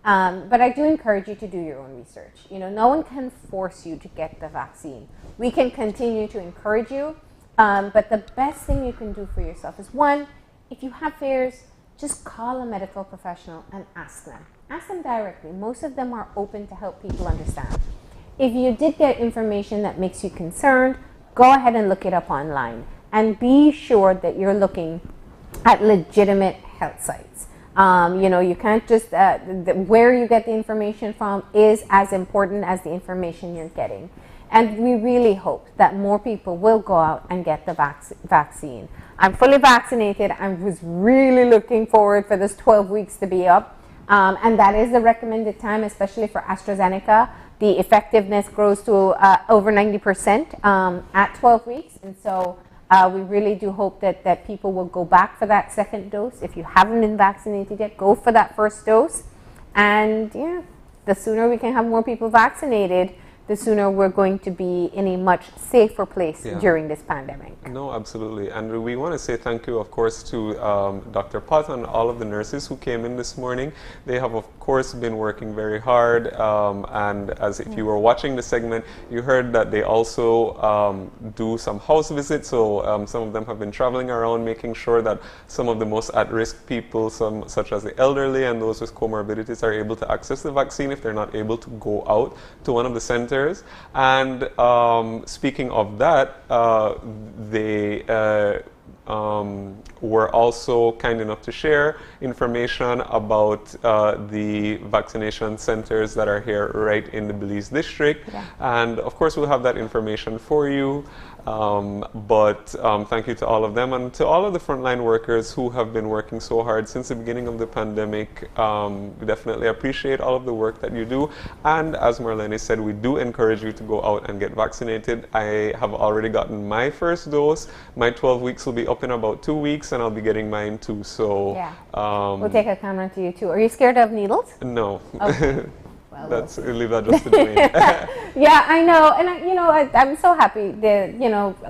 But I do encourage you to do your own research. No one can force you to get the vaccine. We can continue to encourage you, but the best thing you can do for yourself is, one, if you have fears, just call a medical professional and ask them. Ask them directly. Most of them are open to help people understand. If you did get information that makes you concerned, go ahead and look it up online. And be sure that you're looking at legitimate health sites. You can't just, where you get the information from is as important as the information you're getting. And we really hope that more people will go out and get the vaccine. I'm fully vaccinated. I was really looking forward for this 12 weeks to be up. And that is the recommended time, especially for AstraZeneca. The effectiveness grows to over 90% at 12 weeks. And so we really do hope that people will go back for that second dose. If you haven't been vaccinated yet, go for that first dose. And the sooner we can have more people vaccinated, the sooner we're going to be in a much safer place during this pandemic. No, absolutely. And we want to say thank you, of course, to Dr. Pot and all of the nurses who came in this morning. They have, of course, been working very hard. And as if you were watching the segment, you heard that they also do some house visits. So some of them have been traveling around, making sure that some of the most at-risk people, such as the elderly and those with comorbidities, are able to access the vaccine if they're not able to go out to one of the centers. And speaking of that, they were also kind enough to share information about the vaccination centers that are here right in the Belize district. And of course, we'll have that information for you. But thank you to all of them and to all of the frontline workers who have been working so hard since the beginning of the pandemic. We definitely appreciate all of the work that you do. And as Marlene said, we do encourage you to go out and get vaccinated. I have already gotten my first dose. My 12 weeks will be up in about 2 weeks, and I'll be getting mine too. So we'll take a camera to you too. Are you scared of needles? No. Okay. We'll leave that just to Dwayne. Yeah, I know, and I'm so happy that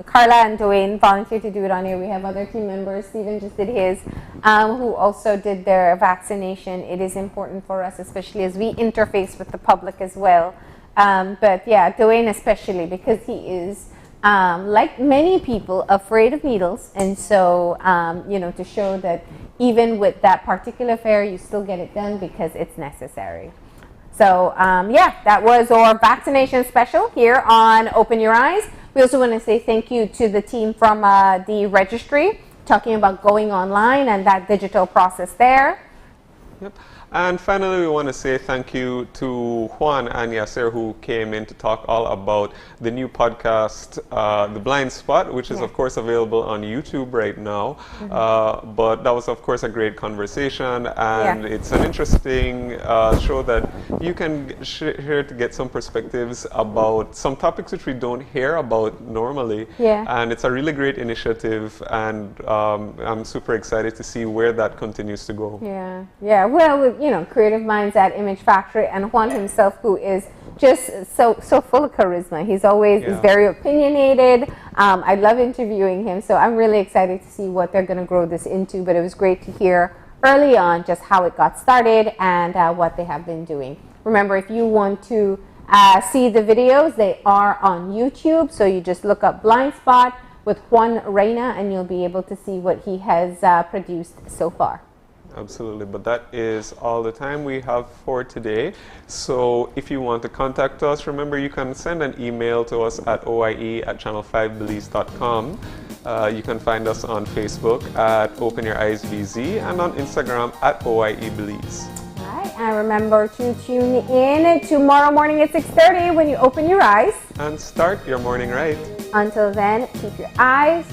Carla and Dwayne volunteered to do it on here. We have other team members. Stephen just did his, who also did their vaccination. It is important for us, especially as we interface with the public as well. But yeah, Dwayne especially, because he is, like many people, afraid of needles, and so to show that even with that particular fair, you still get it done because it's necessary. So that was our vaccination special here on Open Your Eyes. We also want to say thank you to the team from the registry, talking about going online and that digital process there. Yep. And finally, we want to say thank you to Juan and Yasser, who came in to talk all about the new podcast, The Blind Spot, which is, of course, available on YouTube right now. But that was, of course, a great conversation, and it's an interesting show that you can hear to get some perspectives about some topics which we don't hear about normally. And it's a really great initiative, and I'm super excited to see where that continues to go. Well, creative minds at Image Factory, and Juan himself, who is just so full of charisma. He's always is very opinionated. I love interviewing him, so I'm really excited to see what they're going to grow this into. But it was great to hear early on just how it got started and what they have been doing. Remember, if you want to see the videos, they are on YouTube. So you just look up Blind Spot with Juan Reyna, and you'll be able to see what he has produced so far. Absolutely, but that is all the time we have for today. So if you want to contact us, remember you can send an email to us at oie@channel5belize.com. You can find us on Facebook at Open Your Eyes BZ and on Instagram at OIEBelize. All right, and remember to tune in tomorrow morning at 6:30 when you open your eyes. And start your morning right. Until then, keep your eyes,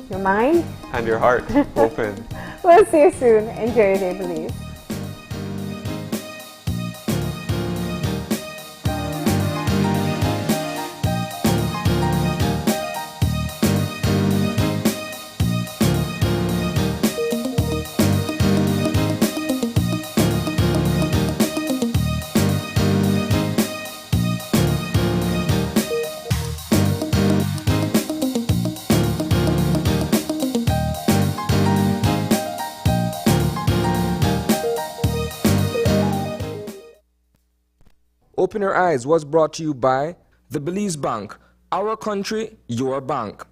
your mind, and your heart open. We'll see you soon. Enjoy your day, Belize. Open Your Eyes was brought to you by the Belize Bank. Our country, your bank.